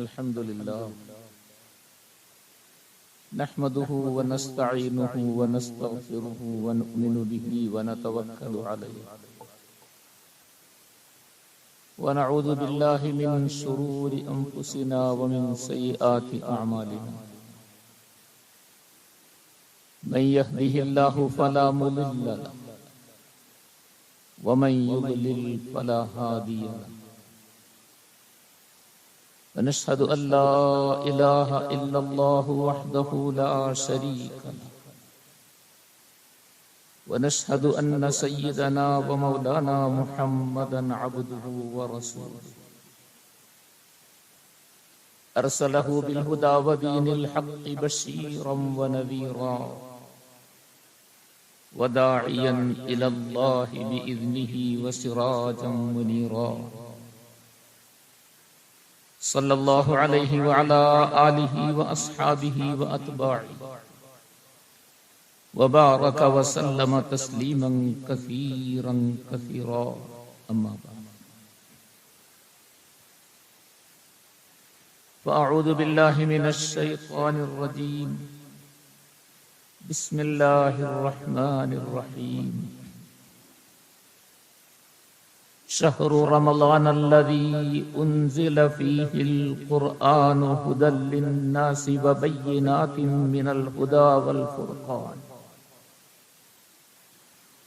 الحمد لله نحمده ونستعينه ونستغفره ونؤمن به ونتوكل عليه ونعوذ بالله من شرور أنفسنا ومن سيئات أعمالنا من يهده الله فلا مضل له ومن يضلل فلا هادي له ونشهد أن لا إله إلا الله وحده لا شريك له ونشهد أن سيدنا ومولانا محمدا عبده ورسوله أرسله بالهدى ودين الحق بشيرا ونذيرا وداعيا إلى الله بإذنه وسراجا منيرا صلى الله عليه وعلى آله وأصحابه وأتباعه وبارك وسلم تسليما كثيرا كثيرا أما بعد فأعوذ بالله من الشيطان الرجيم بسم الله الرحمن الرحيم شهر رمضان الذي أنزل فيه القرآن هدى للناس وبينات من الهدى والفرقان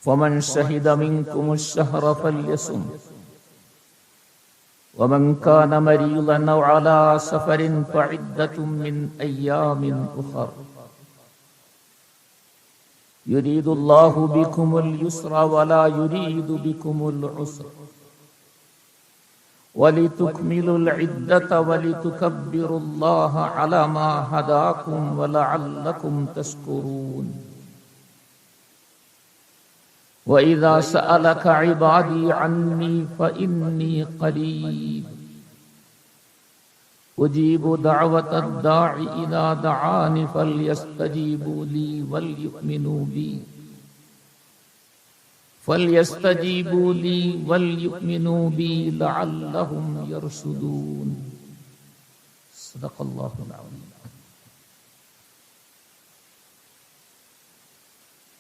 فمن شهد منكم الشهر فليصم ومن كان مريضا أو على سفر فعدة من أيام أخر يريد الله بكم اليسر ولا يريد بكم العسر ولتكملوا العدة ولتكبروا الله على ما هداكم ولعلكم تشكرون وإذا سألك عبادي عني فإني قريب أجيب دعوة الداع إذا دعاني فليستجيبوا لي وليؤمنوا بي لعلهم يرشدون صدق الله العظيم.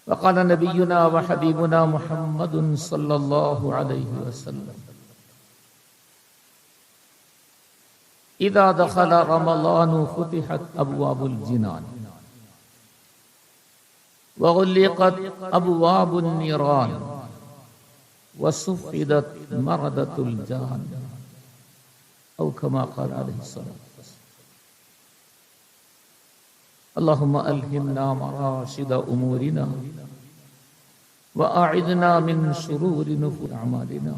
وقال نبينا وحبيبنا محمد صلى الله عليه وسلم إذا دخل رمضان فتحت أبواب الجنان وغلقت أبواب النيران وصفدت مردة الجان أو كما قال عليه الصلاة والسلام. اللهم ألهمنا مراشد أمورنا وأعذنا من شرور نفوس أعمالنا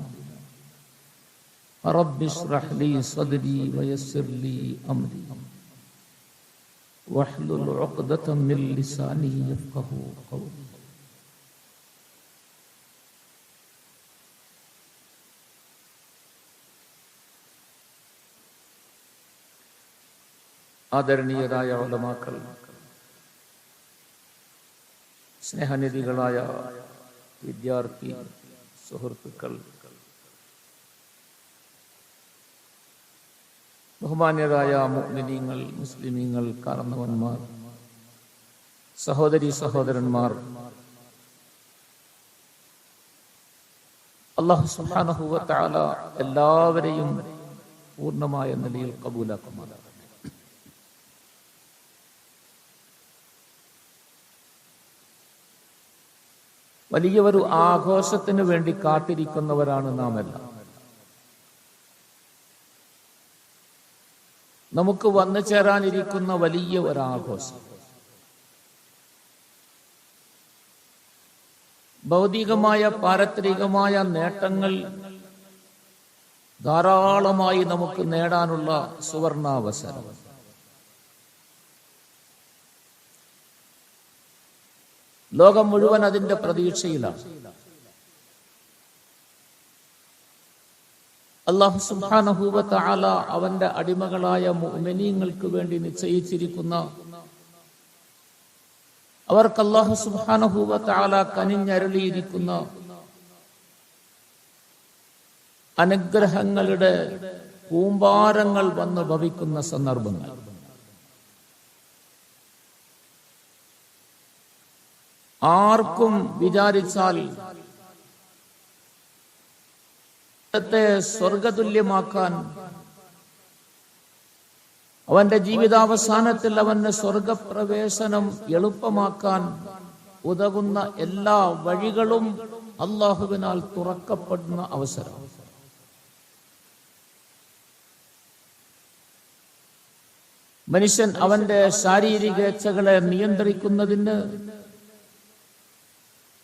رب اشرح لي صدري ويسر لي أمري واحلل عقدة من لساني يفقهوا قولي. ആദരണീയരായ ഉലമാക്കൾ, സ്നേഹനിധികളായ വിദ്യാർത്ഥി സുഹൃത്തുക്കൾ, ബഹുമാന്യരായ മുഅ്മിനീങ്ങൾ, മുസ്ലിമീങ്ങൾ, കാരണവന്മാർ, സഹോദരി സഹോദരന്മാർ, അല്ലാഹു സുബ്ഹാനഹു വ തആല എല്ലാവരെയും പൂർണ്ണമായ നിലയിൽ കബൂലാക്കുമാറാകട്ടെ. വലിയ ഒരു ആഘോഷത്തിന് വേണ്ടി കാത്തിരിക്കുന്നവരാണ് നാം എല്ലാം. നമുക്ക് വന്നു ചേരാനിരിക്കുന്ന വലിയ ഒരാഘോഷം, ഭൗതികമായ പാരത്രികമായ നേട്ടങ്ങൾ ധാരാളമായി നമുക്ക് നേടാനുള്ള സുവർണാവസരം. ലോകം മുഴുവൻ അതിന്റെ പ്രതീക്ഷയിലാണ്. അല്ലാഹു സുബ്ഹാനഹു വ തആല അവന്റെ അടിമകളായ മുഅ്മിനീങ്ങൾക്ക് വേണ്ടി നിശ്ചയിച്ചിരിക്കുന്ന, അവർക്ക് അല്ലാഹു സുബ്ഹാനഹു വ തആല കനിഞ്ഞരുളിയിരിക്കുന്ന അനുഗ്രഹങ്ങളുടെ കൂമ്പാരങ്ങൾ വന്ന് ഭവിക്കുന്ന സന്ദർഭങ്ങൾ. ആർക്കും വിചാരിച്ചാൽ സ്വർഗതുല്യമാക്കാൻ, അവന്റെ ജീവിതാവസാനത്തിൽ അവന് സ്വർഗപ്രവേശനം എളുപ്പമാക്കാൻ ഉതകുന്ന എല്ലാ വഴികളും അല്ലാഹുവിനാൽ തുറക്കപ്പെടുന്ന അവസരം. മനുഷ്യൻ അവന്റെ ശാരീരിക ഇച്ഛകളെ നിയന്ത്രിക്കുന്നതിന്,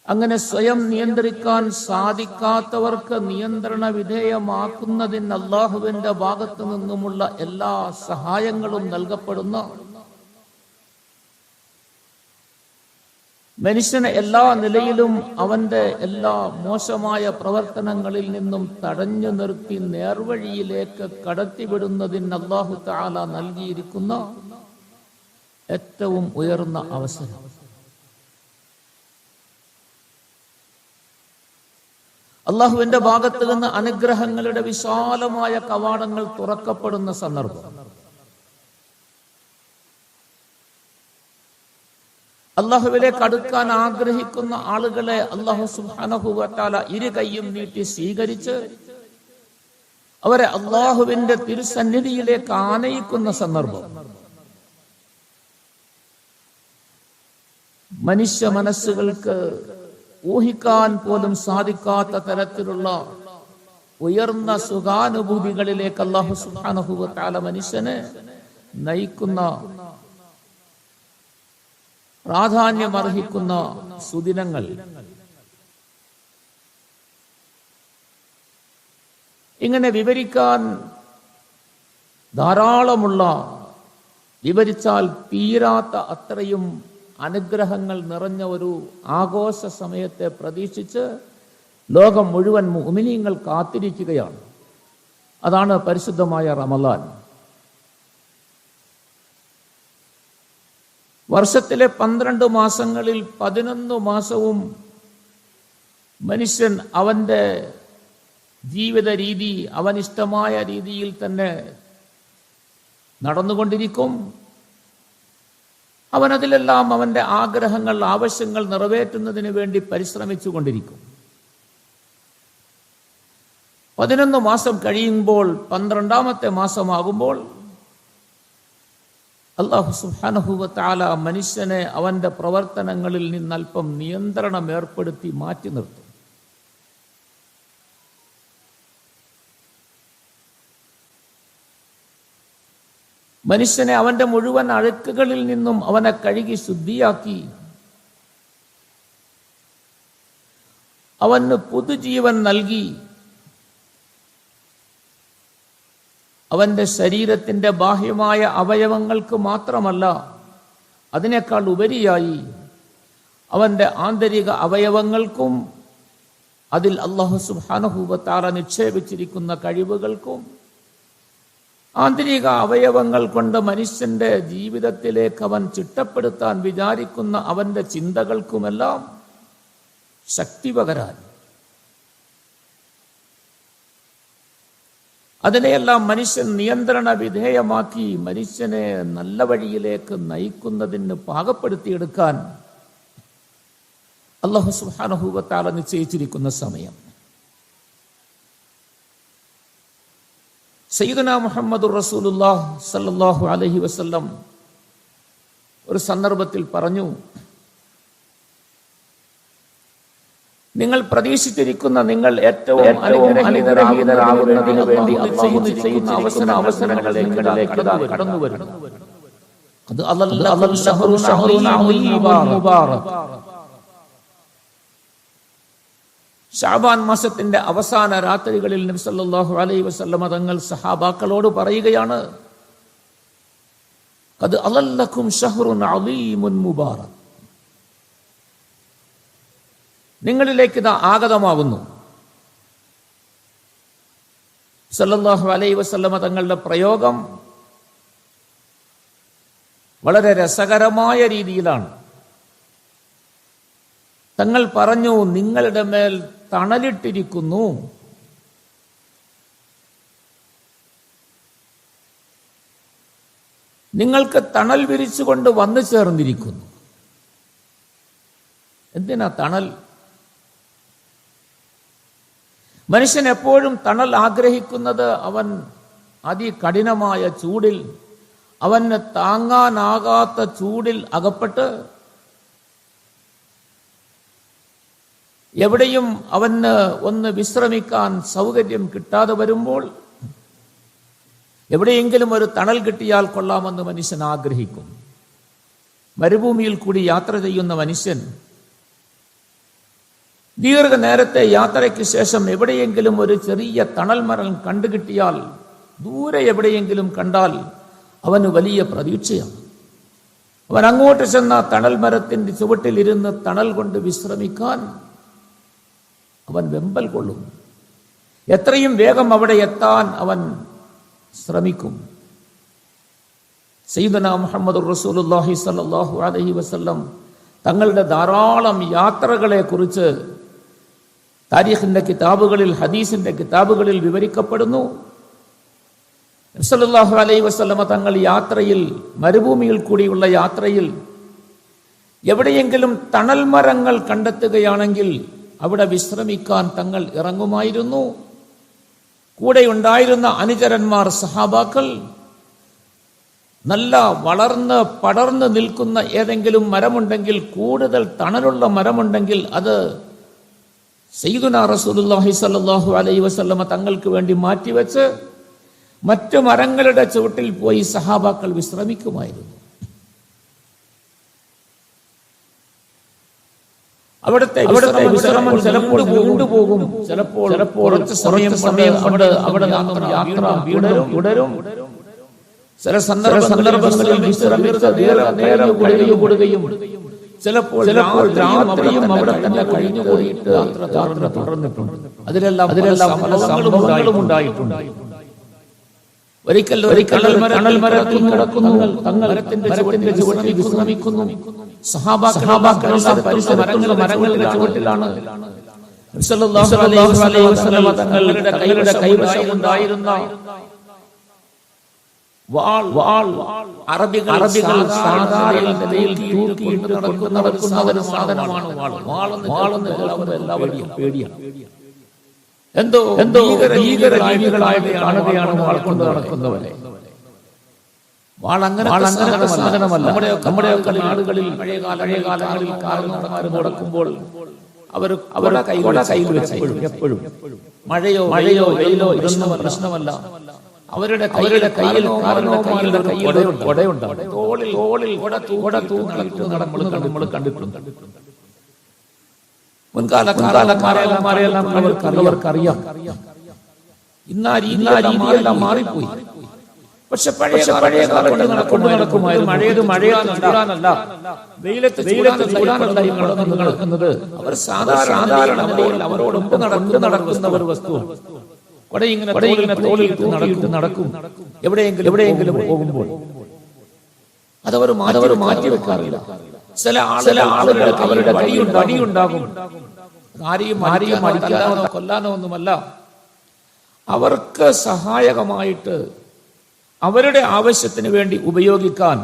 അങ്ങനെ സ്വയം നിയന്ത്രിക്കാൻ സാധിക്കാത്തവർക്ക് നിയന്ത്രണ വിധേയമാക്കുന്നതിന് അല്ലാഹുവിന്റെ ഭാഗത്തു നിന്നുമുള്ള എല്ലാ സഹായങ്ങളും നൽകപ്പെടുന്ന, മനുഷ്യനെ എല്ലാ നിലയിലും അവന്റെ എല്ലാ മോശമായ പ്രവർത്തനങ്ങളിൽ നിന്നും തടഞ്ഞു നിർത്തി നേർവഴിയിലേക്ക് കടത്തിവിടുന്നതിന് അല്ലാഹു തആല നൽകിയിരിക്കുന്ന ഏറ്റവും ഉയർന്ന അവസരം. അള്ളാഹുവിന്റെ ഭാഗത്ത് നിന്ന് അനുഗ്രഹങ്ങളുടെ വിശാലമായ കവാടങ്ങൾ തുറക്കപ്പെടുന്ന സന്ദർഭം. അള്ളാഹുവിലേക്ക് അടുക്കാൻ ആഗ്രഹിക്കുന്ന ആളുകളെ അല്ലാഹു സുബ്ഹാനഹു വ തആല ഇരു കൈയും നീട്ടി സ്വീകരിച്ച് അവരെ അള്ളാഹുവിന്റെ തിരുസന്നിധിയിലേക്ക് ആനയിക്കുന്ന സന്ദർഭം. മനുഷ്യ മനസ്സുകൾക്ക് ഊഹിക്കാൻ പോലും സാധിക്കാത്ത തരത്തിലുള്ള ഉയർന്ന സുഖാനുഭൂതികളിലേക്ക് അല്ലാഹു സുബ്ഹാനഹു വ തആല മനുഷ്യനെ നയിക്കുന്ന, പ്രാധാന്യമർഹിക്കുന്ന സുദിനങ്ങൾ. ഇങ്ങനെ വിവരിക്കാൻ ധാരാളമുള്ള, വിവരിച്ചാൽ തീരാത്ത അത്രയും അനുഗ്രഹങ്ങൾ നിറഞ്ഞ ഒരു ആഘോഷ സമയത്തെ പ്രതീക്ഷിച്ച് ലോകം മുഴുവൻ മുഅ്മിനീങ്ങൾ കാത്തിരിക്കുകയാണ്. അതാണ് പരിശുദ്ധമായ റമളാൻ. വർഷത്തിലെ 12 മാസങ്ങളിൽ 11 മാസവും മനുഷ്യൻ അവന്റെ ജീവിത രീതി അവനിഷ്ടമായ രീതിയിൽ തന്നെ നടന്നുകൊണ്ടിരിക്കും. അവനതിലെല്ലാം അവന്റെ ആഗ്രഹങ്ങൾ, ആവശ്യങ്ങൾ നിറവേറ്റുന്നതിന് വേണ്ടി പരിശ്രമിച്ചു കൊണ്ടിരിക്കും. 11 മാസം കഴിയുമ്പോൾ 12ാമത്തെ മാസമാകുമ്പോൾ അല്ലാഹു സുബ്ഹാനഹു വ തആല മനുഷ്യനെ അവന്റെ പ്രവർത്തനങ്ങളിൽ നിന്നല്പം നിയന്ത്രണം ഏർപ്പെടുത്തി മാറ്റി നിർത്തും. മനുഷ്യനെ അവന്റെ മുഴുവൻ അഴുക്കുകളിൽ നിന്നും അവനെ കഴുകി ശുദ്ധിയാക്കി അവന് പുതുജീവൻ നൽകി അവന്റെ ശരീരത്തിന്റെ ബാഹ്യമായ അവയവങ്ങൾക്ക് മാത്രമല്ല, അതിനേക്കാൾ ഉപരിയായി അവന്റെ ആന്തരിക അവയവങ്ങൾക്കും അതിൽ അല്ലാഹു സുബ്ഹാനഹു വ തആല നിക്ഷേപിച്ചിരിക്കുന്ന കഴിവുകൾക്കും, ആന്തരിക അവയവങ്ങൾ കൊണ്ട് മനുഷ്യന്റെ ജീവിതത്തിലേക്ക് അവൻ ചിട്ടപ്പെടുത്താൻ വിചാരിക്കുന്ന അവന്റെ ചിന്തകൾക്കുമെല്ലാം ശക്തി പകരാൻ, അതിനെയെല്ലാം മനുഷ്യൻ നിയന്ത്രണ വിധേയമാക്കി മനുഷ്യനെ നല്ല വഴിയിലേക്ക് നയിക്കുന്നതിന് പാകപ്പെടുത്തിയെടുക്കാൻ അല്ലാഹു സുബ്ഹാനഹു വ തആല നിശ്ചയിച്ചിരിക്കുന്ന സമയം. സയ്യിദുനാ മുഹമ്മദുർ റസൂലുള്ളാഹി സ്വല്ലല്ലാഹു അലൈഹി വസല്ലം ഒരു സന്ദർഭത്തിൽ പറഞ്ഞു, നിങ്ങൾ പ്രതീക്ഷിച്ചിരിക്കുന്ന, നിങ്ങൾ ഏറ്റവും അനുഗ്രഹീതരാകുന്നതിന് വേണ്ടി അല്ലാഹു നിശ്ചയിക്കുന്ന അവസരങ്ങളിലേക്ക് കടന്നു വരുന്നു. അത് അല്ലാഹു ശഅബാൻ മാസത്തിന്റെ അവസാന രാത്രികളിൽ നബി സല്ലല്ലാഹു അലൈഹി വസല്ലം തങ്ങൾ സഹാബാക്കളോട് പറയുകയാണ്, ഖദ് അളല്ലകും ശഹ്റുൻ അളീമുൻ മുബാറക്, നിങ്ങളിലേക്ക് ഇതാ ആഗതമാകുന്നു. സല്ലല്ലാഹു അലൈഹി വസല്ലം തങ്ങളുടെ പ്രയോഗം വളരെ രസകരമായ രീതിയിലാണ്. തങ്ങൾ പറഞ്ഞു, നിങ്ങളുടെ മേൽ തണലിട്ടിരിക്കുന്നു. നിങ്ങൾക്ക് തണൽ വിരിച്ചുകൊണ്ട് വന്നു ചേർന്നിരിക്കുന്നു. എന്തിനാ തണൽ? മനുഷ്യൻ എപ്പോഴും തണൽ ആഗ്രഹിക്കുന്നത് അവൻ അതികഠിനമായ ചൂടിൽ, അവന് താങ്ങാനാകാത്ത ചൂടിൽ അകപ്പെട്ട് എവിടെയും അവന് ഒന്ന് വിശ്രമിക്കാൻ സൗകര്യം കിട്ടാതെ വരുമ്പോൾ എവിടെയെങ്കിലും ഒരു തണൽ കിട്ടിയാൽ കൊള്ളാമെന്ന് മനുഷ്യൻ ആഗ്രഹിക്കും. മരുഭൂമിയിൽ കൂടി യാത്ര ചെയ്യുന്ന മനുഷ്യൻ ദീർഘനേരത്തെ യാത്രയ്ക്ക് ശേഷം എവിടെയെങ്കിലും ഒരു ചെറിയ തണൽ മരം കണ്ടുകിട്ടിയാൽ, ദൂരെ എവിടെയെങ്കിലും കണ്ടാൽ അവന് വലിയ പ്രതീക്ഷയാണ്. അവൻ അങ്ങോട്ട് ചെന്ന തണൽ മരത്തിന്റെ ചുവട്ടിലിരുന്ന് തണൽ കൊണ്ട് വിശ്രമിക്കാൻ അവൻ വെമ്പൽ കൊള്ളും. എത്രയും വേഗം അവിടെ എത്താൻ അവൻ ശ്രമിക്കും. സയ്യിദുനാ മുഹമ്മദുർ റസൂലുള്ളാഹി സ്വല്ലല്ലാഹു അലൈഹി വസല്ലം തങ്ങളുടെ ധാരാളം യാത്രകളെ കുറിച്ച് താരീഖിന്റെ കിതാബുകളിൽ, ഹദീസിന്റെ കിതാബുകളിൽ വിവരിക്കപ്പെടുന്നു. നബി സല്ലല്ലാഹു അലൈഹി വസല്ലമ തങ്ങൾ യാത്രയിൽ, മരുഭൂമിയിൽ കൂടിയുള്ള യാത്രയിൽ എവിടെയെങ്കിലും തണൽ മരങ്ങൾ കണ്ടെത്തുകയാണെങ്കിൽ അവിടെ വിശ്രമിക്കാൻ തങ്ങൾ ഇറങ്ങുമായിരുന്നു. കൂടെ ഉണ്ടായിരുന്ന അനുചരന്മാർ, സഹാബാക്കൾ നല്ല വളർന്ന് പടർന്ന് നിൽക്കുന്ന ഏതെങ്കിലും മരമുണ്ടെങ്കിൽ, കൂടുതൽ തണലുള്ള മരമുണ്ടെങ്കിൽ അത് സയ്യിദുനാ റസൂലുള്ളാഹി സ്വല്ലല്ലാഹു അലൈഹി വസല്ലമ തങ്ങൾക്ക് വേണ്ടി മാറ്റിവെച്ച് മറ്റു മരങ്ങളുടെ ചുവട്ടിൽ പോയി സഹാബാക്കൾ വിശ്രമിക്കുമായിരുന്നു. അവിടുത്തെ വിശ്രമം ചിലപ്പോൾ നീണ്ടുപോകും, ചിലപ്പോൾ കുറച്ച് സമയം അവിടെ യാത്ര തുടരും. ചില സന്ദർഭങ്ങളിൽ നേരം കൂടുകയും ചിലപ്പോൾ രാത്രിയും അവിടെ തന്നെ കഴിഞ്ഞുകൂടിയിട്ട് യാത്ര തുടർന്നിട്ടുണ്ട്. അതിലെല്ലാം പല സംഭവങ്ങളും ഉണ്ടായിട്ടുണ്ട്. ഒരിക്കൽ തണൽ മരത്തിൽ കിടക്കുന്നു, തങ്ങളുടെ ചുവട്ടിൽ വിശ്രമിക്കുന്നു. സഹാബാക്കൾ മരങ്ങളുടെ ചുവട്ടിലാണ്. തങ്ങളുടെ കൈവശമുണ്ടായിരുന്ന അറബികൾ സാധാരണ നിലയിൽ തൂക്കിയിട്ട് നടക്കുന്ന ഒരു സാധനമാണ് വാളെന്ന് എല്ലാവരും പേടിയാണ്. എന്തോ ഭീകരജീവികളായിട്ട് കാണുകയാണ് വാൾ കൊണ്ട് നടക്കുന്നവരെ. വാൾ അങ്ങനെ സാധനമല്ല. നമ്മുടെയൊക്കെ നാടുകളിൽ പഴയ കാലങ്ങളിൽ കാരണവന്മാർ നടക്കുമ്പോൾ അവരുടെ കയ്യിൽ വെച്ച് എപ്പോഴും മഴയോ വെയിലോ ഇതൊന്നും പ്രശ്നമല്ല. അവരുടെ കയ്യിൽ കാരണവന്മാരുടെ കയ്യിൽ കൊടയുണ്ടാവും. തോളിൽ കൊട തൂക്കി നമ്മൾ കണ്ടിട്ടുണ്ട്. മുൻകാലക്കാരെല്ലാം അവർക്കറിയാം. ഇന്ന് ആ രീതിയെല്ലാം മാറിപ്പോയി. പക്ഷെ പഴയ കാലത്ത് കൊണ്ടു നടക്കുമായിരുന്നു. മഴയാനല്ല, വെയിലത്ത് നടക്കുന്നത്. അവർ സാധാരണ നിലയിൽ അവരോടൊപ്പം നടക്കുന്ന ഒരു വസ്തു. കൊടയിങ്ങനെ തോളിൽ നടക്കും. എവിടെയെങ്കിലും പോകുമ്പോൾ അതവർ മാറ്റിവെക്കാറില്ല. ചില ആളുകൾ അവരുടെ വടിയുണ്ടാകും. ആരെയും അടിക്കാനോ കൊല്ലാനോ ഒന്നുമല്ല. അവർക്ക് സഹായകമായിട്ട് അവരുടെ ആവശ്യത്തിന് വേണ്ടി ഉപയോഗിക്കാൻ,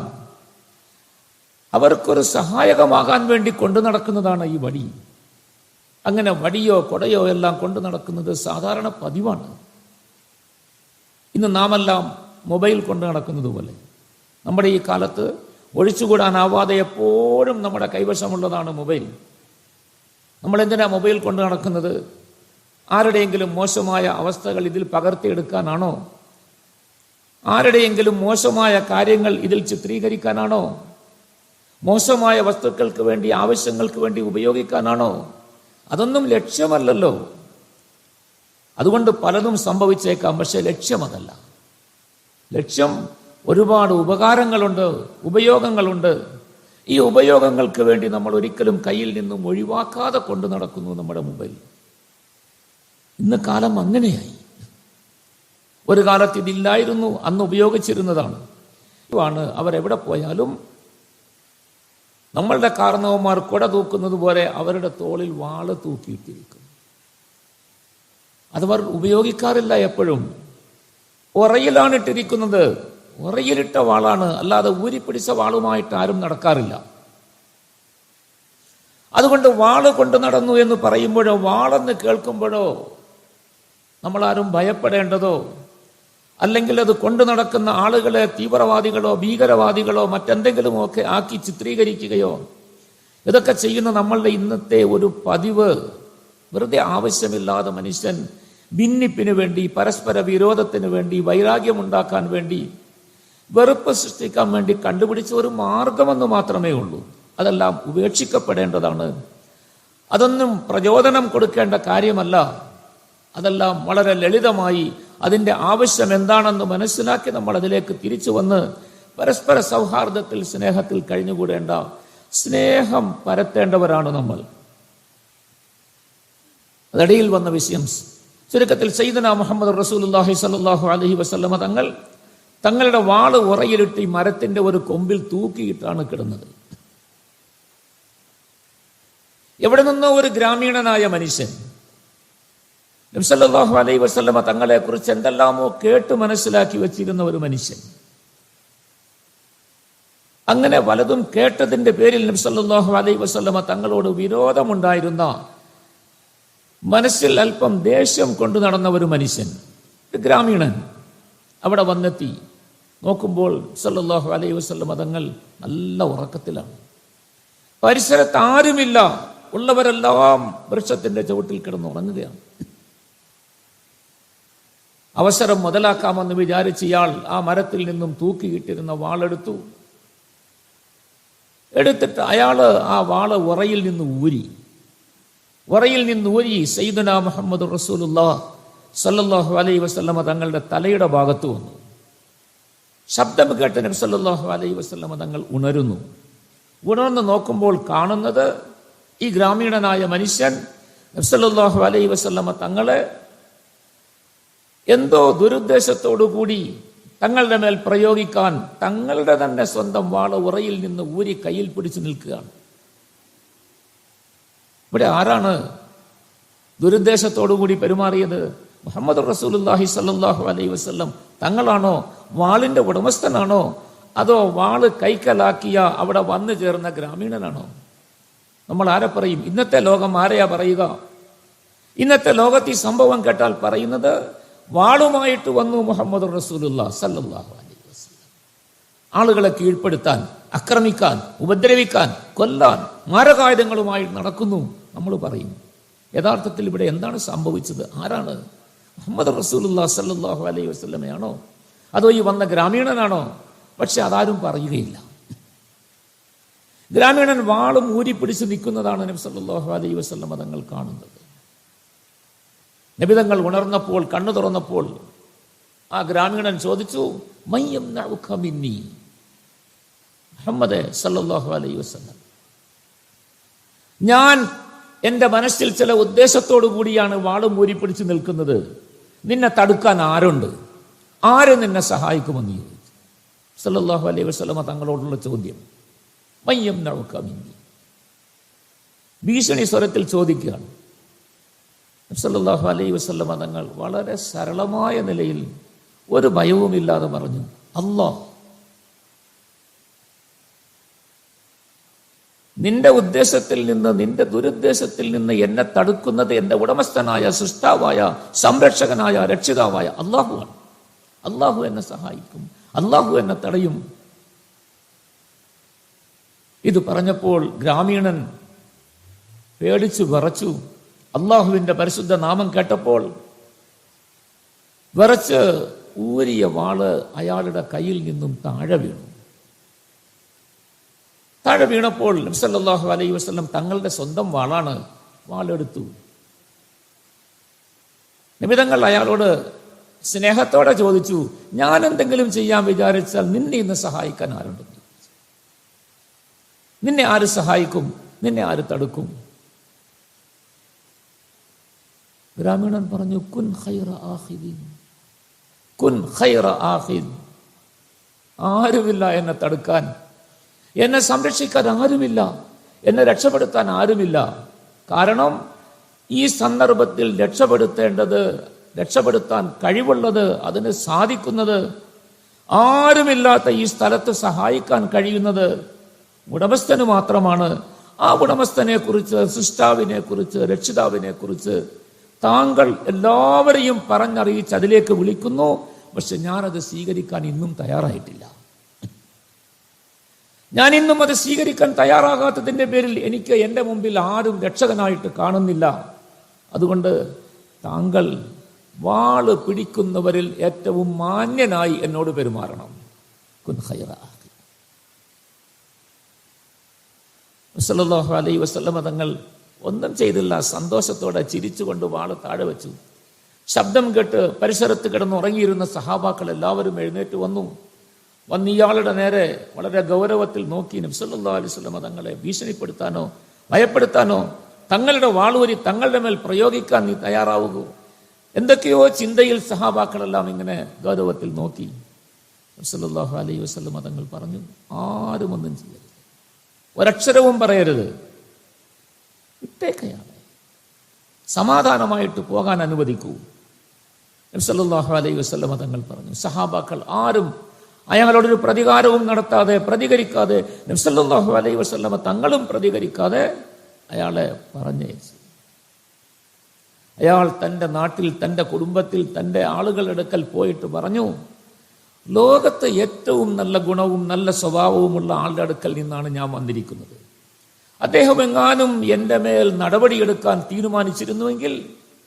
അവർക്കൊരു സഹായകമാകാൻ വേണ്ടി കൊണ്ടു നടക്കുന്നതാണ് ഈ വടി. അങ്ങനെ വടിയോ കൊടയോ എല്ലാം കൊണ്ടു നടക്കുന്നത് സാധാരണ പതിവാണ്. ഇന്ന് നാമെല്ലാം മൊബൈൽ കൊണ്ടു നടക്കുന്നത് പോലെ നമ്മുടെ ഈ കാലത്ത് ഒഴിച്ചുകൂടാനാവാതെ എപ്പോഴും നമ്മുടെ കൈവശമുള്ളതാണ് മൊബൈൽ. നമ്മൾ എന്തിനാ മൊബൈൽ കൊണ്ടു നടക്കുന്നത്? ആരുടെയെങ്കിലും മോശമായ അവസ്ഥകൾ ഇതിൽ പകർത്തിയെടുക്കാനാണോ? ആരുടെയെങ്കിലും മോശമായ കാര്യങ്ങൾ ഇതിൽ ചിത്രീകരിക്കാനാണോ? മോശമായ വസ്തുക്കൾക്ക് വേണ്ടി, ആവശ്യങ്ങൾക്ക് വേണ്ടി ഉപയോഗിക്കാനാണോ? അതൊന്നും ലക്ഷ്യമല്ലല്ലോ. അതുകൊണ്ട് പലതും സംഭവിച്ചേക്കാം. പക്ഷെ ലക്ഷ്യം അതല്ല. ലക്ഷ്യം ഒരുപാട് ഉപകാരങ്ങളുണ്ട്, ഉപയോഗങ്ങളുണ്ട്. ഈ ഉപയോഗങ്ങൾക്ക് വേണ്ടി നമ്മൾ ഒരിക്കലും കയ്യിൽ നിന്നും ഒഴിവാക്കാതെ കൊണ്ടു നടക്കുന്നു നമ്മുടെ മൊബൈൽ. ഇന്ന് കാലം അങ്ങനെയായി. ഒരു കാലത്ത് ഇതില്ലായിരുന്നു, അന്ന് ഉപയോഗിച്ചിരുന്നതാണ്. അവരെവിടെ പോയാലും നമ്മളുടെ കാരണവന്മാർ കുട തൂക്കുന്നത് പോലെ അവരുടെ തോളിൽ വാള് തൂക്കിയിട്ടിരിക്കും. അതവർ ഉപയോഗിക്കാറില്ല. എപ്പോഴും ഉറയിലാണ് ഇട്ടിരിക്കുന്നത്. ഉറയിലിട്ട വാളാണ്, അല്ലാതെ ഊരിപ്പിടിച്ച വാളുമായിട്ട് ആരും നടക്കാറില്ല. അതുകൊണ്ട് വാള് കൊണ്ട് നടന്നു എന്ന് പറയുമ്പോഴോ വാളെന്ന് കേൾക്കുമ്പോഴോ നമ്മളാരും ഭയപ്പെടേണ്ടതോ അല്ലെങ്കിൽ അത് കൊണ്ടു നടക്കുന്ന ആളുകളെ തീവ്രവാദികളോ ഭീകരവാദികളോ മറ്റെന്തെങ്കിലുമോ ഒക്കെ ആക്കി ചിത്രീകരിക്കുകയോ ഇതൊക്കെ ചെയ്യുന്ന നമ്മളുടെ ഇന്നത്തെ ഒരു പതിവ്. വെറുതെ ആവശ്യമില്ലാതെ മനുഷ്യൻ ഭിന്നിപ്പിന് വേണ്ടി, പരസ്പര വിരോധത്തിന് വേണ്ടി, വൈരാഗ്യമുണ്ടാക്കാൻ വേണ്ടി, വെറുപ്പ് സൃഷ്ടിക്കാൻ വേണ്ടി കണ്ടുപിടിച്ച ഒരു മാർഗമെന്ന് മാത്രമേ ഉള്ളൂ. അതെല്ലാം ഉപേക്ഷിക്കപ്പെടേണ്ടതാണ്. അതൊന്നും പ്രചോദനം കൊടുക്കേണ്ട കാര്യമല്ല. അതെല്ലാം വളരെ ലളിതമായി അതിൻ്റെ ആവശ്യം എന്താണെന്ന് മനസ്സിലാക്കി നമ്മൾ അതിലേക്ക് തിരിച്ചു വന്ന് പരസ്പര സൗഹാർദ്ദത്തിൽ, സ്നേഹത്തിൽ കഴിഞ്ഞുകൂടേണ്ട, സ്നേഹം പരത്തേണ്ടവരാണ് നമ്മൾ. അതിടയിൽ വന്ന വിഷയം ചുരുക്കത്തിൽ സയ്യിദുനാ മുഹമ്മദ് റസൂലുള്ളാഹി സ്വല്ലല്ലാഹു അലൈഹി വസല്ലമ തങ്ങളുടെ വാള് ഉറയിലിട്ട് ഈ മരത്തിന്റെ ഒരു കൊമ്പിൽ തൂക്കിയിട്ടാണ് കിടന്നത്. എവിടെ നിന്നോ ഒരു ഗ്രാമീണനായ മനുഷ്യൻ നബി സല്ലല്ലാഹു അലൈഹി വസല്ലമ തങ്ങളെ കുറിച്ച് എന്തെല്ലാമോ കേട്ട് മനസ്സിലാക്കി വെച്ചിരുന്ന ഒരു മനുഷ്യൻ, അങ്ങനെ വലതും കേട്ടതിന്റെ പേരിൽ നബി സല്ലല്ലാഹു അലൈഹി വസല്ലമ തങ്ങളോട് വിരോധമുണ്ടായിരുന്ന, മനസ്സിൽ അല്പം ദേഷ്യം കൊണ്ടു നടന്ന ഒരു മനുഷ്യൻ, ഒരു ഗ്രാമീണൻ അവിടെ വന്നെത്തി. നോക്കുമ്പോൾ സല്ലല്ലാഹു അലൈഹി വസല്ലമ തങ്ങൾ നല്ല ഉറക്കത്തിലാണ്. പരിസരത്ത് ആരുമില്ല, ഉള്ളവരെല്ലാം വൃക്ഷത്തിന്റെ ചുവട്ടിൽ കിടന്നുറങ്ങുകയാണ്. അവസരം മുതലാക്കാമെന്ന് വിചാരിച്ച് ഇയാൾ ആ മരത്തിൽ നിന്നും തൂക്കിയിട്ടിരുന്ന വാളെടുത്തു. എടുത്തിട്ട് അയാള് ആ വാള് ഉറയിൽ നിന്ന് ഊരി സയ്യിദുനാ മുഹമ്മദ് റസൂലുള്ളാഹി സല്ലല്ലാഹു അലൈഹി വസല്ലമ തങ്ങളുടെ തലയുടെ ഭാഗത്ത് വന്നു. ശബ്ദം കേട്ട് നബി സല്ലല്ലാഹു അലൈഹി വസല്ലമ തങ്ങൾ ഉണർന്ന് നോക്കുമ്പോൾ കാണുന്നത് ഈ ഗ്രാമീണനായ മനുഷ്യൻ നബി സല്ലല്ലാഹു അലൈഹി വസല്ലമ തങ്ങളെ എന്തോ ദുരുദ്ദേശത്തോടുകൂടി തങ്ങളുടെ മേൽ പ്രയോഗിക്കാൻ തങ്ങളുടെ തന്നെ സ്വന്തം വാള് ഉറയിൽ നിന്ന് ഊരി കയ്യിൽ പിടിച്ചു നിൽക്കുകയാണ്. ഇവിടെ ആരാണ് ദുരുദ്ദേശത്തോടുകൂടി പെരുമാറിയത്? മുഹമ്മദ് റസൂലുള്ളാഹി സ്വല്ലല്ലാഹു അലൈഹി വസല്ലം തങ്ങളാണോ? വാളിന്റെ ഉടമസ്ഥനാണോ? അതോ വാള് കൈക്കലാക്കിയ അവിടെ വന്നു ചേർന്ന ഗ്രാമീണനാണോ? നമ്മൾ ആരെ പറയും? ഇന്നത്തെ ലോകം ആരെയാ പറയുക? ഇന്നത്തെ ലോകത്ത് ഈ സംഭവം കേട്ടാൽ പറയുന്നത് വാളുമായിട്ട് വന്നു മുഹമ്മദ് റസൂലുള്ളാഹി സ്വല്ലല്ലാഹു അലൈഹി വസല്ലം. ആളുകളെ കീഴ്പ്പെടുത്താൻ, ആക്രമിക്കാൻ, ഉപദ്രവിക്കാൻ, കൊല്ലാൻ മാരകായുധങ്ങളുമായി നടക്കുന്നു നമ്മൾ പറയും. യഥാർത്ഥത്തിൽ ഇവിടെ എന്താണ് സംഭവിച്ചത്? ആരാണ്? മുഹമ്മദ് റസൂലുള്ളാഹി സ്വല്ലല്ലാഹു അലൈഹി വസല്ലമയാണോ? അതോ ഈ വന്ന ഗ്രാമീണനാണോ? പക്ഷെ അതാരും പറയുകയില്ല. ഗ്രാമീണൻ വാളും ഊരിപ്പിടിച്ച് നിൽക്കുന്നതാണ് നബി സല്ലല്ലാഹു അലൈഹി വസല്ലമ തങ്ങൾ കാണുന്നത്. നബി തങ്ങൾ ഉണർന്നപ്പോൾ, കണ്ണു തുറന്നപ്പോൾ ആ ഗ്രാമീണൻ ചോദിച്ചു, മയ്യംനഉക മിന്നി മുഹമ്മദേ സല്ലല്ലാഹു അലൈഹി വസല്ലം, ഞാൻ എൻ്റെ മനസ്സിൽ ചില ഉദ്ദേശത്തോടു കൂടിയാണ് വാളും ഊരിപ്പിടിച്ച് നിൽക്കുന്നത്. നിന്നെ തടുക്കാൻ ആരുണ്ട്? ആര് നിന്നെ സഹായിക്കുമെന്ന് ചോദിച്ചു. സല്ലല്ലാഹു അലൈഹി വസല്ലമ തങ്ങളോടുള്ള ചോദ്യം മയ്യംനഉക മിന്നി, ഭീഷണി സ്വരത്തിൽ ചോദിക്കുകയാണ്. സല്ലല്ലാഹു അലൈഹി വസല്ലമ തങ്ങൾ വളരെ സരളമായ നിലയിൽ ഒരു ഭയവുമില്ലാതെ പറഞ്ഞു, അല്ലാഹ്, നിന്റെ ഉദ്ദേശത്തിൽ നിന്ന്, നിന്റെ ദുരുദ്ദേശത്തിൽ നിന്ന് എന്നെ തടുക്കുന്നത് എൻ്റെ ഉടമസ്ഥനായ, സൃഷ്ടാവായ, സംരക്ഷകനായ, രക്ഷിതാവായ അല്ലാഹുവാണ്. അല്ലാഹു എന്നെ സഹായിക്കും, അല്ലാഹു എന്നെ തടയും. ഇത് പറഞ്ഞപ്പോൾ ഗ്രാമീണൻ പേടിച്ചു വിറച്ചു. അള്ളാഹുവിൻ്റെ പരിശുദ്ധ നാമം കേട്ടപ്പോൾ വിറച്ച് ഊരിയ വാള് അയാളുടെ കയ്യിൽ നിന്നും താഴെ വീണു. താഴെ വീണപ്പോൾ നബി സല്ലല്ലാഹു അലൈഹി വസല്ലം തങ്ങളുടെ സ്വന്തം വാളാണ്, വാളെടുത്തു. നബി തങ്ങൾ അയാളോട് സ്നേഹത്തോടെ ചോദിച്ചു, ഞാൻ എന്തെങ്കിലും ചെയ്യാൻ വിചാരിച്ചാൽ നിന്നെ ഇന്ന് സഹായിക്കാൻ ആരുണ്ടെന്ന്? നിന്നെ ആര് സഹായിക്കും? നിന്നെ ആര് തടുക്കും? ഗ്രാമീണൻ പറഞ്ഞു, കുൻ ഖൈറ ആഖിദീൻ, കുൻ ഖൈറ ആഖിദ്. ആരുമില്ല എന്നെ തടുക്കാൻ, എന്നെ സംരക്ഷിക്കാൻ ആരുമില്ല, എന്നെ രക്ഷപ്പെടുത്താൻ ആരുമില്ല. കാരണം ഈ സന്ദർഭത്തിൽ രക്ഷപ്പെടുത്താൻ കഴിവുള്ളത്, അതിന് സാധിക്കുന്നത് ആരുമില്ലാത്ത ഈ സ്ഥലത്ത് സഹായിക്കാൻ കഴിയുന്നത് ഉടമസ്ഥന് മാത്രമാണ്. ആ ഉടമസ്ഥനെ കുറിച്ച്, സൃഷ്ടാവിനെ കുറിച്ച്, രക്ഷിതാവിനെ കുറിച്ച് താങ്കൾ എല്ലാവരെയും പറഞ്ഞറിയിച്ച് അതിലേക്ക് വിളിക്കുന്നു. പക്ഷെ ഞാനത് സ്വീകരിക്കാൻ ഇന്നും തയ്യാറായിട്ടില്ല. ഞാൻ ഇന്നും അത് സ്വീകരിക്കാൻ തയ്യാറാകാത്തതിൻ്റെ പേരിൽ എനിക്ക് എൻ്റെ മുമ്പിൽ ആരും രക്ഷകനായിട്ട് കാണുന്നില്ല. അതുകൊണ്ട് താങ്കൾ വാള് പിടിക്കുന്നവരിൽ ഏറ്റവും മാന്യനായി എന്നോട് പെരുമാറണം. കുൻ ഖൈറ ആഖി. സല്ലല്ലാഹു അലൈഹി വസല്ലം തങ്ങൾ ഒന്നും ചെയ്തില്ല. സന്തോഷത്തോടെ ചിരിച്ചുകൊണ്ട് വാള് താഴെ വെച്ചു. ശബ്ദം കേട്ട് പരിസരത്ത് കിടന്നുറങ്ങിയിരുന്ന സഹാബാക്കൾ എല്ലാവരും എഴുന്നേറ്റ് വന്നു. ഇയാളുടെ നേരെ വളരെ ഗൗരവത്തിൽ നോക്കി നബി സല്ലല്ലാഹു അലൈഹി വസല്ലം തങ്ങളെ ഭീഷണിപ്പെടുത്താനോ ഭയപ്പെടുത്താനോ തങ്ങളുടെ വാളൂരി തങ്ങളുടെ മേൽ പ്രയോഗിക്കാൻ നീ തയ്യാറാവുകയോ എന്തൊക്കെയോ ചിന്തയിൽ സഹാബാക്കളെല്ലാം ഇങ്ങനെ ഗൗരവത്തിൽ നോക്കി. നബി സല്ലല്ലാഹു അലൈഹി വസല്ലം തങ്ങൾ പറഞ്ഞു, ആരും ഒന്നും ചെയ്യരുത്, ഒരക്ഷരവും പറയരുത്, ഇട്ടേക്കയാണ്, സമാധാനമായിട്ട് പോകാൻ അനുവദിക്കൂ. നബി സല്ലല്ലാഹു അലൈഹി വസല്ലം തങ്ങൾ പറഞ്ഞു. സഹാബാക്കൾ ആരും അയാളോടൊരു പ്രതികാരവും നടത്താതെ, പ്രതികരിക്കാതെ, നബി സല്ലല്ലാഹു അലൈഹി വസല്ലം തങ്ങളും പ്രതികരിക്കാതെ അയാളെ പറഞ്ഞയച്ചു. അയാൾ തൻ്റെ നാട്ടിൽ, തൻ്റെ കുടുംബത്തിൽ, തൻ്റെ ആളുകളുടെ അടുക്കൽ പോയിട്ട് പറഞ്ഞു, ലോകത്ത് ഏറ്റവും നല്ല ഗുണവും നല്ല സ്വഭാവവുമുള്ള ആളുടെ അടുക്കൽ നിന്നാണ് ഞാൻ വന്നിരിക്കുന്നത്. അദ്ദേഹം എങ്ങാനും എൻ്റെ മേൽ നടപടിയെടുക്കാൻ തീരുമാനിച്ചിരുന്നുവെങ്കിൽ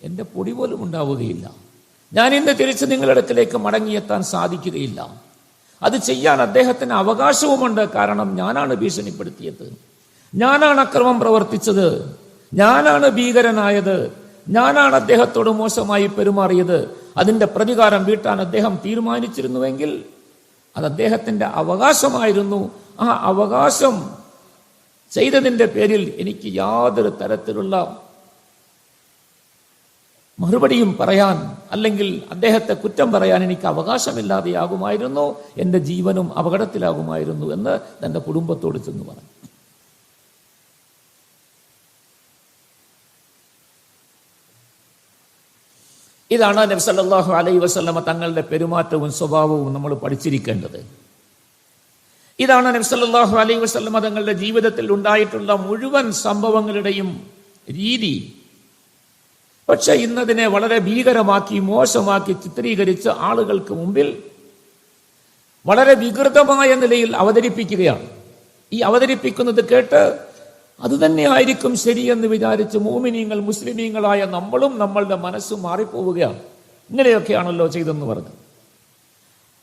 എൻ്റെ പൊടി പോലും ഉണ്ടാവുകയില്ല. ഞാൻ ഇന്ന് തിരിച്ച് നിങ്ങളുടെ അടുക്കലേക്ക് മടങ്ങിയെത്താൻ സാധിക്കുകയില്ല. അത് ചെയ്യാൻ അദ്ദേഹത്തിന് അവകാശവുമുണ്ട്. കാരണം ഞാനാണ് ഭീഷണിപ്പെടുത്തിയത്, ഞാനാണ് അക്രമം പ്രവർത്തിച്ചത്, ഞാനാണ് ഭീകരനായത്, ഞാനാണ് അദ്ദേഹത്തോട് മോശമായി പെരുമാറിയത്. അതിൻ്റെ പ്രതികാരം വീട്ടാൻ അദ്ദേഹം തീരുമാനിച്ചിരുന്നുവെങ്കിൽ അത് അദ്ദേഹത്തിൻ്റെ അവകാശമായിരുന്നു. ആ അവകാശം ചെയ്തതിൻ്റെ പേരിൽ എനിക്ക് യാതൊരു തരത്തിലുള്ള മറുപടിയും പറയാൻ, അല്ലെങ്കിൽ അദ്ദേഹത്തെ കുറ്റം പറയാൻ എനിക്ക് അവകാശമില്ലാതെയാകുമായിരുന്നു. എൻ്റെ ജീവനും അപകടത്തിലാകുമായിരുന്നു എന്ന് തൻ്റെ കുടുംബത്തോട് ചെന്ന് പറഞ്ഞു. ഇതാണ് നബി സല്ലല്ലാഹു അലൈഹി വസല്ലമ തങ്ങളുടെ പെരുമാറ്റവും സ്വഭാവവും നമ്മൾ പഠിച്ചിരിക്കേണ്ടത്. ഇതാണ് നബി സല്ലല്ലാഹു അലൈഹി വസല്ലമ തങ്ങളുടെ ജീവിതത്തിൽ ഉണ്ടായിട്ടുള്ള മുഴുവൻ സംഭവങ്ങളുടെയും രീതി. പക്ഷെ ഇന്നതിനെ വളരെ ഭീകരമാക്കി, മോശമാക്കി ചിത്രീകരിച്ച് ആളുകൾക്ക് മുമ്പിൽ വളരെ വികൃതമായ നിലയിൽ അവതരിപ്പിക്കുകയാണ്. ഈ അവതരിപ്പിക്കുന്നത് കേട്ട് അത് തന്നെയായിരിക്കും ശരിയെന്ന് വിചാരിച്ച് മോമിനീങ്ങൾ, മുസ്ലിമീങ്ങളായ നമ്മളും നമ്മളുടെ മനസ്സും മാറിപ്പോവുകയാണ്. ഇങ്ങനെയൊക്കെയാണല്ലോ ചെയ്തെന്ന് പറഞ്ഞു.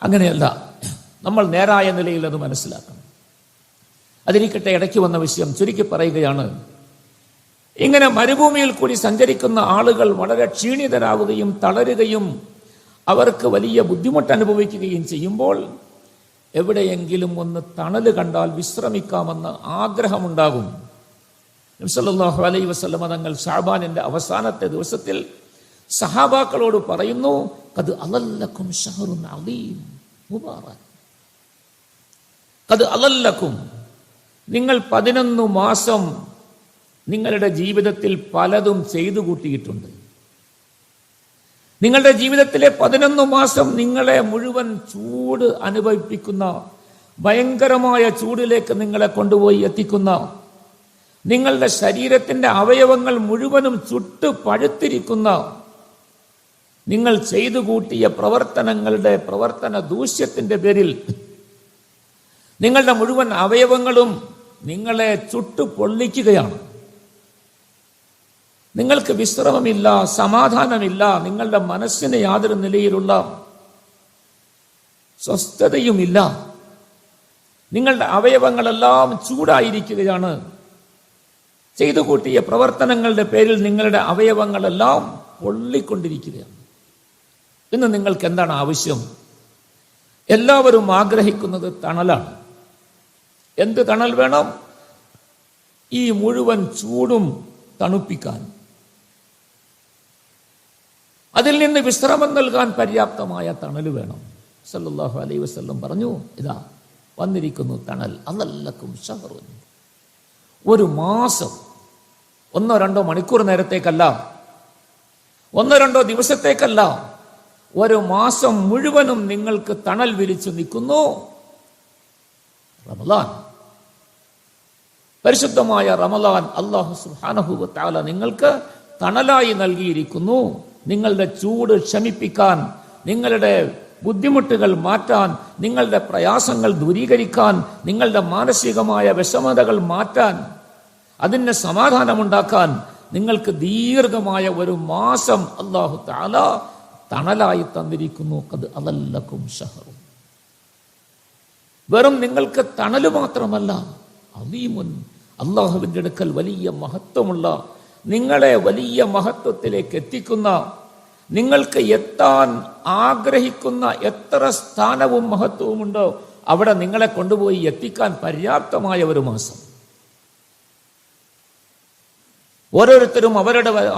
അങ്ങനെയല്ല, നമ്മൾ നേരായ നിലയിൽ അത് മനസ്സിലാക്കണം. അതിരിക്കട്ടെ, ഇടയ്ക്ക് വന്ന വിഷയം ചുരുക്കി പറയുകയാണ്. ഇങ്ങനെ മരുഭൂമിയിൽ കൂടി സഞ്ചരിക്കുന്ന ആളുകൾ വളരെ ക്ഷീണിതരാവുകയും തളരുകയും അവർക്ക് വലിയ ബുദ്ധിമുട്ട് അനുഭവിക്കുകയും ചെയ്യുമ്പോൾ എവിടെയെങ്കിലും ഒന്ന് തണല് കണ്ടാൽ വിശ്രമിക്കാമെന്ന് ആഗ്രഹമുണ്ടാകും. നബി സല്ലല്ലാഹു അലൈഹി വസല്ലം തങ്ങൾ ശഅബാനിന്റെ അവസാനത്തെ ദിവസത്തിൽ സഹാബാക്കളോട് പറയുന്നു, ഖദ് അളല്ലക്കും ശഹറുൻ അളീം മുബാറക്. ഖദ് അളല്ലക്കും, നിങ്ങൾ 11 മാസം നിങ്ങളുടെ ജീവിതത്തിൽ പലതും ചെയ്തു കൂട്ടിയിട്ടുണ്ട്. നിങ്ങളുടെ ജീവിതത്തിലെ 11 മാസം നിങ്ങളെ മുഴുവൻ ചൂട് അനുഭവിപ്പിക്കുന്ന, ഭയങ്കരമായ ചൂടിലേക്ക് നിങ്ങളെ കൊണ്ടുപോയി എത്തിക്കുന്ന, നിങ്ങളുടെ ശരീരത്തിന്റെ അവയവങ്ങൾ മുഴുവനും ചുട്ടു പഴുത്തിരിക്കുന്ന, നിങ്ങൾ ചെയ്തു കൂട്ടിയ പ്രവർത്തന ദൂഷ്യത്തിന്റെ പേരിൽ നിങ്ങളുടെ മുഴുവൻ അവയവങ്ങളും നിങ്ങളെ ചുട്ടു പൊള്ളിക്കുകയാണ്. നിങ്ങൾക്ക് വിശ്രമമില്ല, സമാധാനമില്ല, നിങ്ങളുടെ മനസ്സിന് യാതൊരു നിലയിലുള്ള സ്വസ്ഥതയുമില്ല. നിങ്ങളുടെ അവയവങ്ങളെല്ലാം ചൂടായിരിക്കുകയാണ്. ചെയ്തു കൂട്ടിയ പ്രവർത്തനങ്ങളുടെ പേരിൽ നിങ്ങളുടെ അവയവങ്ങളെല്ലാം പൊള്ളിക്കൊണ്ടിരിക്കുകയാണ്. ഇന്ന് നിങ്ങൾക്ക് എന്താണ് ആവശ്യം? എല്ലാവരും ആഗ്രഹിക്കുന്നത് തണലാണ്. എന്ത് തണൽ വേണം? ഈ മുഴുവൻ ചൂടും തണുപ്പിക്കാൻ, അതിൽ നിന്ന് വിശ്രമം നൽകാൻ പര്യാപ്തമായ തണൽ വേണം. സല്ലല്ലാഹു അലൈഹി വസല്ലം പറഞ്ഞു, ഇതാ വന്നിരിക്കുന്നു തണൽ. അളല്ലക്കും ശഹറുൻ. 1 മാസം, 1-2 മണിക്കൂർ നേരത്തേക്കല്ല, 1-2 ദിവസത്തേക്കല്ല, ഒരു മാസം മുഴുവനും നിങ്ങൾക്ക് തണൽ വിരിച്ചു നിൽക്കുന്നു റമളാൻ. പരിശുദ്ധമായ റമളാൻ അല്ലാഹു സുബ്ഹാനഹു വ തആല നിങ്ങൾക്ക് തണലായി നൽകിയിരിക്കുന്നു. നിങ്ങളുടെ ചൂട് ശമിപ്പിക്കാൻ, നിങ്ങളുടെ ബുദ്ധിമുട്ടുകൾ മാറ്റാൻ, നിങ്ങളുടെ പ്രയാസങ്ങൾ ദൂരീകരിക്കാൻ, നിങ്ങളുടെ മാനസികമായ വിഷമതകൾ മാറ്റാൻ, അതിന് സമാധാനമുണ്ടാക്കാൻ നിങ്ങൾക്ക് ദീർഘമായ ഒരു മാസം അല്ലാഹു തആല തണലായി തന്നിരിക്കുന്നു. ഖദ് അദല്ലകും ശഹറു. വെറും നിങ്ങൾക്ക് തണല് മാത്രമല്ല, അദീമുൻ, അല്ലാഹുവിന്റെ അടുക്കൽ വലിയ മഹത്വമുള്ള, നിങ്ങളെ വലിയ മഹത്വത്തിലേക്ക് എത്തിക്കുന്ന, നിങ്ങൾക്ക് എത്താൻ ആഗ്രഹിക്കുന്ന എത്ര സ്ഥാനവും മഹത്വവുമുണ്ടോ അവിടെ നിങ്ങളെ കൊണ്ടുപോയി എത്തിക്കാൻ പര്യാപ്തമായ ഒരു മാസം. ഓരോരുത്തരും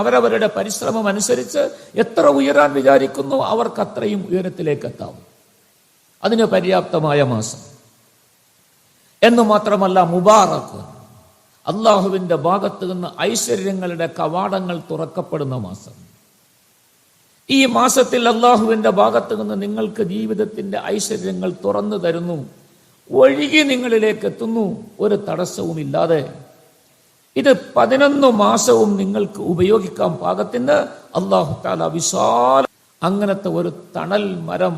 അവരവരുടെ പരിശ്രമം അനുസരിച്ച് എത്ര ഉയരാൻ വിചാരിക്കുന്നു അവർക്ക് അത്രയും ഉയരത്തിലേക്ക് എത്താം. അതിന് പര്യാപ്തമായ മാസം എന്ന് മാത്രമല്ല, മുബാറക്ക്, അള്ളാഹുവിന്റെ ഭാഗത്ത് നിന്ന് ഐശ്വര്യങ്ങളുടെ കവാടങ്ങൾ തുറക്കപ്പെടുന്ന മാസം. ഈ മാസത്തിൽ അള്ളാഹുവിന്റെ ഭാഗത്ത് നിന്ന് നിങ്ങൾക്ക് ജീവിതത്തിന്റെ ഐശ്വര്യങ്ങൾ തുറന്നു തരുന്നു, ഒഴുകി നിങ്ങളിലേക്ക് എത്തുന്നു, ഒരു തടസ്സവുമില്ലാതെ. ഇത് 11 മാസവും നിങ്ങൾക്ക് ഉപയോഗിക്കാൻ പാകത്തിന് അല്ലാഹു തആല വിശാല അങ്ങനത്തെ ഒരു തണൽ മരം,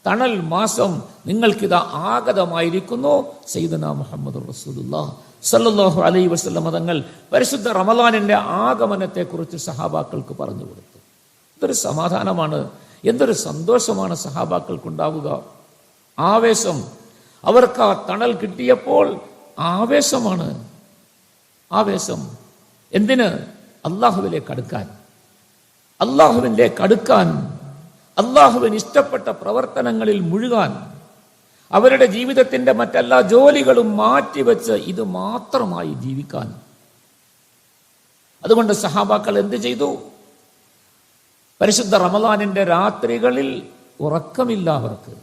തണൽ മാസം നിങ്ങൾക്കിത് ആഗതമായിരിക്കുന്നു. സയ്യിദുനാ മുഹമ്മദ് റസൂലുള്ളാഹി സ്വല്ലല്ലാഹു അലൈഹി വസല്ലം തങ്ങൾ പരിശുദ്ധ റമളാനിന്റെ ആഗമനത്തെ കുറിച്ച് സഹാബാക്കൾക്ക് പറഞ്ഞു കൊടുത്തു. എന്തൊരു സമാധാനമാണ്, എന്തൊരു സന്തോഷമാണ് സഹാബാക്കൾക്കുണ്ടാവുക. ആവേശം, അവർക്ക് ആ തണൽ കിട്ടിയപ്പോൾ ആവേശമാണ്. ആവേശം എന്തിന്? അള്ളാഹുവിലേക്ക് അടുക്കാൻ, അള്ളാഹുവിലേക്ക് അടുക്കാൻ, അള്ളാഹുവിന് ഇഷ്ടപ്പെട്ട പ്രവർത്തനങ്ങളിൽ മുഴുകാൻ, അവരുടെ ജീവിതത്തിന്റെ മറ്റെല്ലാ ജോലികളും മാറ്റിവെച്ച് ഇത് മാത്രമായി ജീവിക്കാൻ. അതുകൊണ്ട് സഹാബാക്കൾ എന്ത് ചെയ്തു? പരിശുദ്ധ റമളാനിന്റെ രാത്രികളിൽ ഉറക്കമില്ല, അവർക്ക്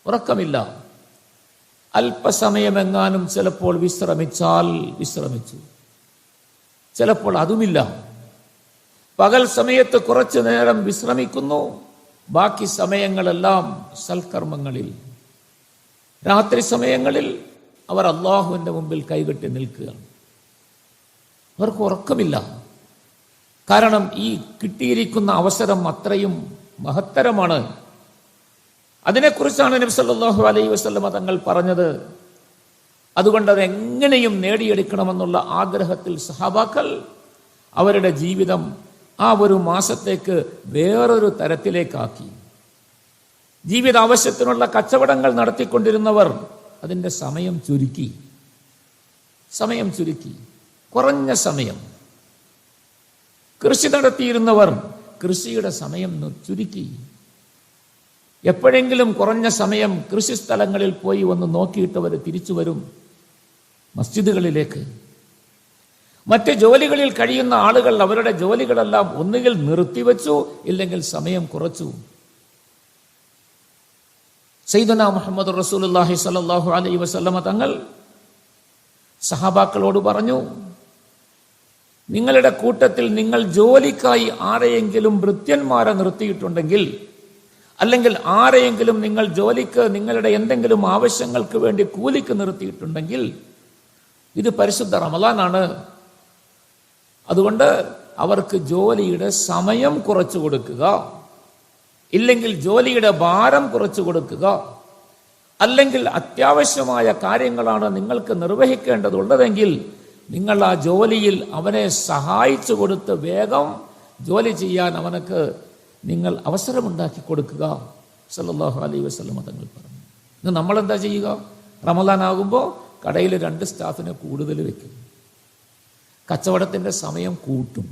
ഉറക്കമില്ല. അല്പസമയമെങ്ങാനും ചിലപ്പോൾ വിശ്രമിച്ചാൽ വിശ്രമിച്ചു, ചിലപ്പോൾ അതുമില്ല. പകൽ സമയത്ത് കുറച്ചു നേരം വിശ്രമിക്കുന്നു, ബാക്കി സമയങ്ങളെല്ലാം സൽക്കർമ്മങ്ങളിൽ. രാത്രി സമയങ്ങളിൽ അവർ അള്ളാഹുവിന്റെ മുമ്പിൽ കൈകെട്ടി നിൽക്കുകയാണ്. അവർക്ക് ഉറക്കമില്ല. കാരണം ഈ കിട്ടിയിരിക്കുന്ന അവസരം അത്രയും മഹത്തരമാണ്. അതിനെക്കുറിച്ചാണ് നബി സല്ലല്ലാഹു അലൈഹി വസല്ലം തങ്ങൾ പറഞ്ഞത്. അതുകൊണ്ട് അത് എങ്ങനെയും നേടിയെടുക്കണമെന്നുള്ള ആഗ്രഹത്തിൽ സഹാബാക്കൾ അവരുടെ ജീവിതം ആ ഒരു മാസത്തേക്ക് വേറൊരു തരത്തിലേക്കാക്കി. ജീവിത ആവശ്യത്തിനുള്ള കച്ചവടങ്ങൾ നടത്തിക്കൊണ്ടിരുന്നവർ അതിൻ്റെ സമയം ചുരുക്കി, കുറഞ്ഞ സമയം. കൃഷി നടത്തിയിരുന്നവർ കൃഷിയുടെ സമയം ചുരുക്കി. എപ്പോഴെങ്കിലും കുറഞ്ഞ സമയം കൃഷി സ്ഥലങ്ങളിൽ പോയി ഒന്ന് നോക്കിയിട്ടവർ തിരിച്ചു വരും മസ്ജിദുകളിലേക്ക്. മറ്റ് ജോലികളിൽ കഴിയുന്ന ആളുകൾ അവരുടെ ജോലികളെല്ലാം ഒന്നുകിൽ നിർത്തിവെച്ചു, ഇല്ലെങ്കിൽ സമയം കുറച്ചു. സയ്യിദുനാ മുഹമ്മദ് റസൂലുള്ളാഹി സ്വല്ലല്ലാഹു അലൈഹി വസല്ലമ തങ്ങൾ സഹാബാക്കളോട് പറഞ്ഞു, നിങ്ങളുടെ കൂട്ടത്തിൽ നിങ്ങൾ ജോലിക്കായി ആരെയെങ്കിലും ഭൃത്യന്മാരെ നിർത്തിയിട്ടുണ്ടെങ്കിൽ, അല്ലെങ്കിൽ ആരെയെങ്കിലും നിങ്ങൾ ജോലിക്ക് നിങ്ങളുടെ എന്തെങ്കിലും ആവശ്യങ്ങൾക്ക് വേണ്ടി കൂലിക്ക് നിർത്തിയിട്ടുണ്ടെങ്കിൽ, ഇത് പരിശുദ്ധ റമളാനാണ്. അതുകൊണ്ട് അവർക്ക് ജോലിയുടെ സമയം കുറച്ചു കൊടുക്കുക, ഇല്ലെങ്കിൽ ജോലിയുടെ ഭാരം കുറച്ചു കൊടുക്കുക, അല്ലെങ്കിൽ അത്യാവശ്യമായ കാര്യങ്ങളാണ് നിങ്ങൾക്ക് നിർവഹിക്കേണ്ടതുള്ളതെങ്കിൽ നിങ്ങൾ ആ ജോലിയിൽ അവനെ സഹായിച്ചു കൊടുത്ത് വേഗം ജോലി ചെയ്യാൻ അവനക്ക് നിങ്ങൾ അവസരമുണ്ടാക്കി കൊടുക്കുക. സല്ലല്ലാഹു അലൈഹി വസല്ലം തങ്ങൾ പറഞ്ഞു. ഇന്ന് നമ്മളെന്താ ചെയ്യുക? റമളാൻ ആകുമ്പോൾ കടയിൽ 2 സ്റ്റാഫിനെ കൂടുതൽ വെക്കും, കച്ചവടത്തിൻ്റെ സമയം കൂട്ടും.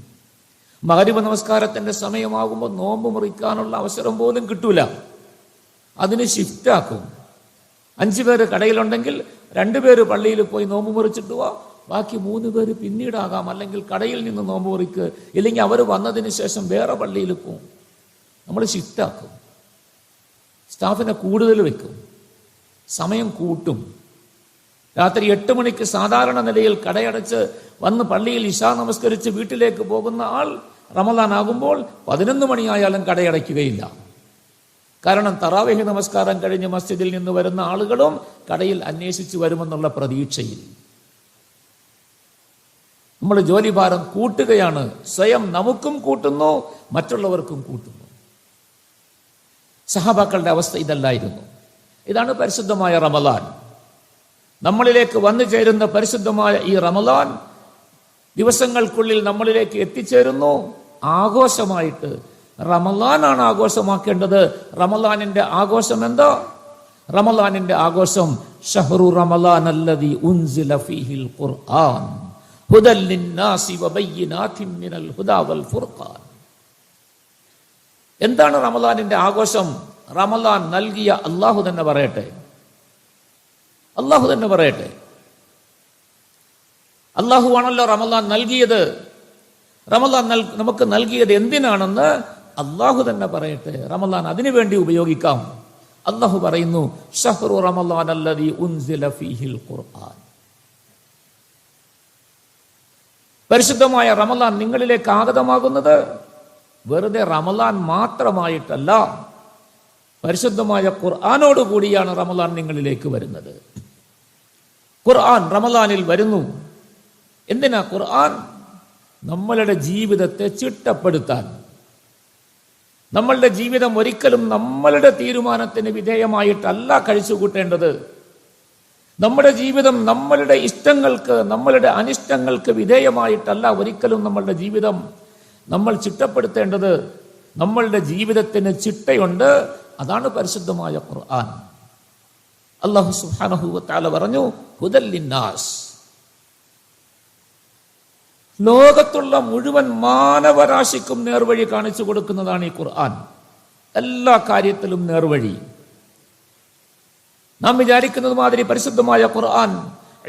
മഗ്‌രിബ് നമസ്കാരത്തിൻ്റെ സമയമാകുമ്പോൾ നോമ്പ് മുറിക്കാനുള്ള അവസരം പോലും കിട്ടൂല, അതിന് ഷിഫ്റ്റാക്കും. 5 പേര് കടയിലുണ്ടെങ്കിൽ 2 പേര് പള്ളിയിൽ പോയി നോമ്പ് മുറിച്ചിട്ട് പോവാ, ബാക്കി 3 പേര് പിന്നീടാകാം, അല്ലെങ്കിൽ കടയിൽ നിന്ന് നോമ്പ് മുറിക്ക്, ഇല്ലെങ്കിൽ അവർ വന്നതിന് ശേഷം വേറെ പള്ളിയിൽ പോവും. നമ്മൾ ഷിഫ്റ്റാക്കും, സ്റ്റാഫിനെ കൂടുതൽ വെക്കും, സമയം കൂട്ടും. രാത്രി 8 മണിക്ക് സാധാരണ നിലയിൽ കടയടച്ച് വന്ന് പള്ളിയിൽ ഇശാ നമസ്കരിച്ച് വീട്ടിലേക്ക് പോകുന്ന ആൾ റമളാൻ ആകുമ്പോൾ 11 മണിയായാലും കടയടയ്ക്കുകയില്ല. കാരണം തറാവീഹ് നമസ്കാരം കഴിഞ്ഞ് മസ്ജിദിൽ നിന്ന് വരുന്ന ആളുകളും കടയിൽ അന്വേഷിച്ച് വരുമെന്നുള്ള പ്രതീക്ഷയിൽ നമ്മൾ ജോലിഭാരം കൂട്ടുകയാണ്. സ്വയം നമുക്കും കൂട്ടുന്നു, മറ്റുള്ളവർക്കും കൂട്ടുന്നു. സഹാബാക്കളുടെ അവസ്ഥ ഇതല്ലായിരുന്നു. ഇതാണ് പരിശുദ്ധമായ റമളാൻ. നമ്മളിലേക്ക് വന്നു ചേരുന്ന പരിശുദ്ധമായ ഈ റമളാൻ ദിവസങ്ങൾക്കുള്ളിൽ നമ്മളിലേക്ക് എത്തിച്ചേരുന്നു ആഘോഷമായിട്ട്. റമളാനാണ് ആഘോഷമാക്കേണ്ടത്. റമളാനിന്റെ ആഘോഷം എന്താ? റമളാനിന്റെ ആഘോഷം ഷഹ്റു റമളാൻ അല്ലദീ ഉൻസില ഫീഹിൽ ഖുർആൻ ഹുദൽ ലിന്നാസി വബയ്യിനാതിൻ മിനൽ ഹുദാ വൽ ഫുർഖാൻ. എന്താണ് റമളാനിന്റെ ആഘോഷം? റമളാൻ നൽകിയ അല്ലാഹു തന്നെ പറയട്ടെ. അല്ലാഹു തന്നെ പറയട്ടെ. അല്ലാഹുവാണല്ലോ റമളാൻ നൽകിയത്. റമളാൻ നമുക്ക് നൽകിയത് എന്തിനാണെന്ന് അല്ലാഹു തന്നെ പറയട്ടെ. റമളാൻ അതിനു വേണ്ടി ഉപയോഗിക്കാം. അല്ലാഹു പറയുന്നു, ഷഹ്റു റമളാൻ അല്ലദീ ഉൻസില ഫീഹിൽ ഖുർആൻ. പരിശുദ്ധമായ റമളാൻ നിങ്ങളിലേക്ക് ആഗതമാകുന്നത് വെറുതെ റമളാൻ മാത്രമായിട്ടല്ല, പരിശുദ്ധമായ ഖുർആനോട് കൂടിയാണ് റമളാൻ നിങ്ങളിലേക്ക് വരുന്നത്. ഖുർആൻ റമളാനിൽ വരുന്നു. എന്തിനാ ഖുർആൻ? നമ്മളുടെ ജീവിതത്തെ ചിട്ടപ്പെടുത്താൻ. നമ്മളുടെ ജീവിതം ഒരിക്കലും നമ്മളുടെ തീരുമാനത്തിന് വിധേയമായിട്ടല്ല കഴിച്ചുകൂട്ടേണ്ടത്. നമ്മുടെ ജീവിതം നമ്മളുടെ ഇഷ്ടങ്ങൾക്ക്, നമ്മളുടെ അനിഷ്ടങ്ങൾക്ക് വിധേയമായിട്ടല്ല ഒരിക്കലും നമ്മളുടെ ജീവിതം നമ്മൾ ചിട്ടപ്പെടുത്തേണ്ടത്. നമ്മളുടെ ജീവിതത്തിന് ചിട്ടയുണ്ട്. അതാണ് പരിശുദ്ധമായ ഖുർആൻ. അല്ലാഹു സുബ്ഹാനഹു വ തആല പറഞ്ഞു, ഹുദൽ ലിന്നാസ്. ലോകത്തുള്ള മുഴുവൻ മാനവരാശിക്കും നേർവഴി കാണിച്ചു കൊടുക്കുന്നതാണ് ഈ ഖുർആൻ. എല്ലാ കാര്യത്തിലും നേർവഴി. നാം വിചാരിക്കുന്നത് മാതിരി പരിശുദ്ധമായ ഖുർആൻ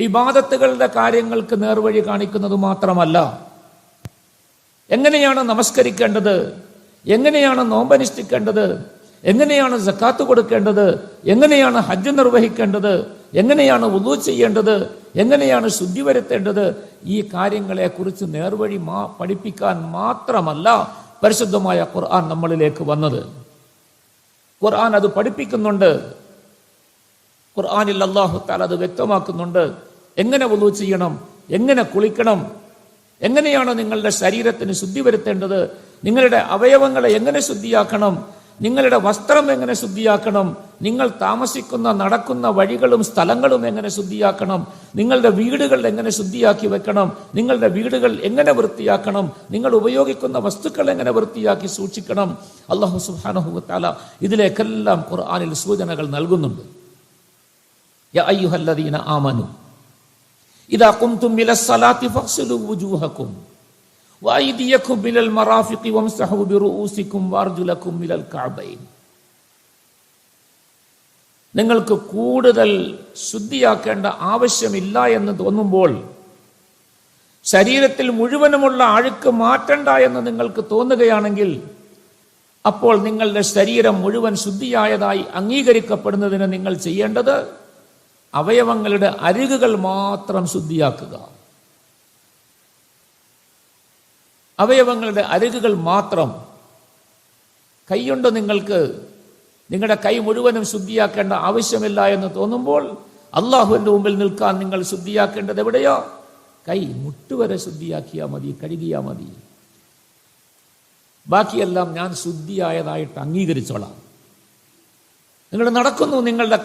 ഇബാദത്തുകളുടെ കാര്യങ്ങൾക്ക് നേർവഴി കാണിക്കുന്നത് മാത്രമല്ല, എങ്ങനെയാണ് നമസ്കരിക്കേണ്ടത്, എങ്ങനെയാണ് നോമ്പനുഷ്ഠിക്കേണ്ടത്, എങ്ങനെയാണ് സക്കാത്ത് കൊടുക്കേണ്ടത്, എങ്ങനെയാണ് ഹജ്ജ് നിർവഹിക്കേണ്ടത്, എങ്ങനെയാണ് വുളൂ ചെയ്യേണ്ടത്, എങ്ങനെയാണ് ശുദ്ധി വരുത്തേണ്ടത്, ഈ കാര്യങ്ങളെ കുറിച്ച് നേർവഴി പഠിപ്പിക്കാൻ മാത്രമല്ല പരിശുദ്ധമായ ഖുർആൻ നമ്മളിലേക്ക് വന്നത്. ഖുർആൻ അത് പഠിപ്പിക്കുന്നുണ്ട്. ഖുർആനിൽ അല്ലാഹു തആല അത് വ്യക്തമാക്കുന്നുണ്ട്. എങ്ങനെ വുളൂ ചെയ്യണം, എങ്ങനെ കുളിക്കണം, എങ്ങനെയാണ് നിങ്ങളുടെ ശരീരത്തിന് ശുദ്ധി വരുത്തേണ്ടത്, നിങ്ങളുടെ അവയവങ്ങളെ എങ്ങനെ ശുദ്ധിയാക്കണം, നിങ്ങളുടെ വസ്ത്രം എങ്ങനെ ശുദ്ധിയാക്കണം, നിങ്ങൾ താമസിക്കുന്ന നടക്കുന്ന വഴികളും സ്ഥലങ്ങളും എങ്ങനെ ശുദ്ധിയാക്കണം, നിങ്ങളുടെ വീടുകൾ എങ്ങനെ ശുദ്ധിയാക്കി വെക്കണം, നിങ്ങളുടെ വീടുകൾ എങ്ങനെ വൃത്തിയാക്കണം, നിങ്ങൾ ഉപയോഗിക്കുന്ന വസ്തുക്കൾ എങ്ങനെ വൃത്തിയാക്കി സൂക്ഷിക്കണം. അല്ലാഹു സുബ്ഹാനഹു വ തആല ഇതിലേക്കെല്ലാം ഖുർആനിൽ സൂചനകൾ നൽകുന്നുണ്ട്. യാ അയ്യുഹല്ലദീന ആമനു ഇദാ ഖുംതും ഇലസ്സലാത്തി ഫഗ്സിലു വുജൂഹക്കും വഅയ്ദിയക്കും ഇലൽ മറാഫിഖി വംസഹു ബിറുഊസിക്കും വഅർജുലക്കും ഇലൽ കഅബൈൻ. നിങ്ങൾക്ക് കൂടുതൽ ശുദ്ധിയാക്കേണ്ട ആവശ്യമില്ല എന്ന് തോന്നുമ്പോൾ, ശരീരത്തിൽ മുഴുവനുമുള്ള അഴുക്ക് മാറ്റണ്ട എന്ന് നിങ്ങൾക്ക് തോന്നുകയാണെങ്കിൽ, അപ്പോൾ നിങ്ങളുടെ ശരീരം മുഴുവൻ ശുദ്ധിയായതായി അംഗീകരിക്കപ്പെടുന്നതിന് നിങ്ങൾ ചെയ്യേണ്ടത് അവയവങ്ങളുടെ അരികുകൾ മാത്രം ശുദ്ധിയാക്കുക. അവയവങ്ങളുടെ അരികുകൾ മാത്രം. കൈയുണ്ട് നിങ്ങൾക്ക്, നിങ്ങളുടെ കൈ മുഴുവനും ശുദ്ധിയാക്കേണ്ട ആവശ്യമില്ല എന്ന് തോന്നുമ്പോൾ അള്ളാഹുവിന്റെ മുമ്പിൽ നിൽക്കാൻ നിങ്ങൾ ശുദ്ധിയാക്കേണ്ടത് എവിടെയോ? കൈ മുട്ടുവരെ ശുദ്ധിയാക്കിയാൽ മതി, കഴുകിയാൽ മതി. ബാക്കിയെല്ലാം ഞാൻ ശുദ്ധിയായതായിട്ട് അംഗീകരിച്ചോളാം. നിങ്ങൾ നടക്കുന്നു, നിങ്ങളുടെ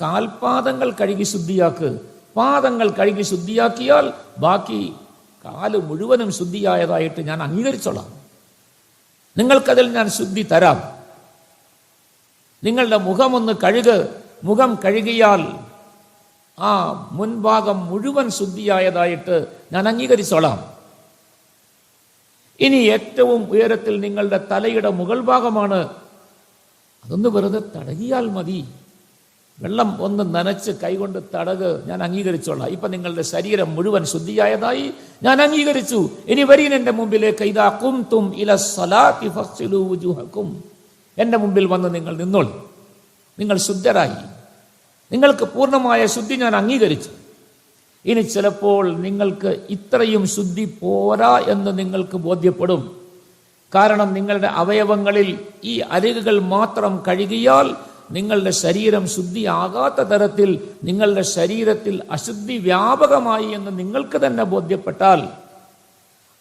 കാൽപാദങ്ങൾ കഴുകി ശുദ്ധിയാക്ക്. പാദങ്ങൾ കഴുകി ശുദ്ധിയാക്കിയാൽ ബാക്കി കാല് മുഴുവനും ശുദ്ധിയായതായിട്ട് ഞാൻ അംഗീകരിച്ചോളാം. നിങ്ങൾക്കതിൽ ഞാൻ ശുദ്ധി തരാം. നിങ്ങളുടെ മുഖമൊന്ന് മുഖം കഴുകിയാൽ ആ മുൻഭാഗം മുഴുവൻ ശുദ്ധിയായതായിട്ട് ഞാൻ അംഗീകരിച്ചോളാം. ഇനി ഏറ്റവും ഉയരത്തിൽ നിങ്ങളുടെ തലയുടെ മുകൾ ഭാഗമാണ്, അതൊന്ന് വെറുതെ തടകിയാൽ മതി. വെള്ളം ഒന്ന് നനച്ച് കൈകൊണ്ട് തടക്, ഞാൻ അംഗീകരിച്ചോളാം. ഇപ്പൊ നിങ്ങളുടെ ശരീരം മുഴുവൻ ശുദ്ധിയായതായി ഞാൻ അംഗീകരിച്ചു. ഇനി വരീൻ എന്റെ മുമ്പിലേക്ക്. ഇദാ ഖുംതും ഇലസ്സലാത്തി ഫഗ്സിലു വുജൂഹക്കും. എന്റെ മുമ്പിൽ വന്ന് നിങ്ങൾ നിന്നോളൂ. നിങ്ങൾ ശുദ്ധരായി, നിങ്ങൾക്ക് പൂർണ്ണമായ ശുദ്ധി ഞാൻ അംഗീകരിച്ചു. ഇനി ചിലപ്പോൾ നിങ്ങൾക്ക് ഇത്രയും ശുദ്ധി പോരാ എന്ന് നിങ്ങൾക്ക് ബോധ്യപ്പെടും. കാരണം നിങ്ങളുടെ അവയവങ്ങളിൽ ഈ അരികുകൾ മാത്രം കഴുകിയാൽ നിങ്ങളുടെ ശരീരം ശുദ്ധിയാകാത്ത തരത്തിൽ നിങ്ങളുടെ ശരീരത്തിൽ അശുദ്ധി വ്യാപകമായി എന്ന് നിങ്ങൾക്ക് തന്നെ ബോധ്യപ്പെട്ടാൽ,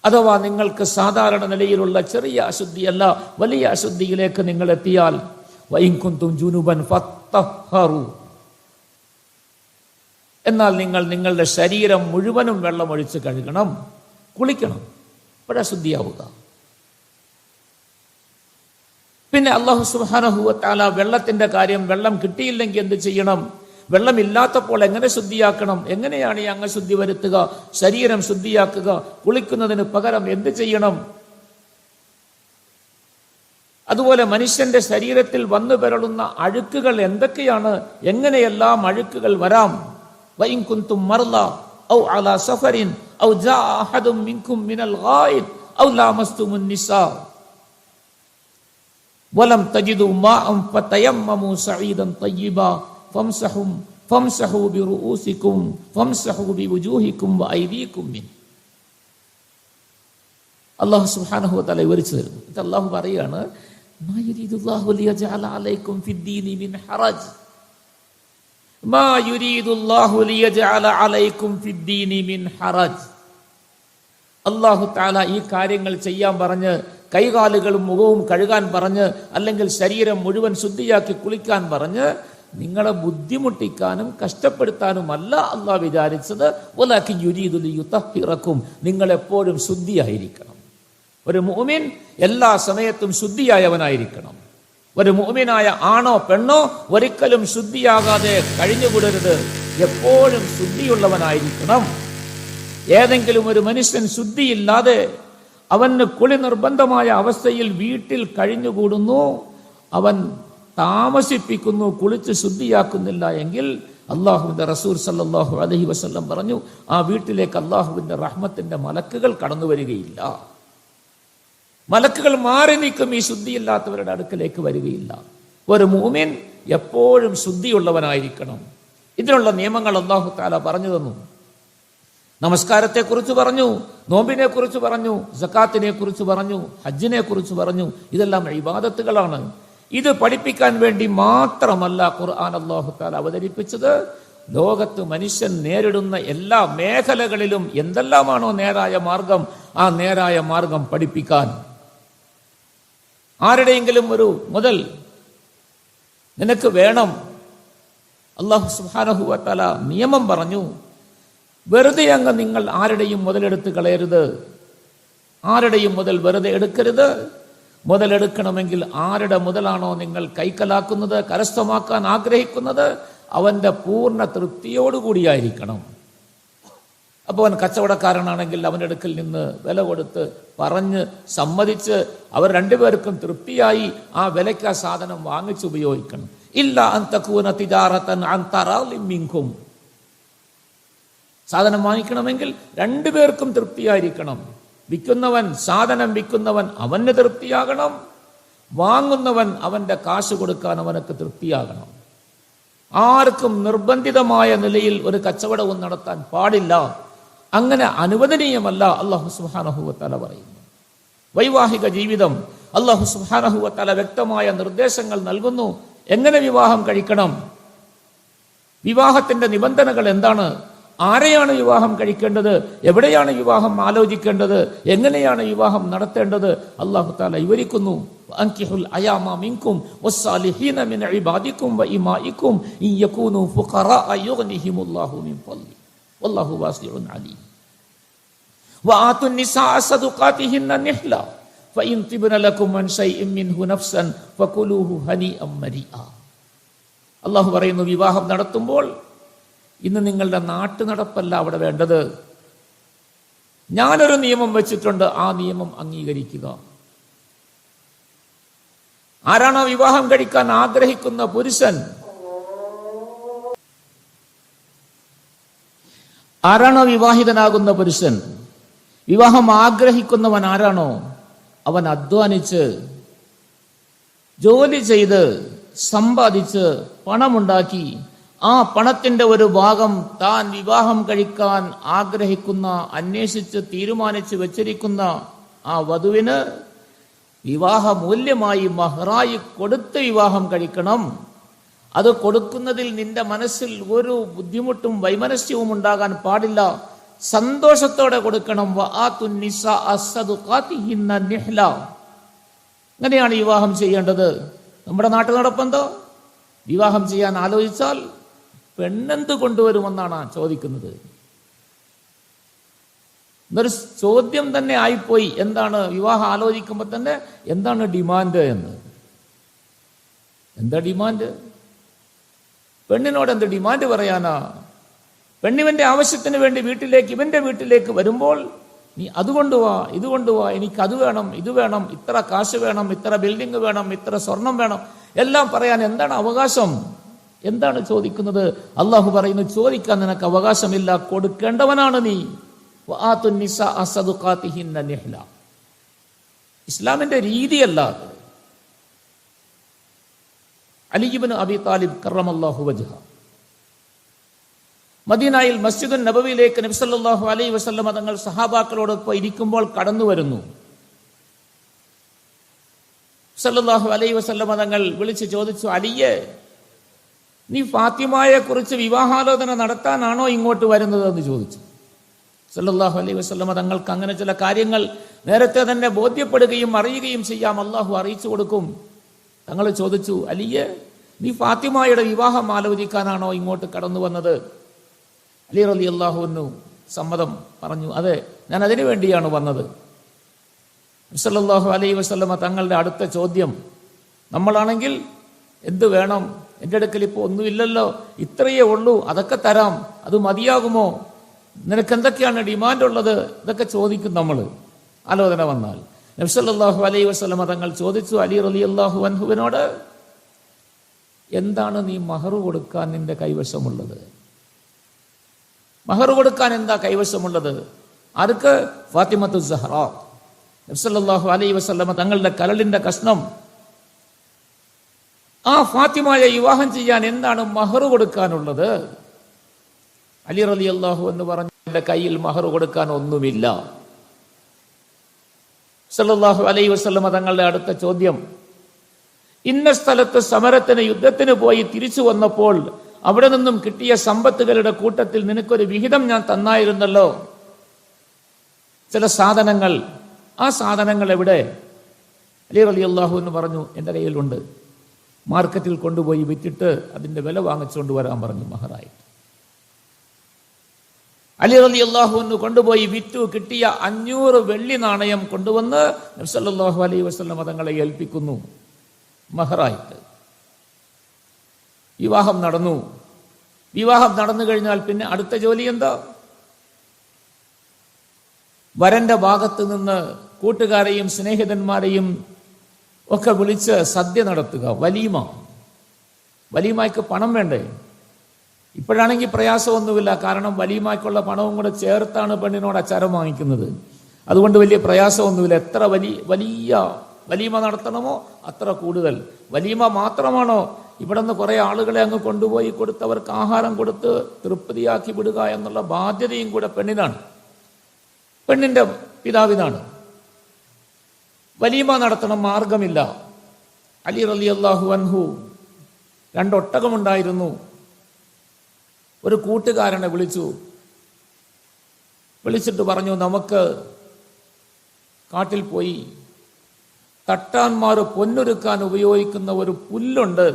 അഥവാ നിങ്ങൾക്ക് സാധാരണ നിലയിലുള്ള ചെറിയ അശുദ്ധിയല്ല വലിയ അശുദ്ധിയിലേക്ക് നിങ്ങൾ എത്തിയാൽ, വഇൻ കുന്തും ജുനുബൻ ഫത്തഹ്ഹറു, എന്നാൽ നിങ്ങൾ നിങ്ങളുടെ ശരീരം മുഴുവനും വെള്ളമൊഴിച്ച് കഴുകണം, കുളിക്കണം, അപ്പോഴാ ശുദ്ധിയാവുക. പിന്നെ അല്ലാഹു സുബ്ഹാനഹു വ തആല വെള്ളത്തിന്റെ കാര്യം, വെള്ളം കിട്ടിയില്ലെങ്കിൽ എന്ത് ചെയ്യണം, വെള്ളമില്ലാത്തപ്പോൾ എങ്ങനെ ശുദ്ധിയാക്കണം, എങ്ങനെയാണ് ഈ അംഗശുദ്ധി വരുത്തുക, ശരീരം ശുദ്ധിയാക്കുക, കുളിക്കുന്നതിന് പകരം എന്ത് ചെയ്യണം, അതുപോലെ മനുഷ്യന്റെ ശരീരത്തിൽ വന്നു പെരളുന്ന അഴുക്കുകൾ എന്തൊക്കെയാണ്, എങ്ങനെയെല്ലാം അഴുക്കുകൾ വരാം. വഇൻ കുന്തും മർള ഔ അലാ സഫറിൻ ഔ ജാഅ അഹദും മിൻകും മിനൽ ഗായിദ് ഔ ലാമസ്തുമുൻ നിസാ വലം തജിദു മാഅൻ ഫതയമ്മമു സഈദൻ തയ്യിബാ ഫംസഹു ബിറുഊസികും ഫംസഹു ബിവുജൂഹികും വഅയ്ദീകും മിൻ. അല്ലാഹു സുബ്ഹാനഹു വ തആല വിവരിച്ചു തരുന്നു. ഇത് അല്ലാഹു പറയാണ്, മാ യുരീദുല്ലാഹു ലിയജഅല അലൈക്കും ഫിദ്ദീനി മിൻ ഹറജ്, മാ യുരീദുല്ലാഹു ലിയജഅല അലൈക്കും ഫിദ്ദീനി മിൻ ഹറജ്. അല്ലാഹു തആല ഈ കാര്യങ്ങൾ ചെയ്യാൻ പറഞ്ഞ്, കൈകാലുകളും മുഖവും കഴുകാൻ പറഞ്ഞ്, അല്ലെങ്കിൽ ശരീരം മുഴുവൻ ശുദ്ധിയാക്കി കുളിക്കാൻ പറഞ്ഞ് നിങ്ങളെ ബുദ്ധിമുട്ടിക്കാനും കഷ്ടപ്പെടുത്താനുമല്ല അല്ലാഹു വിചാരിച്ചത്. വലാകിൻ യുരീദു ലിയുതഹിറക്കും, നിങ്ങൾ എപ്പോഴും ശുദ്ധിയായിരിക്കണം. ഒരു മുഅ്മിൻ എല്ലാ സമയത്തും ശുദ്ധിയായവനായിരിക്കണം. ഒരു മുഅ്മിനായ ആണോ പെണ്ണോ ഒരിക്കലും ശുദ്ധിയാകാതെ കഴിഞ്ഞുകൂടരുത്, എപ്പോഴും ശുദ്ധിയുള്ളവനായിരിക്കണം. ഏതെങ്കിലും ഒരു മനുഷ്യൻ ശുദ്ധിയില്ലാതെ അവന് കുളി നിർബന്ധമായ അവസ്ഥയിൽ വീട്ടിൽ കഴിഞ്ഞുകൂടുന്നു, അവൻ താമസിപ്പിക്കുന്നു, കുളിച്ച് ശുദ്ധിയാക്കുന്നില്ല എങ്കിൽ അല്ലാഹുവിന്റെ റസൂൽ സല്ലല്ലാഹു അലൈഹി വസല്ലം പറഞ്ഞു, ആ വീട്ടിലേക്ക് അല്ലാഹുവിന്റെ റഹ്മത്തിന്റെ മലക്കുകൾ കടന്നു വരികയില്ല. മലക്കുകൾ മാറി നിൽക്കും, ഈ ശുദ്ധിയില്ലാത്തവരുടെ അടുക്കലേക്ക് വരികയില്ല. ഒരു മുഅ്മിൻ എപ്പോഴും ശുദ്ധിയുള്ളവനായിരിക്കണം. ഇതിനുള്ള നിയമങ്ങൾ അല്ലാഹു തആല പറഞ്ഞു തന്നു. നമസ്കാരത്തെക്കുറിച്ച് പറഞ്ഞു, നോമ്പിനെ കുറിച്ച് പറഞ്ഞു, സക്കാത്തിനെ കുറിച്ച് പറഞ്ഞു, ഹജ്ജിനെ കുറിച്ച് പറഞ്ഞു. ഇതെല്ലാം ഇബാദത്തുകളാണ്. ഇത് പഠിപ്പിക്കാൻ വേണ്ടി മാത്രമല്ല ഖുർആൻ അല്ലാഹു തആല അവതരിപ്പിച്ചത്. ലോകത്ത് മനുഷ്യൻ നേരിടുന്ന എല്ലാ മേഖലകളിലും എന്തെല്ലാമാണോ നേരായ മാർഗം, ആ നേരായ മാർഗം പഠിപ്പിക്കാൻ. ആരുടെയെങ്കിലും ഒരു മുതൽ നിനക്ക് വേണം, അല്ലാഹു സുബ്ഹാനഹു വ തആല നിയമം പറഞ്ഞു, വെറുതെ അങ്ങ് നിങ്ങൾ ആരുടെയും മുതലെടുത്ത് കളയരുത്, ആരുടെയും മുതൽ വെറുതെ എടുക്കരുത്. മുതലെടുക്കണമെങ്കിൽ ആരുടെ മുതലാണോ നിങ്ങൾ കൈക്കലാക്കുന്നത്, കരസ്ഥമാക്കാൻ ആഗ്രഹിക്കുന്നത്, അവന്റെ പൂർണ്ണ തൃപ്തിയോടുകൂടിയായിരിക്കണം. അപ്പോൾ അവൻ കച്ചവടക്കാരനാണെങ്കിൽ അവൻ്റെ അടുക്കൽ നിന്ന് വില കൊടുത്ത് പറഞ്ഞ് സമ്മതിച്ച് അവർ രണ്ടുപേർക്കും തൃപ്തിയായി ആ വിലയ്ക്ക് ആ സാധനം വാങ്ങിച്ച് ഉപയോഗിക്കണം. ഇല്ല അൻ തകൂന തിജാറതൻ അൻ തറാളിൻ മിൻകും. സാധനം വാങ്ങിക്കണമെങ്കിൽ രണ്ടുപേർക്കും തൃപ്തിയായിരിക്കണം. വിൽക്കുന്നവൻ, സാധനം വിൽക്കുന്നവൻ അവന് തൃപ്തിയാകണം, വാങ്ങുന്നവൻ അവന്റെ കാശ് കൊടുക്കാൻ അവനക്ക് തൃപ്തിയാകണം. ആർക്കും നിർബന്ധിതമായ നിലയിൽ ഒരു കച്ചവടവും നടത്താൻ പാടില്ല. അങ്ങനെ അനുവദനീയമല്ല അല്ലാഹു സുബ്ഹാനഹു വ തആല പറയുന്നു. വൈവാഹിക ജീവിതം അല്ലാഹു സുബ്ഹാനഹു വ തആല വ്യക്തമായ നിർദ്ദേശങ്ങൾ നൽകുന്നു. എങ്ങനെ വിവാഹം കഴിക്കണം, വിവാഹത്തിന്റെ നിബന്ധനകൾ എന്താണ്, ആരെയാണ് വിവാഹം കഴിക്കേണ്ടത്, എവിടെയാണ് വിവാഹം ആലോചിക്കേണ്ടത്, എങ്ങനെയാണ് വിവാഹം നടത്തേണ്ടത്, അല്ലാഹു തആല വിവരിക്കുന്നു. അൻകിഹുൽ അയാമ മിൻകും വസ്സാലിഹീന മിൻ ഇബാദികും വഇമാഇകും ഇൻ യകൂനു ഫുഖറാഅ യുഗ്നിഹിമുല്ലാഹു മിൻ ഫദ്ലി വല്ലാഹു വാസിഉൻ അലീം വആതുൻ നിസാഅ സദഖാതിഹിന്ന നിഹ്ല ഫഇൻ തിബ്ന ലക്കും അൻ ശൈഇൻ മിൻഹു നഫ്സൻ ഫകുലൂഹു ഹനീഅൻ മരീഅ. അല്ലാഹു പറയുന്നു, വിവാഹം നടത്തുമ്പോൾ ഇന്ന് നിങ്ങളുടെ നാട്ടു നടപ്പല്ല അവിടെ വേണ്ടത്. ഞാനൊരു നിയമം വെച്ചിട്ടുണ്ട്, ആ നിയമം അംഗീകരിക്കുക. ആരാണോ വിവാഹം കഴിക്കാൻ ആഗ്രഹിക്കുന്ന പുരുഷൻ, ആരാണോ വിവാഹിതനാകുന്ന പുരുഷൻ, വിവാഹം ആഗ്രഹിക്കുന്നവൻ ആരാണോ, അവൻ അധ്വാനിച്ച് ജോലി ചെയ്ത് സമ്പാദിച്ച് പണമുണ്ടാക്കി ആ പണത്തിന്റെ ഒരു ഭാഗം താൻ വിവാഹം കഴിക്കാൻ ആഗ്രഹിക്കുന്ന, അന്വേഷിച്ച് തീരുമാനിച്ച് വെച്ചിരിക്കുന്ന ആ വധുവിന് വിവാഹ മൂല്യമായി മഹറായി കൊടുത്ത് വിവാഹം കഴിക്കണം. അത് കൊടുക്കുന്നതിൽ നിന്റെ മനസ്സിൽ ഒരു ബുദ്ധിമുട്ടും വൈമനസ്യവും ഉണ്ടാകാൻ പാടില്ല. സന്തോഷത്തോടെ കൊടുക്കണം. അങ്ങനെയാണ് വിവാഹം ചെയ്യേണ്ടത്. നമ്മുടെ നാട്ടിൽ നടപ്പെന്തോ വിവാഹം ചെയ്യാൻ ആലോചിച്ചാൽ പെണ്ണെന്ത് കൊണ്ടുവരുമെന്നാണ് ചോദിക്കുന്നത്. എന്നൊരു ചോദ്യം തന്നെ ആയിപ്പോയി. എന്താണ് വിവാഹം ആലോചിക്കുമ്പോൾ തന്നെ എന്താണ് ഡിമാൻഡ് എന്ന്. എന്താ ഡിമാൻഡ്? പെണ്ണിനോട് എന്ത് ഡിമാൻഡ് പറയാനാ? പെണ്ണിവന്റെ ആവശ്യത്തിന് വേണ്ടി ഇവന്റെ വീട്ടിലേക്ക് വരുമ്പോൾ നീ അതുകൊണ്ടുവാ, ഇതുകൊണ്ടുവാ, എനിക്ക് അത് വേണം, ഇത് വേണം, ഇത്ര കാശ് വേണം, ഇത്ര ബിൽഡിംഗ് വേണം, ഇത്ര സ്വർണം വേണം, എല്ലാം പറയാൻ എന്താണ് അവകാശം? എന്താണ് ചോദിക്കുന്നത്? അള്ളാഹു പറയുന്നു, ചോദിക്കാൻ നിനക്ക് അവകാശമില്ല, കൊടുക്കേണ്ടവനാണ് നീ. ഇസ്ലാമിന്റെ രീതിയല്ല അത്. അലി ഇബ്നു അബി താലിബ് കറമല്ലാഹു വജ്ഹ മദീനയിൽ മസ്ജിദുൻ നബവിയിലേക്ക് നബി സല്ലല്ലാഹു അലൈഹി വസല്ലം തങ്ങൾ സഹാബാക്കളോടൊപ്പം ഇരിക്കുമ്പോൾ കടന്നു വരുന്നു. സല്ലല്ലാഹു അലൈഹി വസല്ലം തങ്ങൾ വിളിച്ച് ചോദിച്ചു, അലിയെ, നീ ഫാത്തിമയെ കുറിച്ച് വിവാഹാലോചന നടത്താനാണോ ഇങ്ങോട്ട് വരുന്നത് എന്ന് ചോദിച്ചു. സല്ലല്ലാഹു അലൈഹി വസല്ലം തങ്ങൾക്ക് അങ്ങനെ ചില കാര്യങ്ങൾ നേരത്തെ തന്നെ ബോധ്യപ്പെടുകയും അറിയുകയും ചെയ്യാം. അള്ളാഹു അറിയിച്ചു കൊടുക്കും. തങ്ങൾ ചോദിച്ചു, അലിയെ, നീ ഫാത്തിമയുടെ വിവാഹം ആലോചിക്കാനാണോ ഇങ്ങോട്ട് കടന്നു വന്നത്? അലി റളിയല്ലാഹു അൻഹു സമ്മതം പറഞ്ഞു. അതെ, ഞാൻ അതിനു വേണ്ടിയാണ് വന്നത്. സല്ലല്ലാഹു അലൈഹി വസല്ലം തങ്ങളുടെ അടുത്ത ചോദ്യം, നമ്മളാണെങ്കിൽ എന്ത് വേണം? എൻ്റെ അടുക്കൽ ഇപ്പോൾ ഒന്നുമില്ലല്ലോ, ഇത്രയേ ഉള്ളൂ, അതൊക്കെ തരാം, അത് മതിയാകുമോ? നിനക്ക് എന്തൊക്കെയാണ് ഡിമാൻഡ് ഉള്ളത്? ഇതൊക്കെ ചോദിക്കും നമ്മൾ ആലോചന വന്നാൽ. നബി സല്ലല്ലാഹു അലൈഹി വസല്ലം തങ്ങൾ ചോദിച്ചു അലി റളിയല്ലാഹു അൻഹുവിനോട്, എന്താണ് നീ മഹർ കൊടുക്കാൻ നിന്റെ കൈവശമുള്ളത്? മഹർ കൊടുക്കാൻ എന്താ കൈവശമുള്ളത്? ആർക്ക്? ഫാത്തിമത്തു സഹ്റ. നബി സല്ലല്ലാഹു അലൈഹി വസല്ലം തങ്ങളുടെ കരളിന്റെ കഷ്ണം. ആ ഫാത്തിമയെ വിവാഹം ചെയ്യാൻ എന്താണ് മഹർ കൊടുക്കാനുള്ളത്? അലി റളിയല്ലാഹു എന്ന് പറഞ്ഞു, എന്റെ കയ്യിൽ മഹർ കൊടുക്കാൻ ഒന്നുമില്ല. സല്ലല്ലാഹു അലൈഹി വസല്ലം തങ്ങളുടെ അടുത്ത ചോദ്യം, ഇന്ന സ്ഥലത്ത് സമരത്തിന് യുദ്ധത്തിന് പോയി തിരിച്ചു വന്നപ്പോൾ അവിടെ നിന്നും കിട്ടിയ സമ്പത്തുകളുടെ കൂട്ടത്തിൽ നിനക്കൊരു വിഹിതം ഞാൻ തന്നായിരുന്നല്ലോ, ചില സാധനങ്ങൾ, ആ സാധനങ്ങൾ എവിടെ? അലി റളിയല്ലാഹു എന്ന് പറഞ്ഞു, എൻ്റെ കയ്യിലുണ്ട്, മാർക്കറ്റിൽ കൊണ്ടുപോയി വിറ്റിട്ട് അതിൻ്റെ വില വാങ്ങിച്ചുകൊണ്ട് വരാൻ പറഞ്ഞു മഹറായിട്ട്. അലി റളിയല്ലാഹു അൻഹു കൊണ്ടുപോയി വിറ്റു കിട്ടിയ 500 വെള്ളി നാണയം കൊണ്ടുവന്ന് നബി സല്ലല്ലാഹു അലൈഹി വസല്ലം തങ്ങളെ ഏൽപ്പിക്കുന്നു മഹറായിട്ട്. വിവാഹം നടന്നു. വിവാഹം നടന്നു കഴിഞ്ഞാൽ പിന്നെ അടുത്ത ജോലി എന്താ? വരന്റെ ഭാഗത്ത് നിന്ന് കൂട്ടുകാരെയും സ്നേഹിതന്മാരെയും ഒക്കെ വിളിച്ച് സദ്യ നടത്തുക, വലീമ. വലീമയ്ക്ക് പണം വേണ്ടേ? ഇപ്പോഴാണെങ്കിൽ പ്രയാസമൊന്നുമില്ല, കാരണം വലീമയ്ക്കുള്ള പണവും കൂടെ ചേർത്താണ് പെണ്ണിനോട് അച്ചാരം വാങ്ങിക്കുന്നത്. അതുകൊണ്ട് വലിയ പ്രയാസമൊന്നുമില്ല. എത്ര വലിയ വലീമ നടത്തണമോ അത്ര കൂടുതൽ. വലീമ മാത്രമാണോ? ഇവിടെ നിന്ന് കുറെ ആളുകളെ അങ്ങ് കൊണ്ടുപോയി കൊടുത്ത് അവർക്ക് ആഹാരം കൊടുത്ത് തൃപ്തിയാക്കി വിടുക എന്നുള്ള ബാധ്യതയും കൂടെ പെണ്ണിനാണ്, പെണ്ണിന്റെ പിതാവിനാണ്. വലീമ നടത്തണം, മാർഗമില്ല. അലി റളിയല്ലാഹു അൻഹു 2 ഒട്ടകമുണ്ടായിരുന്നു. ഒരു കൂട്ടുകാരനെ വിളിച്ചിട്ട് പറഞ്ഞു, നമുക്ക് കാട്ടിൽ പോയി തട്ടാന്മാർ പൊന്നൊരുക്കാൻ ഉപയോഗിക്കുന്ന ഒരു പുല്ലുണ്ട്,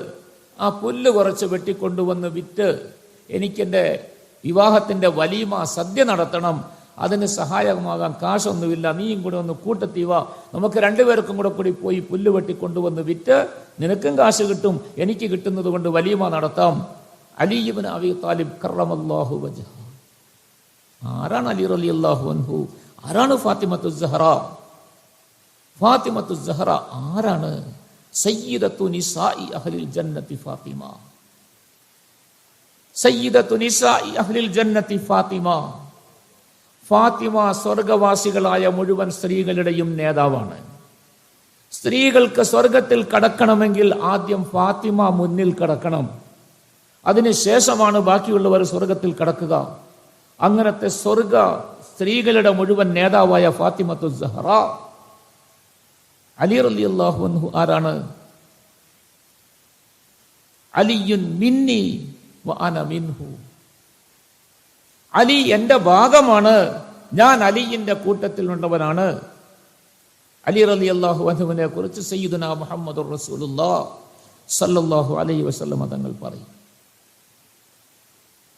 ആ പുല്ല് കുറച്ച് വെട്ടിക്കൊണ്ടുവന്ന് വിറ്റ് എനിക്കെൻ്റെ വിവാഹത്തിൻ്റെ വലീമ സദ്യ നടത്തണം, അതിന് സഹായമാകാൻ കാശൊന്നുമില്ല, നീയും കൂടെ ഒന്ന് കൂട്ടത്തീവ, നമുക്ക് 2 പേർക്കും കൂടി പോയി പുല്ല് വെട്ടിക്കൊണ്ടുവന്ന് വിറ്റ് നിനക്കും കാശ് കിട്ടും, എനിക്ക് കിട്ടുന്നത് കൊണ്ട് വലീമ നടത്താം. അലി ഇബ്നു അബി താലിബ് കറമല്ലാഹു വജ്ഹ. ആരാണ് അലി റളിയല്ലാഹു അൻഹു? ആരാണ് ഫാത്തിമത്തു സഹ്റ? ഫാത്തിമത്തു സഹ്റ ആരാണ്? സയ്യിദത്തു നിസാഇ അഹ്ലിൽ ജന്നത്തി ഫാത്തിമ. സയ്യിദത്തു നിസാഇ അഹ്ലിൽ ജന്നത്തി ഫാത്തിമ. ഫാത്തിമ സ്വർഗവാസികളായ മുഴുവൻ സ്ത്രീകളുടെയും നേതാവാണ്. സ്ത്രീകൾക്ക് സ്വർഗത്തിൽ കടക്കണമെങ്കിൽ ആദ്യം ഫാത്തിമ മുന്നിൽ കടക്കണം, അതിനുശേഷമാണ് ബാക്കിയുള്ളവർ സ്വർഗത്തിൽ കടക്കുക. അങ്ങനത്തെ സ്വർഗ സ്ത്രീകളുടെ മുഴുവൻ നേതാവായ ഫാത്തിമത്തു സഹ്റ അലി റളിയല്ലാഹു അൻഹു ആരാണ്? അലിയുൻ മിന്നി വ അന മിൻഹു. അലി എന്റെ ഭാഗമാണ്, ഞാൻ അലിയിന്റെ കൂട്ടത്തിലുള്ളവനാണ്. അലി റളിയല്ലാഹു അൻഹുവിനെ കുറിച്ച് സയ്യിദുനാ മുഹമ്മദുർ റസൂലുള്ളാഹി സല്ലല്ലാഹു അലൈഹി വസല്ലം തങ്ങൾ പറയും,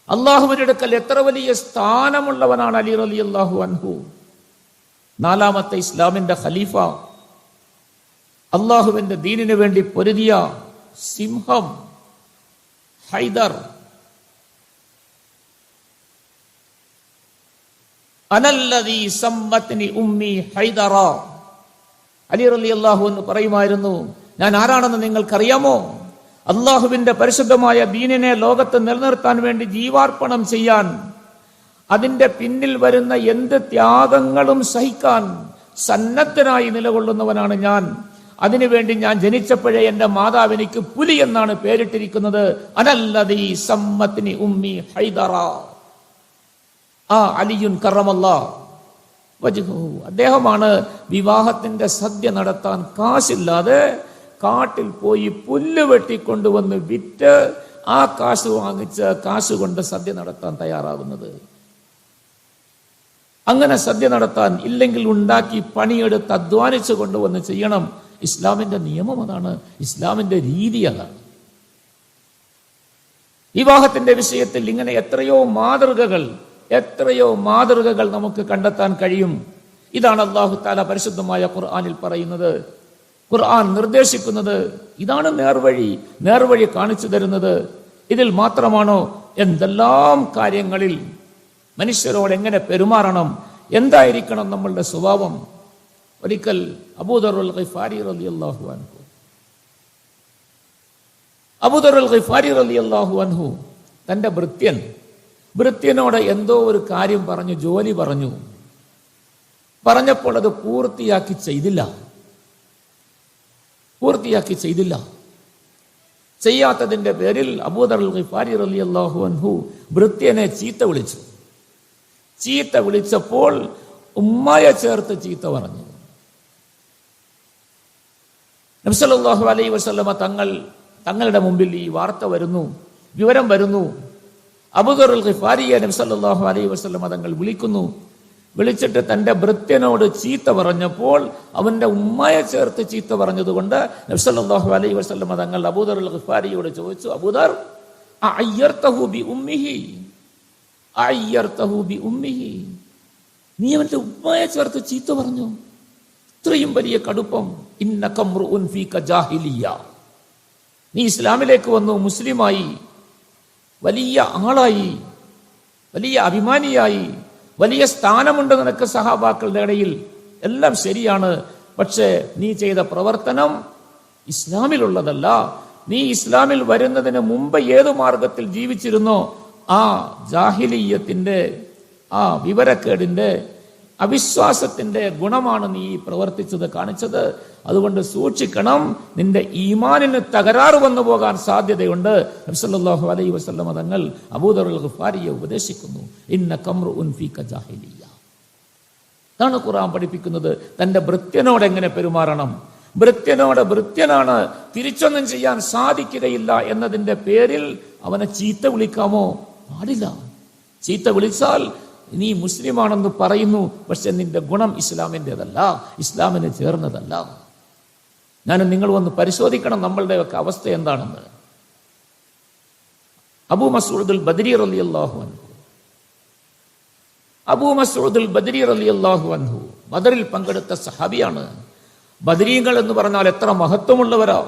അല്ലാഹുവിന്റെ അടുക്കൽ എത്ര വലിയ സ്ഥാനമുള്ളവനാണ് അലി റളിയല്ലാഹു അൻഹു. നാലാമത്തെ ഇസ്ലാമിന്റെ ഖലീഫ, അല്ലാഹുവിന്റെ ദീനിനു വേണ്ടി പൊരുതിയ സിംഹം ഹൈദർ. അനല്ലദീ സമ്മത്നി ഉമ്മി ഹൈദറ. അലി റളിയല്ലാഹു അൻഹു പറയുമായിരുന്നു, ഞാൻ ആരാണെന്ന് നിങ്ങൾക്കറിയാമോ? അള്ളാഹുവിന്റെ പരിശുദ്ധമായ ദീനിനെ ലോകത്ത് നിലനിർത്താൻ വേണ്ടി ജീവാർപ്പണം ചെയ്യാൻ, അതിന്റെ പിന്നിൽ വരുന്ന എന്ത് ത്യാഗങ്ങളും സഹിക്കാൻ സന്നദ്ധനായി നിലകൊള്ളുന്നവനാണ് ഞാൻ. അതിനുവേണ്ടി ഞാൻ ജനിച്ചപ്പോഴേ എന്റെ മാതാവ് എനിക്ക് പുലി എന്നാണ് പേരിട്ടിരിക്കുന്നത്. അനല്ലദീ സമ്മത്നി ഉമ്മി ഹൈദറ. അലിയുൻ കറമല്ലാഹു വജ്ഹുഹു. അദ്ദേഹമാണ് വിവാഹത്തിന്റെ സദ്യ നടത്താൻ കാശില്ലാതെ കാട്ടിൽ പോയി പുല്ല് വെട്ടിക്കൊണ്ടുവന്ന് വിറ്റ് ആ കാശ് വാങ്ങിച്ച് കാശ് കൊണ്ട് സദ്യ നടത്താൻ തയ്യാറാകുന്നത്. അങ്ങനെ സദ്യ നടത്താൻ ഇല്ലെങ്കിൽ ഉണ്ടാക്കി പണിയെടുത്ത് അധ്വാനിച്ചു കൊണ്ടുവന്ന് ചെയ്യണം. ഇസ്ലാമിന്റെ നിയമം അതാണ്, ഇസ്ലാമിന്റെ രീതി അതാണ്. വിവാഹത്തിന്റെ വിഷയത്തിൽ ഇങ്ങനെ എത്രയോ മാതൃകകൾ നമുക്ക് കണ്ടെത്താൻ കഴിയും. ഇതാണ് അല്ലാഹു തആല പരിശുദ്ധമായ ഖുർആനിൽ പറയുന്നത്. ഖുർആൻ നിർദ്ദേശിക്കുന്നത് ഇതാണ് നേർവഴി കാണിച്ചു തരുന്നത്. ഇതിൽ മാത്രമാണോ എന്തെല്ലാം കാര്യങ്ങളിൽ മനുഷ്യരോട് എങ്ങനെ പെരുമാറണം, എന്തായിരിക്കണം നമ്മളുടെ സ്വഭാവം. ഒരിക്കൽ അബൂദറുൽ ഗിഫാരി റളിയല്ലാഹു അൻഹു തന്റെ ഭൃത്യനോട് എന്തോ ഒരു കാര്യം പറഞ്ഞു, ജോലി പറഞ്ഞപ്പോൾ അത് പൂർത്തിയാക്കി ചെയ്തില്ല. ചെയ്യാത്തതിന്റെ പേരിൽ അബൂദറുൽ ഗിഫാരി റളിയല്ലാഹു അൻഹു ഭൃത്യനെ ചീത്ത വിളിച്ചപ്പോൾ ഉമ്മയെ ചേർത്ത് ചീത്ത പറഞ്ഞു. നബി സല്ലല്ലാഹു അലൈഹി വസല്ലമ തങ്ങളുടെ മുമ്പിൽ ഈ വിവരം വരുന്നു. അബൂദറുൽ ഗിഫാരിയെ നബി സല്ലല്ലാഹു അലൈഹി വസല്ലമ തങ്ങൾ വിളിച്ചിട്ട് തന്റെ ഭൃത്യനോട് ചീത്ത പറഞ്ഞപ്പോൾ അവന്റെ ഉമ്മയെ ചേർത്ത് ചീത്ത പറഞ്ഞതുകൊണ്ട് നബി സല്ലല്ലാഹു അലൈഹി വസല്ലമ തങ്ങൾ അബൂദറുൽ ഗിഫാരിയോട് ചോദിച്ചു, അബൂദർ അയ്യർതഹു ബി ഉമ്മിഹി, നീ അവന്റെ ഉമ്മയെ ചേർത്ത് ചീത്ത പറഞ്ഞു? ഇത്രയും വലിയ കടുപ്പം. ഇന്നക മ്രുഉൻ ഫീക ജാഹിലിയ്യ, നീ ഇസ്ലാമിലേക്ക് വന്നു, മുസ്ലിമായി, വലിയ ആളായി, വലിയ അഭിമാനിയായി, വലിയ സ്ഥാനമുണ്ട് നിനക്ക് സഹാബാക്കളുടെ ഇടയിൽ, എല്ലാം ശരിയാണ്. പക്ഷേ നീ ചെയ്ത പ്രവർത്തനം ഇസ്ലാമിലുള്ളതല്ല. നീ ഇസ്ലാമിൽ വരുന്നതിന് മുമ്പ് ഏതു മാർഗത്തിൽ ജീവിച്ചിരുന്നോ ആ ജാഹിലിയ്യത്തിന്റെ, ആ വിവരക്കേടിന്റെ, അവിശ്വാസത്തിന്റെ ഗുണമാണ് നീ കാണിച്ചത്. അതുകൊണ്ട് സൂക്ഷിക്കണം, നിന്റെ ഈമാനിന് തകരാറ് വന്നു പോകാൻ സാധ്യതയുണ്ട്. നബി സല്ലല്ലാഹു അലൈഹി വസല്ലമ തങ്ങൾ അബൂദറുൽ ഗിഫാരിയെ ഉപദേശിക്കുന്നു, ഇന്നക മ്രുഉൻ ഫീക ജാഹിലിയ്യ. ഇതാണ് ഖുർആൻ പഠിപ്പിക്കുന്നത്. തന്റെ ഭൃത്യനോട് എങ്ങനെ പെരുമാറണം. ഭൃത്യനാണ്, തിരിച്ചൊന്നും ചെയ്യാൻ സാധിക്കുകയില്ല എന്നതിന്റെ പേരിൽ അവനെ ചീത്ത വിളിക്കാമോ? പാടില്ല. ചീത്ത വിളിച്ചാൽ നീ മുസ്ലിമാണെന്ന് പറയുന്നു, പക്ഷെ നിന്റെ ഗുണം ഇസ്ലാമിൻ്റെതല്ല, ഇസ്ലാമിന് ചേർന്നതല്ല. നിങ്ങൾ ഒന്ന് പരിശോധിക്കണം നമ്മളുടെയൊക്കെ അവസ്ഥ എന്താണെന്ന്. അബൂ മസ്ഊദുൽ ബദരി റളിയല്ലാഹു അൻഹു ബദറിൽ പങ്കെടുത്ത സഹാബിയാണ്. ബദരീങ്ങൾ എന്ന് പറഞ്ഞാൽ എത്ര മഹത്വമുള്ളവരാ.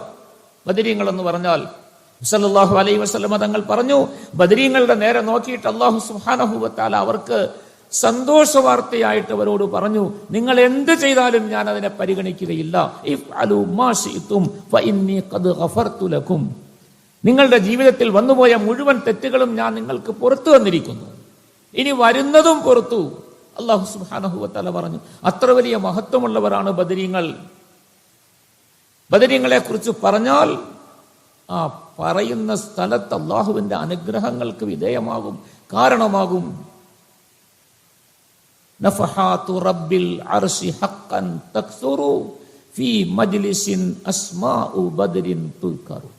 ബദരീങ്ങൾ എന്ന് പറഞ്ഞാൽ സല്ലല്ലാഹു അലൈഹി വസല്ലമ തങ്ങൾ പറഞ്ഞു, ബദരീങ്ങളുടെ നേരെ നോക്കിയിട്ട് അല്ലാഹു സുബ്ഹാനഹു വ തആല അവർക്ക് സന്തോഷ വാർത്തയായിട്ട് അവരോട് പറഞ്ഞു, നിങ്ങൾ എന്ത് ചെയ്താലും ഞാൻ അതിനെ പരിഗണിക്കുകയില്ല. ഇഫ്അലു മാ ശിഅ്തും ഫഇന്നി ഖദ് ഗഫർതു ലക്കും. നിങ്ങളുടെ ജീവിതത്തിൽ വന്നുപോയ മുഴുവൻ തെറ്റുകളും ഞാൻ നിങ്ങൾക്ക് പുറത്തു വന്നിരിക്കുന്നു, ഇനി വരുന്നതും പുറത്തു. അല്ലാഹു സുബ്ഹാനഹു വ തആല പറഞ്ഞു. അത്ര വലിയ മഹത്വമുള്ളവരാണ് ബദരീങ്ങൾ. ബദരീങ്ങളെ കുറിച്ച് പറഞ്ഞാൽ ആ പറയുന്ന സ്ഥലത്ത് അള്ളാഹുവിന്റെ അനുഗ്രഹങ്ങൾക്ക് വിധേയമാകും, കാരണമാകും. നഫഹാതു റബ്ബിൽ അർശി ഹഖ്ഖൻ തക്സുറു ഫീ മജ്ലിസിൻ അസ്മാഉ ബദ്രിൻ തുൽക്കറു.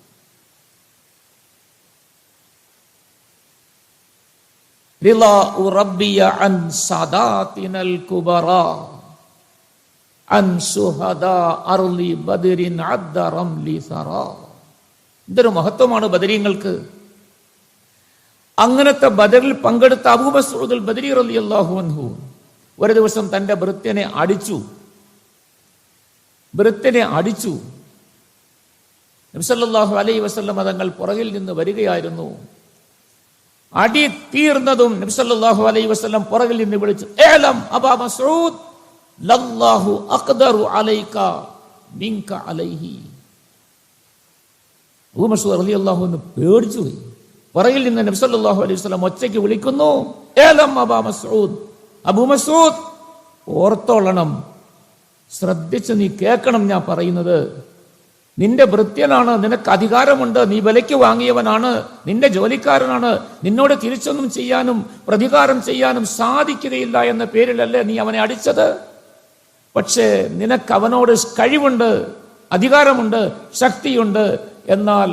റിളാഉ റബ്ബിയ അൻ സദാതിനൽ കുബറാ അൻ ശുഹദാ അർളി ബദ്രിൻ അദ്ദ റംലി സറാ. ഇതൊരു മഹത്വമാണ് ബദരീങ്ങൾക്ക്. അങ്ങനത്തെ ബദറിൽ പങ്കെടുത്ത അബൂ മസ്ഊദ് അൽ ബദരി റളിയല്ലാഹു അൻഹു ഒരു ദിവസം തന്റെ ഭൃത്യനെ അടിച്ചു. നബി സല്ലല്ലാഹു അലൈഹി വസല്ലം തങ്ങൾ പുറകിൽ നിന്ന് വരികയായിരുന്നു. അടി തീർന്നതും നബി സല്ലല്ലാഹു അലൈഹി വസല്ലം പുറകിൽ നിന്ന് വിളിച്ചു, "ഏലം അബാ മസ്ഊദ് ലല്ലാഹു അഖ്ദറു അലൈക മിൻക അലൈഹി." അബൂ മസ്ഊദ് റളിയല്ലാഹു അൻഹു പേടിച്ചു പോയി. പുറകിൽ നിന്ന് നബി സല്ലല്ലാഹു അലൈഹി വസല്ലം ഒച്ചയ്ക്ക് വിളിക്കുന്നു, "ഏലം അബാ മസ്ഊദ്, അബൂ മസ്ഊദ്, ഓർത്തോളണം, ശ്രദ്ധിച്ച് നീ കേൾക്കണം ഞാൻ പറയുന്നത്. നിന്റെ ഭൃത്യനാണ്, നിനക്ക് അധികാരമുണ്ട്, നീ വിലയ്ക്ക് വാങ്ങിയവനാണ്, നിന്റെ ജോലിക്കാരനാണ്, നിന്നോട് തിരിച്ചൊന്നും ചെയ്യാനും പ്രതികാരം ചെയ്യാനും സാധിക്കുകയില്ല എന്ന പേരിലല്ലേ നീ അവനെ അടിച്ചത്. പക്ഷേ നിനക്ക് അവനോട് കഴിവുണ്ട്, അധികാരമുണ്ട്, ശക്തിയുണ്ട്. എന്നാൽ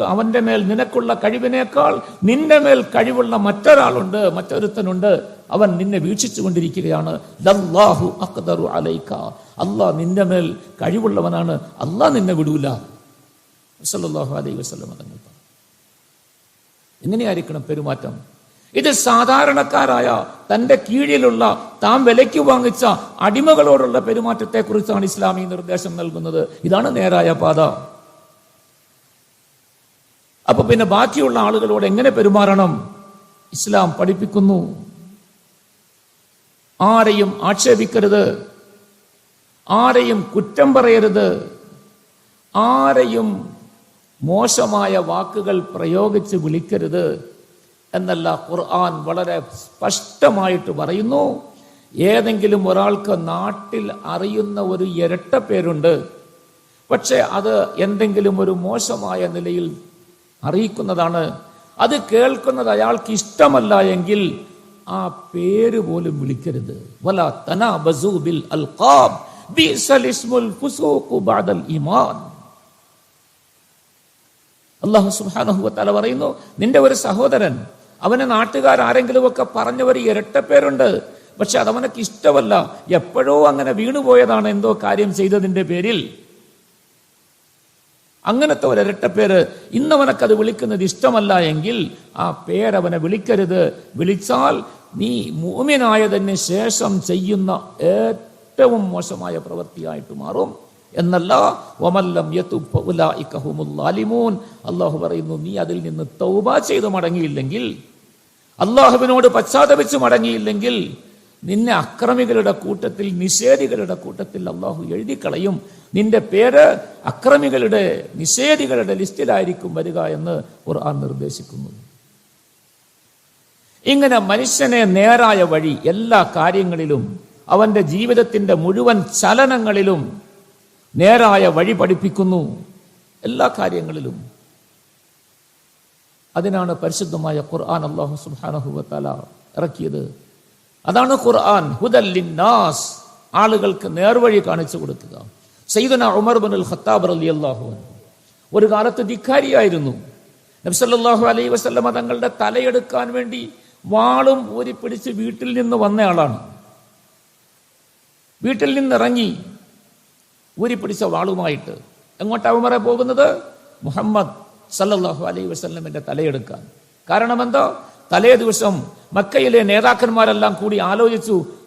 അവന്റെ മേൽ നിനക്കുള്ള കഴിവിനേക്കാൾ നിന്റെ മേൽ കഴിവുള്ള മറ്റൊരാളുണ്ട്, മറ്റൊരുത്തനുണ്ട്. അവൻ നിന്നെ വീക്ഷിച്ചു കൊണ്ടിരിക്കുകയാണ്. ലല്ലാഹു അഖ്ദറു അലൈക, അല്ലാഹ് നിന്റെ മേൽ കഴിവുള്ളവനാണ്, അല്ലാഹ് നിന്നെ വിടൂല. സല്ലല്ലാഹു അലൈഹി വസല്ലം തങ്ങൾ എങ്ങനെയായിരിക്കണം പെരുമാറ്റം? ഇത് സാധാരണക്കാരായ തന്റെ കീഴിലുള്ള താൻ വിലയ്ക്ക് വാങ്ങിച്ച അടിമകളോടുള്ള പെരുമാറ്റത്തെ കുറിച്ചാണ് ഇസ്ലാമി നിർദ്ദേശം നൽകുന്നത്. ഇതാണ് നേരായ പാത. അപ്പൊ പിന്നെ ബാക്കിയുള്ള ആളുകളോട് എങ്ങനെ പെരുമാറണം ഇസ്ലാം പഠിപ്പിക്കുന്നു. ആരെയും ആക്ഷേപിക്കരുത്, ആരെയും കുറ്റം പറയരുത്, ആരെയും മോശമായ വാക്കുകൾ പ്രയോഗിച്ച് വിളിക്കരുത് എന്നല്ല ഖുർആൻ വളരെ സ്പഷ്ടമായിട്ട് പറയുന്നു. ഏതെങ്കിലും ഒരാൾക്ക് നാട്ടിൽ അറിയുന്ന ഒരു ഇരട്ട പേരുണ്ട്, പക്ഷെ അത് എന്തെങ്കിലും ഒരു മോശമായ നിലയിൽ അറിയിക്കുന്നതാണ്. അത് കേൾക്കുന്നത് അയാൾക്ക് ഇഷ്ടമല്ല എങ്കിൽ ആ പേര് പോലും വിളിക്കരുത്. വലാ തനാബസു ബിൽ അൽഖാബ് ബിസൽ ഇസ്മുൽ ഫുസൂഖു ബഅദൽ ഈമാൻ. അല്ലാഹു സുബ്ഹാനഹു വ തആല പറയുന്നു, നിന്റെ ഒരു സഹോദരൻ, അവനെ നാട്ടുകാർ ആരെങ്കിലും ഒക്കെ പറഞ്ഞവർ ഇരട്ട പേരുണ്ട്, പക്ഷെ അതവനക്ക് ഇഷ്ടമല്ല, എപ്പോഴോ അങ്ങനെ വീണുപോയതാണ് എന്തോ കാര്യം ചെയ്തതിന്റെ പേരിൽ. അങ്ങനത്തെ ഒരു ഇരട്ടപ്പേര് ഇന്നവനക്കത് വിളിക്കുന്നത് ഇഷ്ടമല്ല എങ്കിൽ ആ പേരവനെ വിളിക്കരുത്. വിളിച്ചാൽ നീ മുഅ്മിനായതിന് ശേഷം ചെയ്യുന്ന ഏറ്റവും മോശമായ പ്രവൃത്തിയായിട്ട് മാറും എന്നല്ല. വമല്ലം യതുബ് ഫഉലൈക ഹുമുൽ ളാലിമൂൻ. അല്ലാഹു പറയുന്നു, നീ അതിൽ നിന്ന് തൗബ ചെയ്ത് മടങ്ങിയില്ലെങ്കിൽ, അല്ലാഹുവിനോട് പശ്ചാത്തപിച്ച് മടങ്ങിയില്ലെങ്കിൽ നിന്നെ അക്രമികളുടെ കൂട്ടത്തിൽ, നിഷേധികളുടെ കൂട്ടത്തിൽ അല്ലാഹു എഴുതിക്കളയും. നിന്റെ പേര് അക്രമികളുടെ, നിഷേധികളുടെ ലിസ്റ്റിലായിരിക്കും വരിക എന്ന് ഖുർആൻ നിർദ്ദേശിക്കുന്നു. ഇങ്ങനെ മനുഷ്യനെ നേരായ വഴി എല്ലാ കാര്യങ്ങളിലും, അവന്റെ ജീവിതത്തിന്റെ മുഴുവൻ ചലനങ്ങളിലും നേരായ വഴി പഠിപ്പിക്കുന്നു, എല്ലാ കാര്യങ്ങളിലും. അതിനാണ് പരിശുദ്ധമായ ഖുർആൻ അല്ലാഹു സുബ്ഹാനഹു വ തആല ഇറക്കിയത്. അതാണ് ഖുർആൻ ഹുദൽ ലിന്നാസ്, ആളുകൾക്ക് നേർവഴി കാണിച്ചു കൊടുക്കുക. സയ്യിദുനാ ഉമർ ഇബ്നുൽ ഖത്താബ് റളിയല്ലാഹു അൻഹു ഒരു കാലത്ത് ധിക്കാരിയായിരുന്നു. നബി സല്ലല്ലാഹു അലൈഹി വസല്ലം തങ്ങളുടെ തലയെടുക്കാൻ വേണ്ടി വാളും ഊരിപ്പിടിച്ച് വീട്ടിൽ നിന്ന് വന്നയാളാണ്. വീട്ടിൽ നിന്നിറങ്ങി ഊരിപ്പിടിച്ച വാളുമായിട്ട് എങ്ങോട്ടാ ഉമറെ പോകുന്നത്? മുഹമ്മദ് സല്ലല്ലാഹു അലൈഹി വസല്ലമിന്റെ തലയെടുക്കാൻ. കാരണം എന്താ? തലേ ദിവസം മക്കയിലെ നേതാക്കന്മാരെല്ലാം കൂടി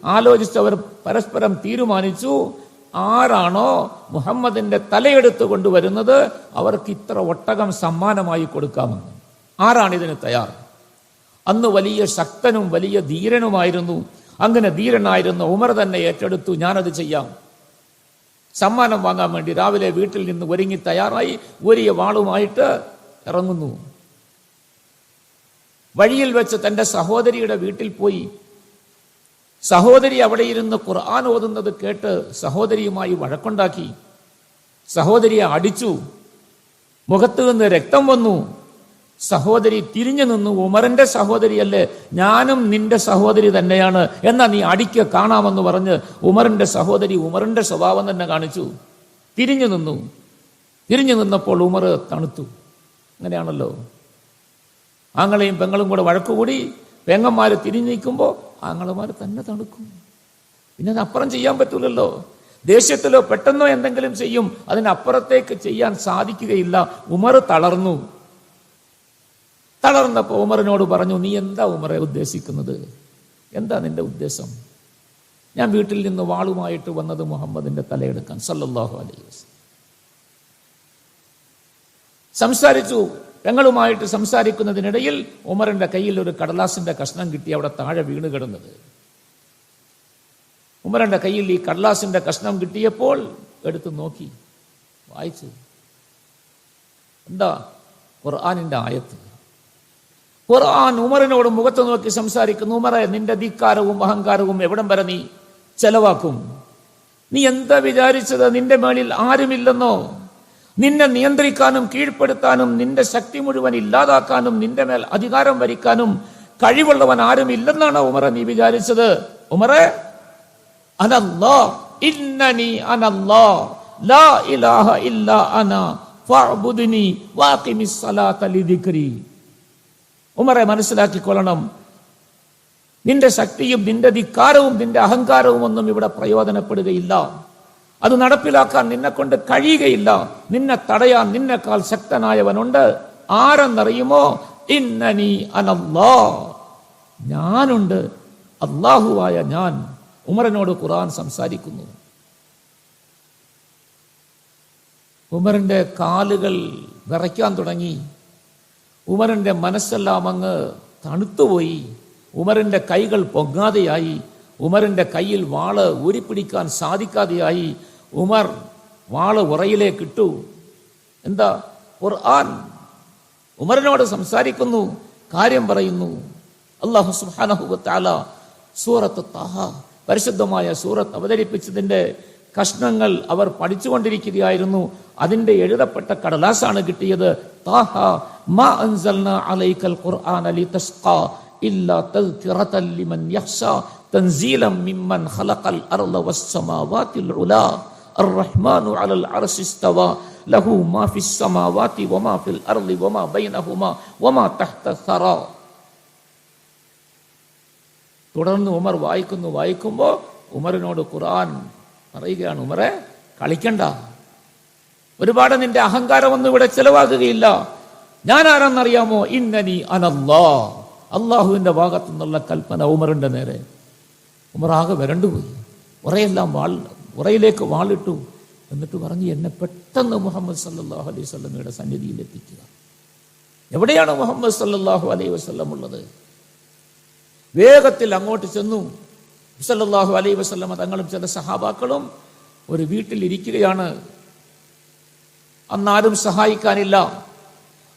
ആലോചിച്ചവർ പരസ്പരം തീരുമാനിച്ചു, ആരാണോ മുഹമ്മദിന്റെ തലയെടുത്ത് കൊണ്ടുവരുന്നത് അവർക്ക് ഇത്ര ഒട്ടകം സമ്മാനമായി കൊടുക്കാമെന്ന്. ആരാണിതിന് തയ്യാർ? അന്ന് വലിയ ശക്തനും വലിയ ധീരനുമായിരുന്നു. അങ്ങനെ ധീരനായിരുന്ന ഉമർ തന്നെ ഏറ്റെടുത്തു, ഞാനത് ചെയ്യാം. സമ്മാനം വാങ്ങാൻ വേണ്ടി രാവിലെ വീട്ടിൽ നിന്ന് ഒരുങ്ങി തയ്യാറായി വലിയ വാളുമായിട്ട് ഇറങ്ങുന്നു. വഴിയിൽ വെച്ച് തന്റെ സഹോദരിയുടെ വീട്ടിൽ പോയി. സഹോദരി അവിടെ ഇരുന്ന് ഖുർആൻ ഓതുന്നത് കേട്ട് സഹോദരിയുമായി വഴക്കുണ്ടാക്കി. സഹോദരിയെ അടിച്ചു, മുഖത്ത് നിന്ന് രക്തം വന്നു. സഹോദരി തിരിഞ്ഞു നിന്നു. ഉമറിന്റെ സഹോദരിയല്ലേ, ഞാനും നിന്റെ സഹോദരി തന്നെയാണ്, എന്നാ നീ അടിക്ക് കാണാമെന്ന് പറഞ്ഞ് ഉമറിന്റെ സഹോദരി ഉമറിന്റെ സ്വഭാവം തന്നെ കാണിച്ചു. തിരിഞ്ഞു നിന്നു. തിരിഞ്ഞു നിന്നപ്പോൾ ഉമർ തണുത്തു. അങ്ങനെയാണല്ലോ, ആങ്ങളെയും പെങ്ങളും കൂടെ വഴക്കുകൂടി പെങ്ങന്മാര് തിരിഞ്ഞു നിൽക്കുമ്പോൾ ആങ്ങളമാർ തന്നെ തണുക്കും. പിന്നെ അതിനപ്പുറം ചെയ്യാൻ പറ്റൂലല്ലോ. ദേഷ്യത്തിലോ പെട്ടെന്നോ എന്തെങ്കിലും ചെയ്യും, അതിനപ്പുറത്തേക്ക് ചെയ്യാൻ സാധിക്കുകയില്ല. ഉമർ തളർന്നു. തളർന്നപ്പോൾ ഉമറിനോട് പറഞ്ഞു, നീ എന്താ ഉമറെ ഉദ്ദേശിക്കുന്നത്? എന്താ നിന്റെ ഉദ്ദേശം? ഞാൻ വീട്ടിൽ നിന്ന് വാളുമായിട്ട് വന്നത് മുഹമ്മദിന്റെ തലയെടുക്കാൻ സല്ലല്ലാഹു അലൈഹി വസല്ലം. സംസാരിച്ചു. പെങ്ങളുമായിട്ട് സംസാരിക്കുന്നതിനിടയിൽ ഉമറിന്റെ കയ്യിൽ ഒരു കടലാസിന്റെ കഷ്ണം കിട്ടി, അവിടെ താഴെ വീണ് കിടന്നത്. ഉമറിന്റെ കയ്യിൽ ഈ കടലാസിന്റെ കഷ്ണം കിട്ടിയപ്പോൾ എടുത്ത് നോക്കി, വായിച്ചു. എന്താ? ഖുർആനിന്റെ ആയത്ത്. ഖുർആൻ ഉമറിനോട് മുഖത്ത് നോക്കി സംസാരിക്കുന്നു. ഉമറെ, നിന്റെ ധിക്കാരവും അഹങ്കാരവും എവിടം വരെ നീ ചെലവാക്കും? നീ എന്താ വിചാരിച്ചത്? നിന്റെ മേളിൽ ആരുമില്ലെന്നോ? നിന്നെ നിയന്ത്രിക്കാനും കീഴ്പ്പെടുത്താനും നിന്റെ ശക്തി മുഴുവൻ ഇല്ലാതാക്കാനും നിന്റെ മേൽ അധികാരം ഭരിക്കാനും കഴിവുള്ളവൻ ആരുമില്ലെന്നാണ് ഉമറെ നീ വിചാരിച്ചത്? ഉമറെ, അനല്ലാ ഇന്നനി അനല്ലാ ലാ ഇലാഹ ഇല്ലാ അന ഫഅ്ബുദ്നി വഅഖിമിസ് സ്വലാത ലിദിക്രി. ഉമറെ, മനസ്സിലാക്കിക്കൊള്ളണം, നിന്റെ ശക്തിയും നിന്റെ ധിക്കാരവും നിന്റെ അഹങ്കാരവും ഒന്നും ഇവിടെ പ്രയോജനപ്പെടുകയില്ല. അത് നടപ്പിലാക്കാൻ നിന്നെ കൊണ്ട് കഴിയുകയില്ല. നിന്നെ തടയാൻ നിന്നെക്കാൾ ശക്തനായവനുണ്ട്. ആരെന്നറിയുമോ? ഇന്നനി അനല്ലാ, ഞാനുണ്ട്, അല്ലാഹുവായ ഞാൻ. ഉമറിനോട് ഖുർആൻ സംസാരിക്കുന്നു. ഉമറിന്റെ കാലുകൾ വിറയ്ക്കാൻ തുടങ്ങി. ഉമറിന്റെ മനസ്സെല്ലാം അങ്ങ് തണുത്തുപോയി. ഉമറിന്റെ കൈകൾ പൊങ്ങാതെയായി. ഉമറിന്റെ കയ്യിൽ വാള് ഊരിപ്പിടിക്കാൻ സാധിക്കാതെയായി. ഉമർ വാള് ഉറയിലേക്ക് ഇട്ടു. എന്താ? ഖുർആൻ ഉമറിനോട് സംസാരിക്കുന്നു, കാര്യം പറയുന്നു. അല്ലാഹു സുബ്ഹാനഹു വ തആല സൂറത്ത് താഹ, പരിശുദ്ധമായ സൂറത്ത് അവതരിപ്പിച്ചതിന്റെ കഷ്ണങ്ങൾ അവർ പഠിച്ചുകൊണ്ടിരിക്കുകയായിരുന്നു. അതിന്റെ എഴുതപ്പെട്ട കടലാസാണ് കിട്ടിയത്. താഹ മാ അൻസൽനാ അലൈക്കൽ ഖുർആന ലിതസ്ഖാ ഇല്ലാ തദ്കിറതൻ ലിമൻ യഖ്ശാ തൻസീലൻ മിമ്മൻ ഖലഖൽ അർള വസ്സമാവാതിൽ ഉലാ അർറഹ്മാനു അലൽ അർശി ഇസ്തവാ ലഹു മാ ഫിസ് സമാവാതി വമാ ഫിൽ അർളി വമാ ബൈനഹുമാ വമാ തഹ്ത സറാ. തുടർന്ന് ഉമർ വായിക്കുമ്പോൾ ഉമറിനോട് ഖുർആൻ പറയുകയാണ്, ഉമറെ, കളിക്കണ്ട, ഒരുപാട് നിന്റെ അഹങ്കാരമൊന്നും ഇവിടെ ചെലവാകുകയില്ല. ഞാൻ ആരാന്നറിയാമോ? ഇന്നനി അനല്ലാ, അള്ളാഹുവിന്റെ ഭാഗത്തു നിന്നുള്ള കൽപ്പന ഉമറിന്റെ നേരെ. ഉമർ ആകെ വരണ്ടുപോയി. ഉറയിലേക്ക് വാളിട്ടു. എന്നിട്ട് പറഞ്ഞു, എന്നെ പെട്ടെന്ന് മുഹമ്മദ് സല്ലല്ലാഹു അലൈഹി വസല്ലമയുടെ സന്നിധിയിൽ എത്തിക്കുക. എവിടെയാണ് മുഹമ്മദ് സല്ലല്ലാഹു അലൈഹി വസല്ലം ഉള്ളത്? വേഗത്തിൽ അങ്ങോട്ട് ചെന്നു. സല്ലല്ലാഹു അലൈഹി വസല്ലമ തങ്ങളും ചില സഹാബാക്കളും ഒരു വീട്ടിൽ ഇരിക്കുകയാണ്. അന്നാരും സഹായിക്കാനില്ല,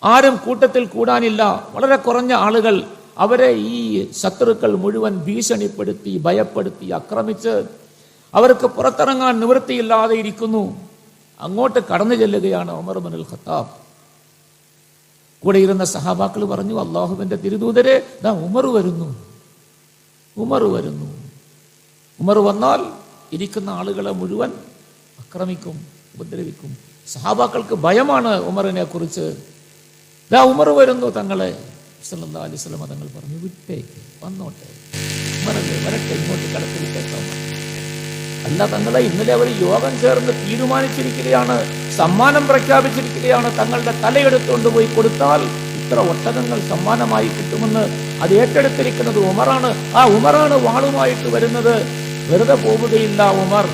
ആരും കൂട്ടത്തിൽ കൂടാനില്ല. വളരെ കുറഞ്ഞ ആളുകൾ. അവരെ ഈ ശത്രുക്കൾ മുഴുവൻ ഭീഷണിപ്പെടുത്തി, ഭയപ്പെടുത്തി, ആക്രമിച്ച് അവർക്ക് പുറത്തിറങ്ങാൻ നിവൃത്തിയില്ലാതെ ഇരിക്കുന്നു. അങ്ങോട്ട് കടന്നു ചെല്ലുകയാണ് ഉമർ ഇബ്നുൽ ഖത്താബ്. കൂടെ ഇരുന്ന സഹാബാക്കൾ പറഞ്ഞു, അല്ലാഹുവിന്റെ തിരുദൂതരെ, ദാ ഉമർ വരുന്നു. ഉമർ വന്നാൽ ഇരിക്കുന്ന ആളുകളെ മുഴുവൻ ആക്രമിക്കും, ഉപദ്രവിക്കും. സഹാബാക്കൾക്ക് ഭയമാണ് ഉമറിനെ കുറിച്ച്. ദാ ഉമർ വരുന്നു തങ്ങളെ. സല്ലല്ലാഹു അലൈഹി വസല്ലം തങ്ങൾ പറഞ്ഞു, വിട്ടേക്ക്, വന്നോട്ടെ, ഉമറല്ലേ, വരട്ടെ, ഇങ്ങോട്ട് കടത്തി വിട്ടേക്കാം. അല്ല തങ്ങളെ, ഇന്നലെ അവർ യോഗം ചേർന്ന് തീരുമാനിച്ചിരിക്കുകയാണ്, സമ്മാനം പ്രഖ്യാപിച്ചിരിക്കുകയാണ്. തങ്ങളുടെ തലയെടുത്തുകൊണ്ട് പോയി കൊടുത്താൽ ഇത്ര ഒട്ടകങ്ങൾ സമ്മാനമായി കിട്ടുമെന്ന്. അത് ഏറ്റെടുത്തിരിക്കുന്നത് ഉമറാണ്. ആ ഉമറാണ് വാളുമായിട്ട് വരുന്നത്. വെറുതെ പോവുകയില്ല ഉമർ.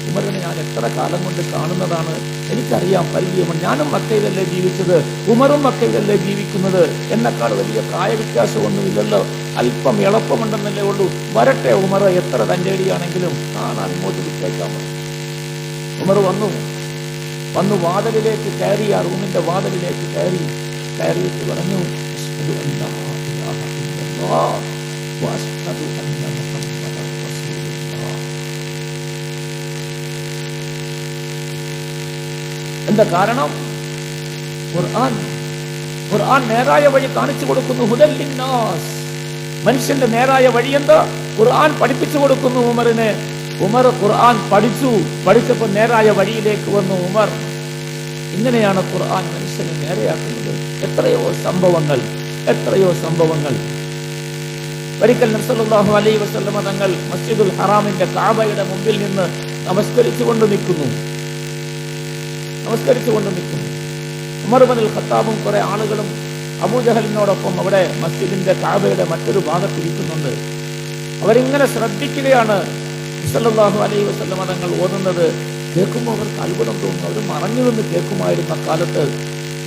ഉമറിനെ ഞാൻ എത്ര കാലം കൊണ്ട് കാണുന്നതാണ്, എനിക്കറിയാം, പരിചയമാണ്. ഞാനും മക്കയിലല്ലേ ജീവിച്ചത്, ഉമറും മക്കയിലല്ലേ ജീവിക്കുന്നത്. എന്നെക്കാൾ വലിയ പ്രായ വ്യത്യാസമൊന്നുമില്ലല്ലോ, അല്പം എളുപ്പമുണ്ടെന്നല്ലേ ഉള്ളൂ. വരട്ടെ ഉമർ, എത്ര തൻ്റെടിയാണെങ്കിലും കാണാൻ ഇങ്ങോട്ട് വിട്ടേക്കാൻ. ഉമർ വന്നു വാതിലിലേക്ക് കയറി. ആ റൂമിന്റെ വാതിലിലേക്ക് കയറിയിട്ട് പറഞ്ഞു, അശ്ഹദു അല്ലാ ഇലാഹ ഇല്ലല്ലാഹ് വഅശ്ഹദു അന്ന മുഹമ്മദൻ റസൂലുള്ളാഹ്. എന്താ കാരണം? ഖുർആൻ നേരായ വഴി കാണിച്ചു കൊടുക്കുന്നു. ഹുദൽ ലിന്നാസ്, മനുഷ്യന്റെ നേരായ വഴി എന്താ? ഖുർആൻ പഠിപ്പിച്ചു കൊടുക്കുന്നു ഉമറിന്. ഉമർ ഖുർആൻ പഠിച്ചപ്പോൾ നേരായ വഴിയിലേക്ക് വന്നു ഉമർ. ഇങ്ങനെയാണ് ഖുർആൻ മനുഷ്യനെ നേരെയാക്കുന്നത്. എത്രയോ സംഭവങ്ങൾ. ഒരിക്കൽ നബി സല്ലല്ലാഹു അലൈഹി വസല്ലമ തങ്ങൾ മസ്ജിദുൽ ഹറാമിന്റെ കഅബയുടെ മുമ്പിൽ നിന്ന് നമസ്കരിച്ചുകൊണ്ട് നിൽക്കുന്നു. ഉമർ ഇബ്നുൽ ഖത്താബും കുറെ ആളുകളും അബൂജഹലിനോടൊപ്പം അവിടെ മസ്ജിദിന്റെ കഅബയുടെ മറ്റൊരു ഭാഗത്തിരിക്കുന്നുണ്ട്. അവരിങ്ങനെ ശ്രദ്ധിക്കുകയാണ് സല്ലല്ലാഹു അലൈഹി വസല്ലമ തങ്ങൾ ഓതുന്നത്. കേൾക്കുമ്പോൾ അവർക്ക് അത്ഭുതം തോന്നുന്നു. അവർ മറഞ്ഞു നിന്ന് കേൾക്കുമായിരുന്ന കാലത്ത്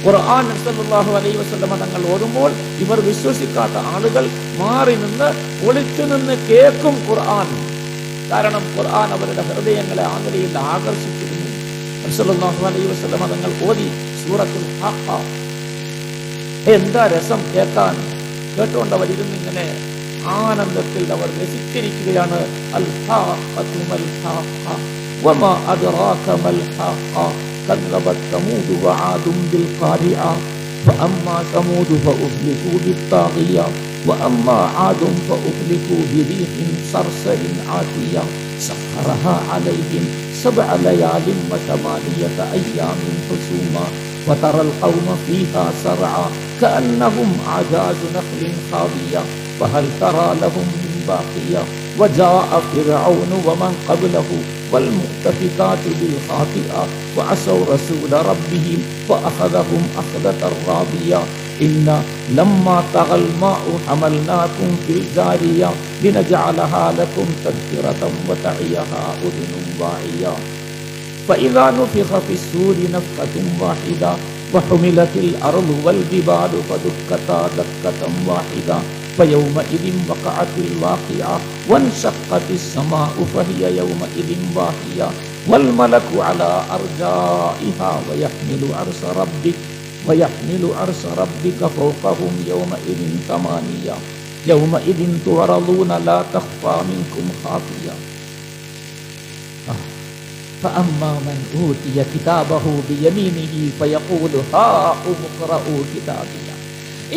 ഖുർആൻ സല്ലല്ലാഹു അലൈഹി വസല്ലമ തങ്ങൾ ഓതുമ്പോൾ ഇവർ വിശ്വസിക്കാത്ത ആളുകൾ മാറി നിന്ന് ഒളിച്ചു നിന്ന് കേൾക്കും ഖുർആൻ. കാരണം ഖുർആൻ അവരുടെ ഹൃദയങ്ങളെ ആ നിലയിൽ ആകർഷിച്ചിരുന്നു. സല്ലല്ലാഹു അലൈഹി വസല്ലമ തങ്ങൾ ഓതി സൂറത്തുൽ ഹാഖ. എന്താ രസം കേൾക്കാൻ! കേട്ടുകൊണ്ട് അവരിരുന്നിങ്ങനെ ആനന്ദത്തിൽ അവർ രസിച്ചിരിക്കുകയാണ്. അൽ ഹാഖതു മൽ ഹാഖ വമാ അദ്റാക മൽ ഹാഖ കദ്ദബത് സമൂദ് വആദും ബിൽ ഖാരിഅ ഫഅമ്മാ സമൂദ് ഫഉഹ്ലികൂ ബിത്താഗിയ വഅമ്മാ ആദും ഫഉഹ്ലികൂ ബിരീഹിൻ സർസരിൻ ആതിയ സഖറഹാ അലൈഹിം സബ്അ ലയാലിൻ വസമാനിയത അയ്യാമിൻ ഹുസൂമാ وترى القوم فيها سرعى كأنهم أعجاز نخل خاوية فهل ترى لهم من باقية وجاء فرعون ومن قبله والمؤتفكات بالخاطئة وعصوا رسول ربهم فأخذهم أخذة رابية إن لما طغى الماء حملناكم في الجارية لنجعلها لكم تذكرة وتعيها أذن واعية فإذا نفخ في الصور نفخة واحدة وحملت الأرض والجبال فدكتا دكة واحدة فيومئذ وقعت الواقعة وانشقت السماء فهي يومئذ واهية والملك على أرجائها ويحمل عرش ربك فوقهم يومئذ ثمانية يومئذ تعرضون لا تخفى منكم خافية فأما من أوتي كتابه بيمينه فيقول هاؤم اقرءوا كتابيه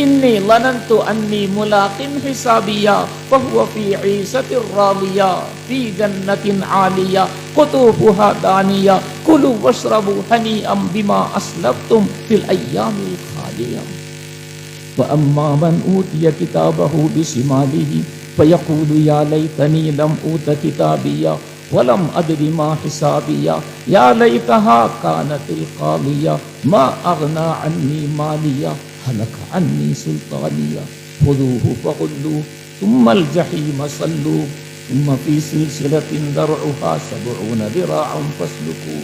إني ظننت أني ملاق حسابيه فهو في عيشة راضية في جنة عالية قطوفها دانية كلوا واشربوا هنيئا بما أسلفتم في الأيام الخالية وأما من أوتي كتابه بشماله فيقول يا ليتني لم أوت كتابيه ولم أدر ما حسابية يا ليتها كانت القاضية ما أغنى عني مالية هلك عني سلطانية خذوه فغلوه ثم الجحيم صلوه ثم في سلسلة ذرعها 70 ذراعا فاسلكوه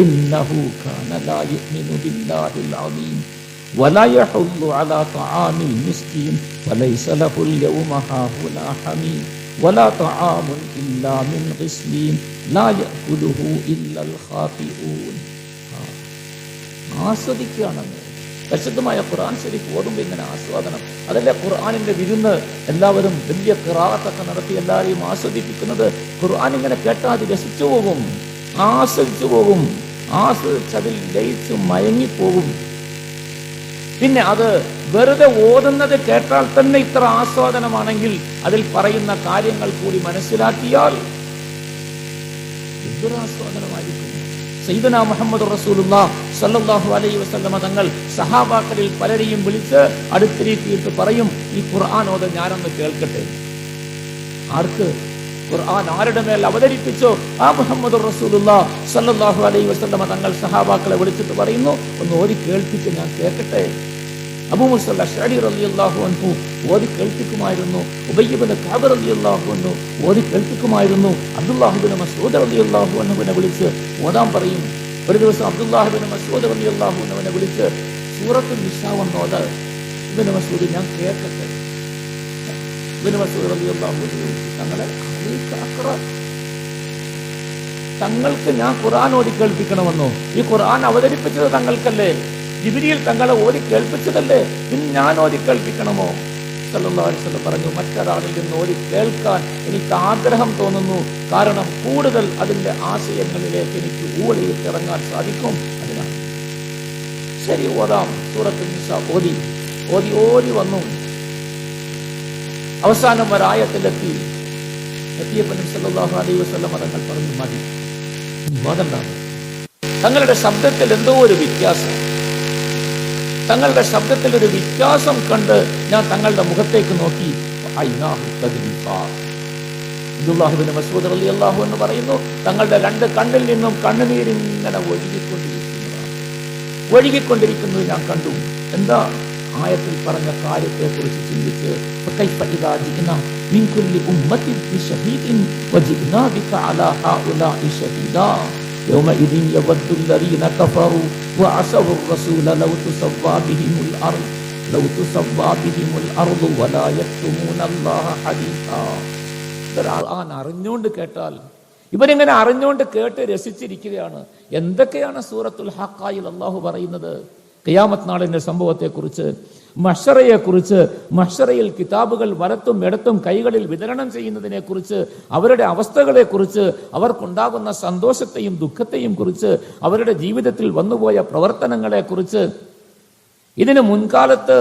إنه كان لا يؤمن بالله العظيم ولا يحض على طعام المسكين فليس له اليوم هاهنا حميم ولا طعام إلا من غسلين لا يأكله إلا الخاطئون. ആസ്വദിക്കുകയാണെന്ന് പരിശുദ്ധമായ ഖുർആൻ ശരീഫ് ഓതുമ്പോൾ ഇങ്ങനെ ആസ്വാദനം. അതല്ലേ ഖുർആനിന്റെ വിരുന്ന്. എല്ലാവരും വലിയ ഖിറാഅത്തൊക്കെ നടത്തി എല്ലാവരെയും ആസ്വദിപ്പിക്കുന്നത്. ഖുർആൻ ഇങ്ങനെ കേട്ടാൽ രസിച്ചു പോകും, ആസ്വദിച്ചു പോകും, ആസ്വദിച്ചതിൽ ലയിച്ചു മയങ്ങിപ്പോകും. പിന്നെ അത് വെറുതെ ഓതുന്നത് കേട്ടാൽ തന്നെ ഇത്ര ആസ്വാദനമാണെങ്കിൽ അതിൽ പറയുന്ന കാര്യങ്ങൾ കൂടി മനസ്സിലാക്കിയാൽ എന്തൊരാസ്വാദനമായിരിക്കും. സയ്യിദുനാ മുഹമ്മദ് റസൂലുള്ളാഹി സ്വല്ലല്ലാഹു അലൈഹി വസല്ലമ തങ്ങൾ സഹാബാക്കളിൽ പലരെയും വിളിച്ച് അടുത്തിരുത്തിയിട്ട് പറയും, ഈ ഖുർആൻ ഓത് ഞാനൊന്ന് കേൾക്കട്ടെ. ആർക്ക്? ഖുർആൻ ആരുടെ മേൽ അവതരിപ്പിച്ചോ ആ മുഹമ്മദ് റസൂലുള്ളാഹി സ്വല്ലല്ലാഹു അലൈഹി വസല്ലമ തങ്ങൾ സഹാബാക്കളെ വിളിച്ചിട്ട് പറയുന്നു, ഒന്ന് ഓതി കേൾപ്പിച്ച് ഞാൻ കേൾക്കട്ടെ. അബൂ മൂസ അശ്അരി റളിയല്ലാഹു അൻഹു ഓതി കേൾപ്പിക്കുമായിരുന്നു. ഉബയ്യ് ഇബ്നു കഅബ് റളിയല്ലാഹു അൻഹു ഓതി കേൾപ്പിക്കുമായിരുന്നു. അബ്ദുല്ലാഹ് ഇബ്നു മസ്ഊദ് റളിയല്ലാഹു അൻഹുവിനെ വിളിച്ച് ഓതാൻ പറയും. ഒരു ദിവസം അബ്ദുല്ലാഹ് ഇബ്നു മസ്ഊദ് റളിയല്ലാഹു അൻഹുവിനെ വിളിച്ച് സൂറത്തുൽ നിസാ ഓത്. ഇബ്നു മസ്ഊദ് ഞാൻ കേൾക്കട്ടെ. ഇബ്നു മസ്ഊദ് റളിയല്ലാഹു അൻഹു തങ്ങൾക്ക് ഞാൻ ഖുർആൻ ഓതി കേൾപ്പിക്കണമെന്നോ? ഈ ഖുർആൻ അവതരിപ്പിച്ചത് തങ്ങൾക്കല്ലേ? ജിബ്രീൽ തങ്ങളെ ഓതി കേൾപ്പിച്ചതല്ലേ? പിന്നെ ഞാൻ ഓതി കേൾപ്പിക്കണമോ? സല്ലല്ലാഹു അലൈഹി വസല്ലം പറഞ്ഞു, മറ്റൊരാളിൽ നിന്ന് ഓതി കേൾക്കാൻ എനിക്ക് ആഗ്രഹം തോന്നുന്നു. കാരണം കൂടുതൽ അതിന്റെ ആശയങ്ങളിലേക്ക് എനിക്ക് ഊളിയിട്ടിറങ്ങാൻ സാധിക്കും. അതിനാൽ ശരി ഓതാം. സൂറത്തുൽ നിസ ഓതി ഓതി ഓതി വന്നു. അവസാനം ഒരായത്തിലെത്തി. എത്തിയപ്പോൾ നബി സല്ലല്ലാഹു അലൈഹി വസല്ലം തങ്ങൾ പറഞ്ഞു, മതി, ഓതണ്ടാണ്. തങ്ങളുടെ ശബ്ദത്തിൽ എന്തോ ഒരു വ്യത്യാസം, തങ്ങളുടെ ശബ്ദത്തിൽ ഒരു വ്യത്യാസം കണ്ട് ഞാൻ തങ്ങളുടെ മുഖത്തേക്ക് നോക്കി. അബ്ദുല്ലാഹ് ഇബ്നു മസ്ഊദ് റളിയല്ലാഹു അൻഹു പറയുന്നു, തങ്ങളുടെ രണ്ട് കണ്ണിൽ നിന്നും കണ്ണുനീരിങ്ങനെ ഒഴുകിക്കൊണ്ടിരിക്കുന്നത് ഞാൻ കണ്ടു. എന്താ? ആയത്തിൽ പറഞ്ഞ കാര്യത്തെ കുറിച്ച് ചിന്തിച്ച് അറിഞ്ഞുകൊണ്ട് കേട്ടാൽ, ഇവരിങ്ങനെ അറിഞ്ഞുകൊണ്ട് കേട്ട് രസിച്ചിരിക്കുകയാണ്. എന്തൊക്കെയാണ് സൂറത്തുൽ ഹഖയിൽ അള്ളാഹു പറയുന്നത്? ഖിയാമത്ത് നാളിന്റെ സംഭവത്തെക്കുറിച്ച്, മഹ്ശറയെക്കുറിച്ച്, മഹ്ശറയിൽ കിതാബുകൾ വലത്തും ഇടത്തും കൈകളിൽ വിതരണം ചെയ്യുന്നതിനെ കുറിച്ച്, അവരുടെ അവസ്ഥകളെക്കുറിച്ച്, അവർക്കുണ്ടാകുന്ന സന്തോഷത്തെയും ദുഃഖത്തെയും കുറിച്ച്, അവരുടെ ജീവിതത്തിൽ വന്നുപോയ പ്രവർത്തനങ്ങളെക്കുറിച്ച്. ഇതിന് മുൻകാലത്ത്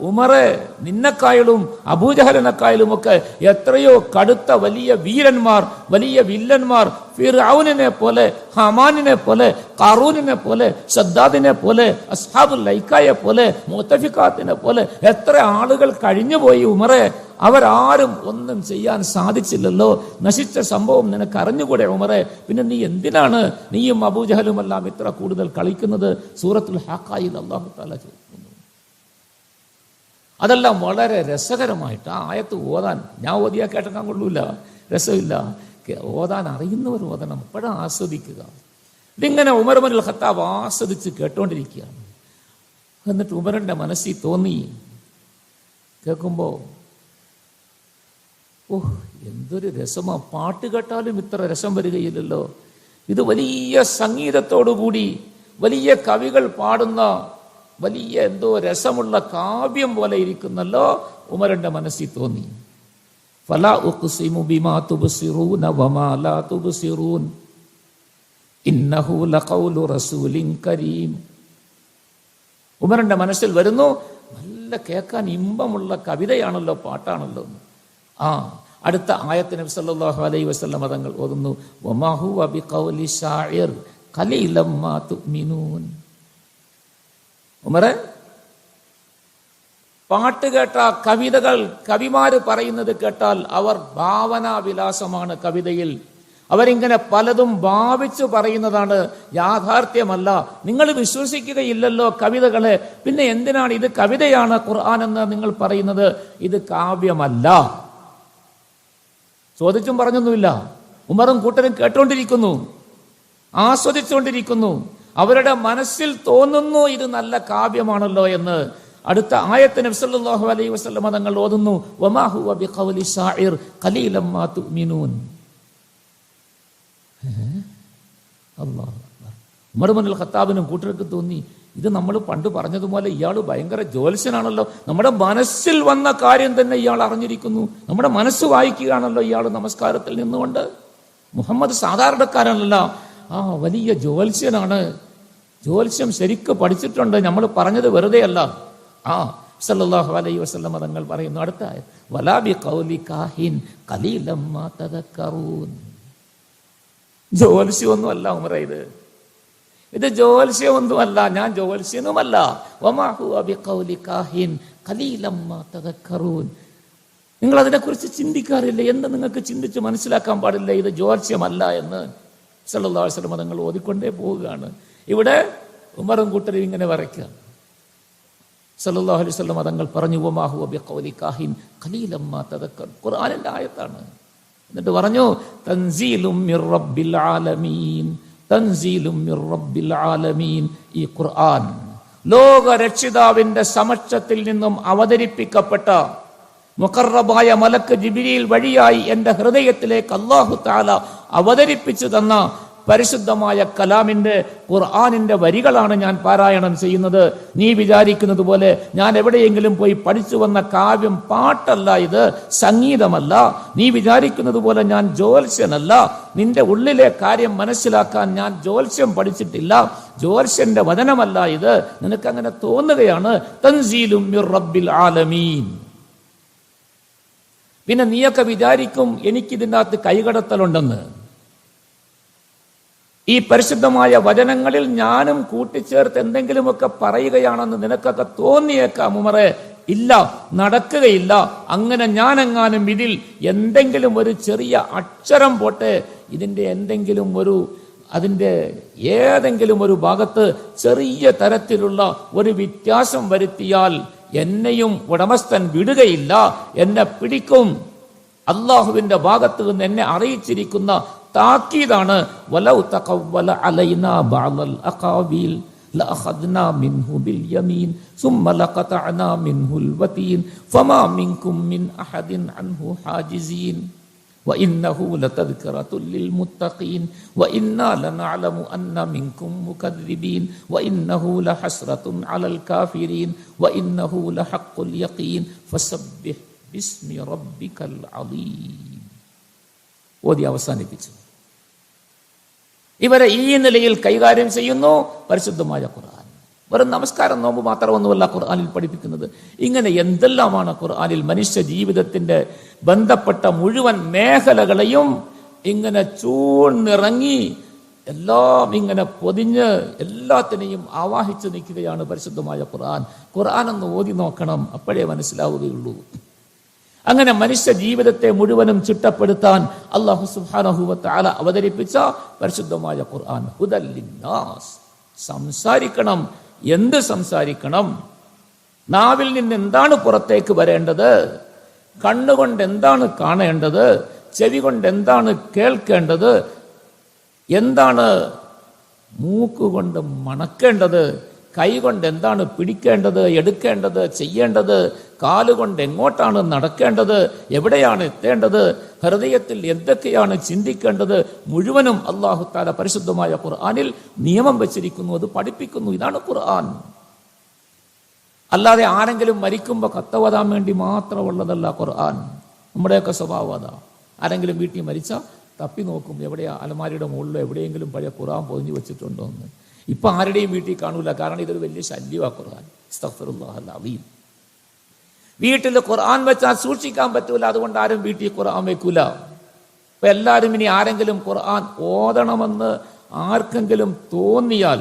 ഉമറെ നിന്നെക്കായാലും അബൂജഹലിനെക്കായാലും ഒക്കെ എത്രയോ കടുത്ത വലിയ വീരന്മാർ, വലിയ വില്ലന്മാർ, ഫിർഔനിനെ പോലെ, ഹമാനിനെ പോലെ, ഖാറൂനിനെ പോലെ, ശദ്ദാദിനെ പോലെ, അസ്ഹാബുൽ ലൈക്കയെ പോലെ, മുത്തഫിഖാത്തിനെ പോലെ എത്ര ആളുകൾ കഴിഞ്ഞുപോയി ഉമറെ. അവരാരും ഒന്നും ചെയ്യാൻ സാധിച്ചില്ലല്ലോ. നശിച്ച സംഭവം നിനക്ക് അറിഞ്ഞുകൂടെ ഉമറെ? പിന്നെ നീ എന്തിനാണ് നീയും അബൂജഹലുമെല്ലാം ഇത്ര കൂടുതൽ കളിക്കുന്നത്? സൂറത്തുൽ ഹഖയിൽ അല്ലാഹു തആല ചോദിക്കുന്നു. അതെല്ലാം വളരെ രസകരമായിട്ട് ആ ആയത്ത് ഓതാൻ, ഞാൻ ഓതിയാ കേട്ടക്കാൻ കൊള്ളൂല, രസമില്ല. ഓതാൻ അറിയുന്നവർ ഓതണം, അപ്പോഴും ആസ്വദിക്കുക. ഇതിങ്ങനെ ഉമർ ഇബ്നുൽ ഖത്താബ് ആസ്വദിച്ച് കേട്ടോണ്ടിരിക്കുകയാണ്. എന്നിട്ട് ഉമറിന്റെ മനസ്സിൽ തോന്നി, കേൾക്കുമ്പോ, ഓഹ് എന്തൊരു രസമാ, പാട്ട് കേട്ടാലും ഇത്ര രസം വരികയില്ലല്ലോ. ഇത് വലിയ സംഗീതത്തോടുകൂടി വലിയ കവികൾ പാടുന്ന വലിയ എന്തോ രസമുള്ള കാവ്യം പോലെ ഇരിക്കുന്നല്ലോ. ഉമറിന്റെ മനസ്സിൽ തോന്നി. ഫലാ ഉഖ്സിമു ബിമാ തുബ്സിറൂന വമാ ലാ തുബ്സിറൂൻ ഇന്നഹു ലഖൗലു റസൂലിൻ കരീം. ഉമറിന്റെ മനസ്സിൽ വരുന്നു, നല്ല കേൾക്കാൻ ഇമ്പമുള്ള കവിതയാണല്ലോ, പാട്ടാണല്ലോ. അടുത്ത ആയത്ത് നബി സല്ലല്ലാഹു അലൈഹി വസല്ലം തങ്ങൾ ഓതുന്നു, വമാ ഹുവ ബിഖൗലി ശാഇർ ഖലീലം മാ തുഅ്മിനൂൻ. ഉമറെ, പാട്ട് കേട്ട കവിതകൾ, കവിമാര് പറയുന്നത് കേട്ടാൽ അവർ ഭാവനാവിലാസമാണ് കവിതയിൽ. അവരിങ്ങനെ പലതും ഭാവിച്ചു പറയുന്നതാണ്, യാഥാർത്ഥ്യമല്ല. നിങ്ങൾ വിശ്വസിക്കുകയില്ലല്ലോ കവിതകളെ, പിന്നെ എന്തിനാണ് ഇത് കവിതയാണ് ഖുർആൻ എന്ന് നിങ്ങൾ പറയുന്നത്? ഇത് കാവ്യമല്ല. ചോദിച്ചും പറഞ്ഞൊന്നുമില്ല. ഉമറും കൂട്ടരും കേട്ടോണ്ടിരിക്കുന്നു, ആസ്വദിച്ചുകൊണ്ടിരിക്കുന്നു. അവരുടെ മനസ്സിൽ തോന്നുന്നു ഇത് നല്ല കാവ്യമാണല്ലോ എന്ന്. അടുത്ത ആയത്ത് നബി സല്ലല്ലാഹു അലൈഹി വസല്ലം തങ്ങൾ ഓതുന്നു, വമാ ഹുവ ബിഖൗലി ശാഇർ ഖലീലം മാ തുഅ്മിനൂൻ. അല്ലാഹു അക്ബർ. ഉമർ ഇബ്നുൽ ഖത്താബിനും കൂട്ടർക്ക് തോന്നി, ഇത് നമ്മൾ പണ്ട് പറഞ്ഞതുപോലെ ഇയാൾ ഭയങ്കര ജ്യോത്സ്യനാണല്ലോ, നമ്മുടെ മനസ്സിൽ വന്ന കാര്യം തന്നെ ഇയാൾ അറിഞ്ഞിരിക്കുന്നു, നമ്മുടെ മനസ്സ് വായിക്കുകയാണല്ലോ ഇയാൾ നമസ്കാരത്തിൽ നിന്നുകൊണ്ട്. മുഹമ്മദ് സാധാരണക്കാരനല്ല, വലിയ ജ്യോത്സ്യനാണ്, ജ്യോത്സ്യം ശരിക്ക് പഠിച്ചിട്ടുണ്ട്, നമ്മൾ പറഞ്ഞത് വെറുതെ അല്ല. സല്ലല്ലാഹു അലൈഹി വസല്ലം തങ്ങൾ പറയുന്നു അടുത്ത ആയത്ത്, വലാ ബിഖൗലി കാഹിൻ ഖലീലം മാ തദക്കറൂൻ. ജ്യോത്സ്യമൊന്നുമല്ല ഉമറേ, ഇത് ജ്യോത്സ്യമൊന്നുമല്ല, ഞാൻ ജ്യോത്സ്യനുമല്ല. വമാ ഹുവ ബിഖൗലി കാഹിൻ ഖലീലം മാ തദക്കറൂൻ. നിങ്ങൾ അതിനെക്കുറിച്ച് ചിന്തിക്കാറില്ല എന്ന് നിങ്ങൾക്ക് ചിന്തിച്ച് മനസ്സിലാക്കാൻ പാടില്ല ഇത് ജ്യോത്സ്യമല്ല എന്ന്. സല്ലല്ലാഹു അലൈഹി വസല്ലം തങ്ങൾ ഓതിക്കൊണ്ടേ പോവുകയാണ്. ഇവിടെ ഉമറും കൂട്ടരും ഇങ്ങനെ വരയ്ക്കുക. സല്ലല്ലാഹു അലൈഹി വസല്ലം തങ്ങൾ പറഞ്ഞു, വമാ ഹുവ ബിഖൗലി കാഹിൻ ഖലീലം മാ തദക്കർ. ഖുർആനിന്റെ ആയത്താണ്. എന്നിട്ട് പറഞ്ഞു, തൻസീലും മിർ റബ്ബിൽ ആലമീൻ, തൻസീലും മിർ റബ്ബിൽ ആലമീൻ. ഈ ഖുർആൻ ലോക രക്ഷിതാവിന്റെ സമക്ഷത്തിൽ നിന്നും അവതരിപ്പിക്കപ്പെട്ട മുഖറബായ മലക്ക് ജിബ്രീൽ വഴിയായി എൻ്റെ ഹൃദയത്തിലേക്ക് അല്ലാഹു തആല അവതരിപ്പിച്ചു തന്ന പരിശുദ്ധമായ കലാമിന്റെ ഖുർആനിന്റെ വരികളാണ് ഞാൻ പാരായണം ചെയ്യുന്നത്. നീ വിചാരിക്കുന്നത് പോലെ ഞാൻ എവിടെയെങ്കിലും പോയി പഠിച്ചു വന്ന കാവ്യം പാട്ടല്ല, ഇത് സംഗീതമല്ല. നീ വിചാരിക്കുന്നത് പോലെ ഞാൻ ജ്യോത്സ്യനല്ല. നിന്റെ ഉള്ളിലെ കാര്യം മനസ്സിലാക്കാൻ ഞാൻ ജ്യോത്സ്യം പഠിച്ചിട്ടില്ല. ജ്യോത്സ്യന്റെ വചനമല്ല ഇത്. നിനക്കങ്ങനെ തോന്നുകയാണ്. തൻസീലും മിർ റബ്ബിൽ ആലമീൻ. പിന്നെ നീയൊക്കെ വിചാരിക്കും എനിക്കിതിനകത്ത് കൈകടത്തലുണ്ടെന്ന്. ഈ പരിശുദ്ധമായ വചനങ്ങളിൽ ഞാനും കൂട്ടിച്ചേർത്ത് എന്തെങ്കിലുമൊക്കെ പറയുകയാണെന്ന് നിനക്കൊക്കെ തോന്നിയേക്കാം ഉമറേ. ഇല്ല, നടക്കുകയില്ല. അങ്ങനെ ഞാനെങ്ങാനും ഇതിൽ എന്തെങ്കിലും ഒരു ചെറിയ അക്ഷരം പോട്ടെ, ഇതിൻ്റെ അതിൻ്റെ ഏതെങ്കിലും ഒരു ഭാഗത്ത് ചെറിയ തരത്തിലുള്ള ഒരു വ്യത്യാസം വരുത്തിയാൽ എന്നെയും ഉടമസ്ഥൻ വിടുകയില്ല, എന്നെ പിടിക്കും. അള്ളാഹുവിന്റെ ഭാഗത്ത് നിന്ന് എന്നെ അറിയിച്ചിരിക്കുന്ന താക്കീതാണ്. വലൗ തഖവ്വല അലൈനാ ബഅദൽ അഖാബീൽ ലഅഖദ്നാ മിൻഹു ബിൽ യമീൻ സുമ്മ ലഖതഅനാ മിൻഹുൽ വതീൻ ഫമാ മിൻകും മിൻ അഹദിൻ അൻഹു ഹാജിസീൻ വഇന്നഹു ലതദ്കിറതുൽ ലിൽ മുത്തഖീൻ വഇന്നാ ലനഅലമു അന്ന മിൻകും മുകദ്ദിബീൻ വഇന്നഹു ലഹസ്റത്തുൻ അലൽ കാഫിരീൻ വഇന്നഹു ലഹഖുൽ യഖീൻ ഫസബ്ബിഹ് ബിസ്മി റബ്ബിക്കൽ അളീം. ഓതി അവസാനിപ്പിച്ചു. ഇവരെ ഈ നിലയിൽ കൈകാര്യം ചെയ്യുന്നു പരിശുദ്ധമായ ഖുർആൻ. വെറും നമസ്കാരം നോമ്പ് മാത്രമൊന്നുമല്ല ഖുർആനിൽ പഠിപ്പിക്കുന്നത്. ഇങ്ങനെ എന്തെല്ലാമാണ് ഖുർആനിൽ മനുഷ്യ ജീവിതത്തിന്റെ ബന്ധപ്പെട്ട മുഴുവൻ മേഖലകളെയും ഇങ്ങനെ ചൂഴ്ന്നിറങ്ങി എല്ലാം ഇങ്ങനെ പൊതിഞ്ഞ് എല്ലാത്തിനെയും ആവാഹിച്ചു നിൽക്കുകയാണ് പരിശുദ്ധമായ ഖുർആൻ. ഖുർആൻ ഒന്ന് ഓതി നോക്കണം, അപ്പോഴേ മനസ്സിലാവുകയുള്ളൂ. അങ്ങനെ മനുഷ്യ ജീവിതത്തെ മുഴുവനും ചിട്ടപ്പെടുത്താൻ അല്ലാഹു സുബ്ഹാനഹു വ തആല അവതരിപ്പിച്ച പരിശുദ്ധമായ ഖുർആൻ ഹുദൽ ലിന്നാസ്. സംസാരിക്കണം. എന്ത് സംസാരിക്കണം? നാവിൽ നിന്ന് എന്താണ് പുറത്തേക്ക് വരേണ്ടത്? കണ്ണുകൊണ്ട് എന്താണ് കാണേണ്ടത്? ചെവി കൊണ്ട് എന്താണ് കേൾക്കേണ്ടത്? എന്താണ് മൂക്കുകൊണ്ട് മണക്കേണ്ടത്? കൈകൊണ്ട് എന്താണ് പിടിക്കേണ്ടത്, എടുക്കേണ്ടത്, ചെയ്യേണ്ടത്? കാലുകൊണ്ട് എങ്ങോട്ടാണ് നടക്കേണ്ടത്? എവിടെയാണ് എത്തേണ്ടത്? ഹൃദയത്തിൽ എന്തൊക്കെയാണ് ചിന്തിക്കേണ്ടത്? മുഴുവനും അല്ലാഹു തആല പരിശുദ്ധമായ ഖുർആനിൽ നിയമം വെച്ചിരിക്കുന്നു, അത് പഠിപ്പിക്കുന്നു. ഇതാണ് ഖുർആൻ. അല്ലാതെ ആരെങ്കിലും മരിക്കുമ്പോൾ കത്തവതാൻ വേണ്ടി മാത്രമുള്ളതല്ല ഖുർആൻ. നമ്മുടെയൊക്കെ സ്വഭാവം അതാ. ആരെങ്കിലും വീട്ടിൽ മരിച്ചാൽ തപ്പി നോക്കും, എവിടെയാ അലമാരിയുടെ മുകളിലോ എവിടെയെങ്കിലും പഴയ ഖുർആൻ പൊതിഞ്ഞു വെച്ചിട്ടുണ്ടോ എന്ന്. ഇപ്പൊ ആരുടെയും വീട്ടിൽ കാണൂല, കാരണം ഇതൊരു വലിയ ശല്യമാണ് ഖുർആൻ. അസ്തഗ്ഫിറുല്ലാഹൽ അദീം. വീട്ടിൽ ഖുർആൻ വെച്ചാൽ സൂക്ഷിക്കാൻ പറ്റൂല, അതുകൊണ്ട് ആരും വീട്ടിൽ ഖുർആൻ വെക്കൂല. ഇപ്പൊ എല്ലാവരും ഇനി ആരെങ്കിലും ഖുർആൻ ഓതണമെന്ന് ആർക്കെങ്കിലും തോന്നിയാൽ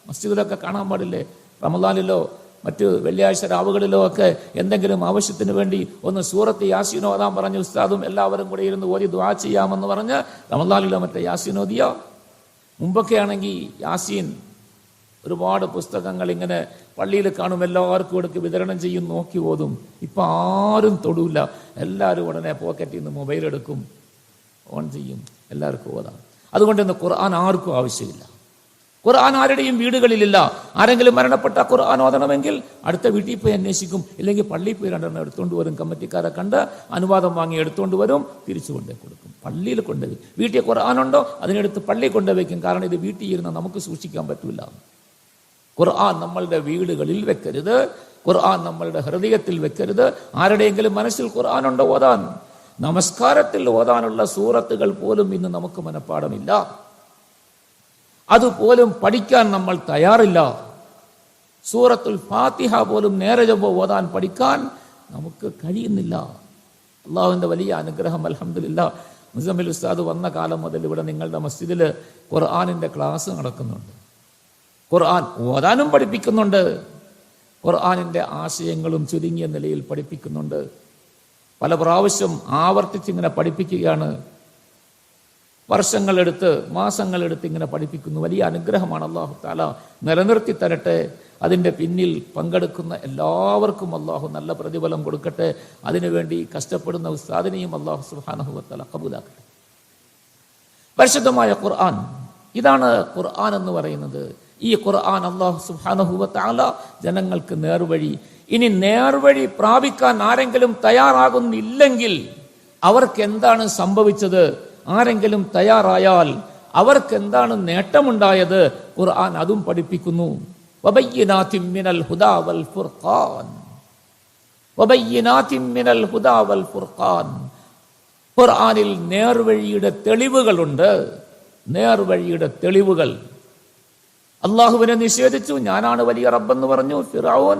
മസ്ജിദിലൊക്കെ കാണാൻ പാടില്ലേ, റമദാനിലോ മറ്റ് വെള്ളിയാഴ്ച രാവുകളിലോ ഒക്കെ എന്തെങ്കിലും ആവശ്യത്തിന് വേണ്ടി ഒന്ന് സൂറത്ത് യാസീൻ ഓതാൻ പറഞ്ഞ് ഉസ്താദും എല്ലാവരും കൂടെ ഇരുന്ന് ഓതി ദുആ ചെയ്യാമെന്ന് പറഞ്ഞ് റമദാനിലോ മറ്റേ യാസീൻ ഓതിയോ? മുമ്പൊക്കെ ആണെങ്കിൽ യാസീൻ ഒരുപാട് പുസ്തകങ്ങൾ ഇങ്ങനെ പള്ളിയിൽ കാണും, എല്ലാവർക്കും കൊടുക്ക് വിതരണം ചെയ്യും, നോക്കി ഓതും. ഇപ്പം ആരും തൊടൂല. എല്ലാവരും ഉടനെ പോക്കറ്റിൽ നിന്ന് മൊബൈൽ എടുക്കും, ഓൺ ചെയ്യും, എല്ലാവർക്കും ഓതാം. അതുകൊണ്ട് ഇന്ന് ഖുർആൻ ആർക്കും ആവശ്യമില്ല. ഖുർആൻ ആരുടെയും വീടുകളിലില്ല. ആരെങ്കിലും മരണപ്പെട്ട ഖുർആൻ ഓതണമെങ്കിൽ അടുത്ത വീട്ടിൽ പോയി അന്വേഷിക്കും, ഇല്ലെങ്കിൽ പള്ളിയിൽ പോയി രണ്ടെണ്ണം എടുത്തുകൊണ്ട് വരും. കമ്മിറ്റിക്കാരെ കണ്ട് അനുവാദം വാങ്ങി എടുത്തുകൊണ്ട് വരും, തിരിച്ചു കൊണ്ടേ കൊടുക്കും. പള്ളിയിൽ കൊണ്ടുപോയി വീട്ടിൽ ഖുർആനുണ്ടോ അതിനെടുത്ത് പള്ളിയിൽ കൊണ്ടുവയ്ക്കും. കാരണം ഇത് വീട്ടിൽ ഇരുന്ന് നമുക്ക് സൂക്ഷിക്കാൻ പറ്റൂല. ഖുർആൻ നമ്മളുടെ വീടുകളിൽ വെക്കരുത്, ഖുർആൻ നമ്മളുടെ ഹൃദയത്തിൽ വെക്കരുത്. ആരുടെയെങ്കിലും മനസ്സിൽ ഖുർആനുണ്ടോ ഓതാൻ? നമസ്കാരത്തിൽ ഓതാനുള്ള സൂറത്തുകൾ പോലും ഇന്ന് നമുക്ക് മനഃപ്പാടമില്ല. അതുപോലും പഠിക്കാൻ നമ്മൾ തയ്യാറില്ല. സൂറത്തുൽ ഫാത്തിഹ പോലും നേരെ ചൊവ്വെ ഓതാൻ പഠിക്കാൻ നമുക്ക് കഴിയുന്നില്ല. അള്ളാഹുവിൻ്റെ വലിയ അനുഗ്രഹം, അൽഹംദുലില്ലാ. മുസമ്മിൽ ഉസ്താദ് വന്ന കാലം മുതൽ ഇവിടെ നിങ്ങളുടെ മസ്ജിദിൽ ഖുർആനിൻ്റെ ക്ലാസ് നടക്കുന്നുണ്ട്. ഖുർആൻ ഓതാനും പഠിപ്പിക്കുന്നുണ്ട്, ഖുർആനിൻ്റെ ആശയങ്ങളും ചുരുങ്ങിയ നിലയിൽ പഠിപ്പിക്കുന്നുണ്ട്. പല പ്രാവശ്യം ആവർത്തിച്ചിങ്ങനെ പഠിപ്പിക്കുകയാണ്. വർഷങ്ങളെടുത്ത് മാസങ്ങളെടുത്ത് ഇങ്ങനെ പഠിപ്പിക്കുന്നു. വലിയ അനുഗ്രഹമാണ്. അല്ലാഹു തആല നിലനിർത്തി തരട്ടെ. അതിൻ്റെ പിന്നിൽ പങ്കെടുക്കുന്ന എല്ലാവർക്കും അല്ലാഹു നല്ല പ്രതിഫലം കൊടുക്കട്ടെ. അതിനുവേണ്ടി കഷ്ടപ്പെടുന്ന ഉസ്താദിനെയും അല്ലാഹു സുബ്ഹാനഹു വ തആല ഖബൂലാക്കട്ടെ. പരിശുദ്ധമായ ഖുർആൻ, ഇതാണ് ഖുർആൻ എന്ന് പറയുന്നത്. ഈ ഖുർആൻ അല്ലാഹു സുബ്ഹാനഹു വ തആല ജനങ്ങൾക്ക് നേർവഴി. ഇനി നേർവഴി പ്രാപിക്കാൻ ആരെങ്കിലും തയ്യാറാകുന്നില്ലെങ്കിൽ അവർക്ക് എന്താണ് സംഭവിച്ചത്? ആരെങ്കിലും തയ്യാറായാൽ അവർക്ക് എന്താണ് നേട്ടമുണ്ടായത്, ഖുർആൻ അതും പഠിപ്പിക്കുന്നു. വബയ്യിനാതിൻ മിനൽ ഹുദാ വൽ ഫുർഖാൻ, വബയ്യിനാതിൻ മിനൽ ഹുദാ വൽ ഫുർഖാൻ. ഖുർആനിൽ നേർവഴിയുടെ തെളിവുകളുണ്ട്, നേർവഴിയുടെ തെളിവുകൾ. അള്ളാഹുവിനെ നിഷേധിച്ചു, ഞാനാണ് വലിയ റബ്ബെന്ന് പറഞ്ഞു ഫിറഔൻ.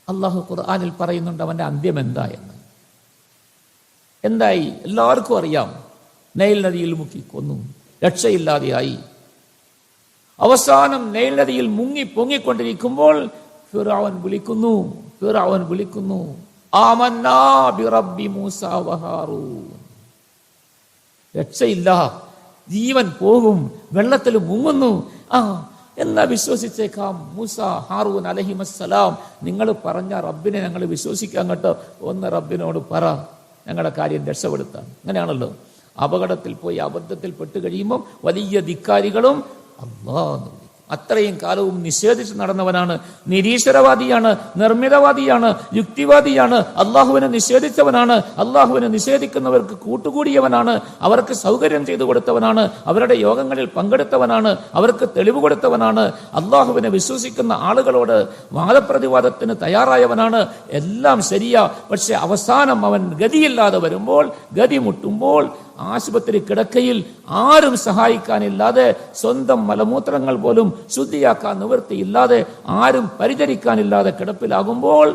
അള്ളാഹു ഖുർആനിൽ പറയുന്നുണ്ട് അവന്റെ അന്ത്യം എന്തായെന്ന്. എന്തായി എല്ലാവർക്കും അറിയാം. നൈൽ നദിയിൽ മുക്കി കൊന്നു, രക്ഷയില്ലാതെയായി. അവസാനം നൈൽ നദിയിൽ മുങ്ങി പൊങ്ങിക്കൊണ്ടിരിക്കുമ്പോൾ ഫിറഔൻ വിളിക്കുന്നു ആമന്നാ ബിറബ്ബി മൂസ വഹാറൂൻ. രക്ഷയില്ല, ജീവൻ പോകും, വെള്ളത്തിൽ മുങ്ങുന്നു. എന്നാ വിശ്വസിച്ചേക്കാം. മൂസ ഹാറൂൻ അലൈഹിമസ്സലാം, നിങ്ങൾ പറഞ്ഞ റബ്ബിനെ ഞങ്ങൾ വിശ്വസിക്കാൻ കേട്ടോ, ഒന്ന് റബ്ബിനോട് പറ ഞങ്ങളുടെ കാര്യം രക്ഷപ്പെടുത്താൻ. അങ്ങനെയാണല്ലോ, അപകടത്തിൽ പോയി അബദ്ധത്തിൽ പെട്ട് കഴിയുമ്പോൾ വലിയ ധിക്കാരികളും അല്ലാഹ് അത്രയും കാലവും നിഷേധിച്ച് നടന്നവനാണ്, നിരീശ്വരവാദിയാണ്, നിർമ്മിതവാദിയാണ്, യുക്തിവാദിയാണ്, അള്ളാഹുവിനെ നിഷേധിച്ചവനാണ്, അള്ളാഹുവിനെ നിഷേധിക്കുന്നവർക്ക് കൂട്ടുകൂടിയവനാണ്, അവർക്ക് സൗകര്യം ചെയ്തു കൊടുത്തവനാണ്, അവരുടെ യോഗങ്ങളിൽ പങ്കെടുത്തവനാണ്, അവർക്ക് തെളിവ് കൊടുത്തവനാണ്, അള്ളാഹുവിനെ വിശ്വസിക്കുന്ന ആളുകളോട് വാദപ്രതിവാദത്തിന് തയ്യാറായവനാണ്. എല്ലാം ശരിയാ. പക്ഷെ അവസാനം അവൻ ഗതിയില്ലാതെ വരുമ്പോൾ, ഗതി മുട്ടുമ്പോൾ, ആശുപത്രി കിടക്കയിൽ ആരും സഹായിക്കാനില്ലാതെ, സ്വന്തം മലമൂത്രങ്ങൾ പോലും ശുദ്ധിയാക്കാൻ നിവൃത്തിയില്ലാതെ, ആരും പരിചരിക്കാനില്ലാതെ കിടപ്പിലാകുമ്പോൾ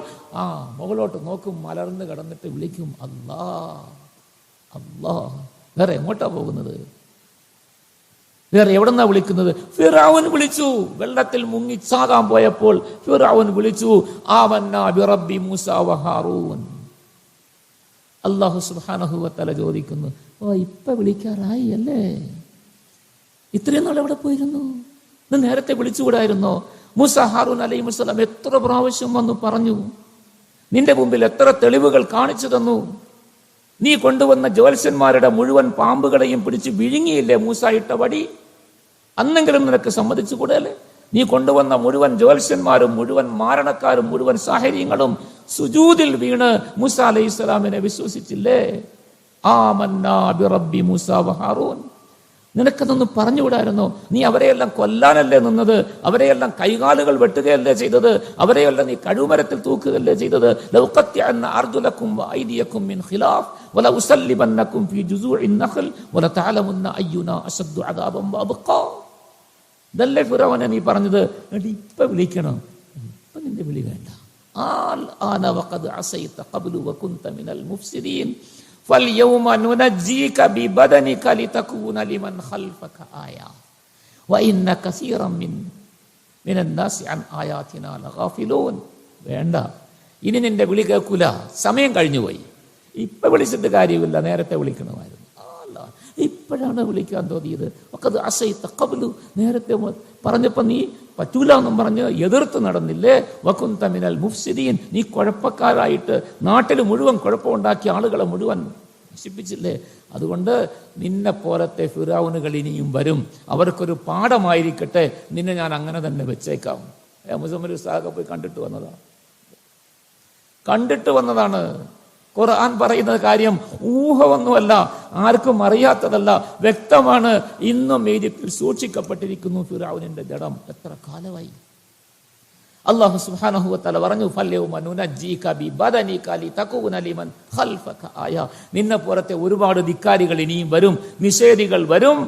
മുകളോട്ട് നോക്കും, മലർന്ന് കിടന്നിട്ട് വിളിക്കും അല്ലാ അല്ലാ. വേറെ എങ്ങോട്ടാ പോകുന്നത്? വേറെ എവിടെന്നാ വിളിക്കുന്നത്? ഫിറഔൻ വിളിച്ചു. വെള്ളത്തിൽ മുങ്ങി ചാകാൻ പോയപ്പോൾ ഫിറഔൻ വിളിച്ചു ആമന്നാ ബിറബ്ബി മൂസ വഹാറൂൻ. അല്ലാഹു സുബ്ഹാനഹു വ തആല ചോദിക്കുന്നു, ഇപ്പൊ വിളിക്കാറായി അല്ലേ? ഇത്രയും നാൾ എവിടെ പോയിരുന്നു? നേരത്തെ വിളിച്ചുകൂടായിരുന്നോ? മൂസ ഹാറൂൻ അലൈഹിസ്സലാം എത്ര പ്രാവശ്യം വന്നു പറഞ്ഞു, നിന്റെ മുമ്പിൽ എത്ര തെളിവുകൾ കാണിച്ചു തന്നു. നീ കൊണ്ടുവന്ന ജ്യോത്സ്യന്മാരുടെ മുഴുവൻ പാമ്പുകളെയും പിടിച്ച് വിഴുങ്ങിയില്ലേ മൂസ ഇട്ട വടി? അന്നെങ്കിലും നിനക്ക് സമ്മതിച്ചുകൂടെ അല്ലേ? നീ കൊണ്ടുവന്ന മുഴുവൻ ജ്യോത്സ്യന്മാരും, മുഴുവൻ മാരണക്കാരും, മുഴുവൻ സാഹചര്യങ്ങളും സുജൂദിൽ വീണ് മൂസ അലൈഹിസ്സലാമിനെ വിശ്വസിച്ചില്ലേ? ആമന്നാ ബിറബ്ബി മൂസ വഹാറൂൻ. നിനക്കതൊന്ന് പറഞ്ഞുകൂടായിരുന്നോ? നീ അവരെയെല്ലാം കൊല്ലാനല്ലേ നിന്നത്? അവരെയെല്ലാം കൈകാലുകൾ വെട്ടുകയല്ലേ ചെയ്തത്? അവരെയെല്ലാം നീ കഴുമരത്തിൽ തൂക്കുകയല്ലേ ചെയ്തത്? ലൗഖത്തിഅന്ന അർജുലക്കും വഅയ്ദിയക്കും മിൻ ഖിലാഫ് വലഉസല്ലിബന്നക്കും ഫീ ജുസൂഇൻ നഖൽ വലതഅലമുന്ന അയ്യുനാ അശദ്ദു അദാബൻ വഅബ്ഖാ. ഇതല്ലേ ഫിറഔനെ നീ പറഞ്ഞത്? ഇപ്പൊ വിളിക്കണം, ഇപ്പൊ നിന്റെ വിളി വേണ്ട. ആന വഖദ് അസൈത ഖബ്ലു വകുൻത മിനൽ മുഫ്സിദീൻ فَالْيَوْمَ نُنَجِّيكَ بِبَدَنِكَ لِتَكُونَ لِمَنْ خَلْفَكَ آيَةً وَإِنَّ كَثِيرًا مِنَ النَّاسِ عَنْ آيَاتِنَا لَغَافِلُونَ. വേണ്ട, ഇനി നിന്റെ വിളി കേൾക്കൂല, സമയം കഴിഞ്ഞുപോയി. ഇപ്പൊ വിളിച്ചിട്ട് കാര്യമില്ല, നേരത്തെ വിളിക്കണമായിരുന്നു. ഇപ്പോഴാണ് വിളിക്കാൻ തോന്നിയത്. ഒക്കെ അസൈത ഖബ്ലു, നേരത്തെ പറഞ്ഞപ്പോ നീ പറ്റൂല എന്നും പറഞ്ഞ് എതിർത്ത് നടന്നില്ലേ? വകുൻത മിനൽ മുഫ്സിദീൻ, നീ കുഴപ്പക്കാരായിട്ട് നാട്ടിൽ മുഴുവൻ കുഴപ്പമുണ്ടാക്കിയ ആളുകളെ മുഴുവൻ നശിപ്പിച്ചില്ലേ? അതുകൊണ്ട് നിന്നെ പോലത്തെ ഫിറഔനുകൾ ഇനിയും വരും, അവർക്കൊരു പാഠമായിരിക്കട്ടെ, നിന്നെ ഞാൻ അങ്ങനെ തന്നെ വെച്ചേക്കാം. മുസമ്മിൽ ഉസ്താദൊക്കെ പോയി കണ്ടിട്ട് വന്നതാണ്. ഖുർആൻ പറയുന്ന കാര്യം ഊഹമൊന്നുമല്ല, ആർക്കും അറിയാത്തതല്ല, വ്യക്തമാണ്. ഇന്നും ഈജിപ്തിൽ സൂക്ഷിക്കപ്പെട്ടിരിക്കുന്നു ഫിറഔനിന്റെ ജഡം. എത്ര കാലമായി? അല്ലാഹു സുബ്ഹാനഹു വ തആല പറഞ്ഞു, ഫൽയൗമ നുനജ്ജീക ബിബദനിക ലിതകൂന ലിമൻ ഖൽഫക ആയ. നിന്നെ പോലത്തെ ഒരുപാട് ധിക്കാരികൾ ഇനിയും വരും, നിഷേധികൾ വരും.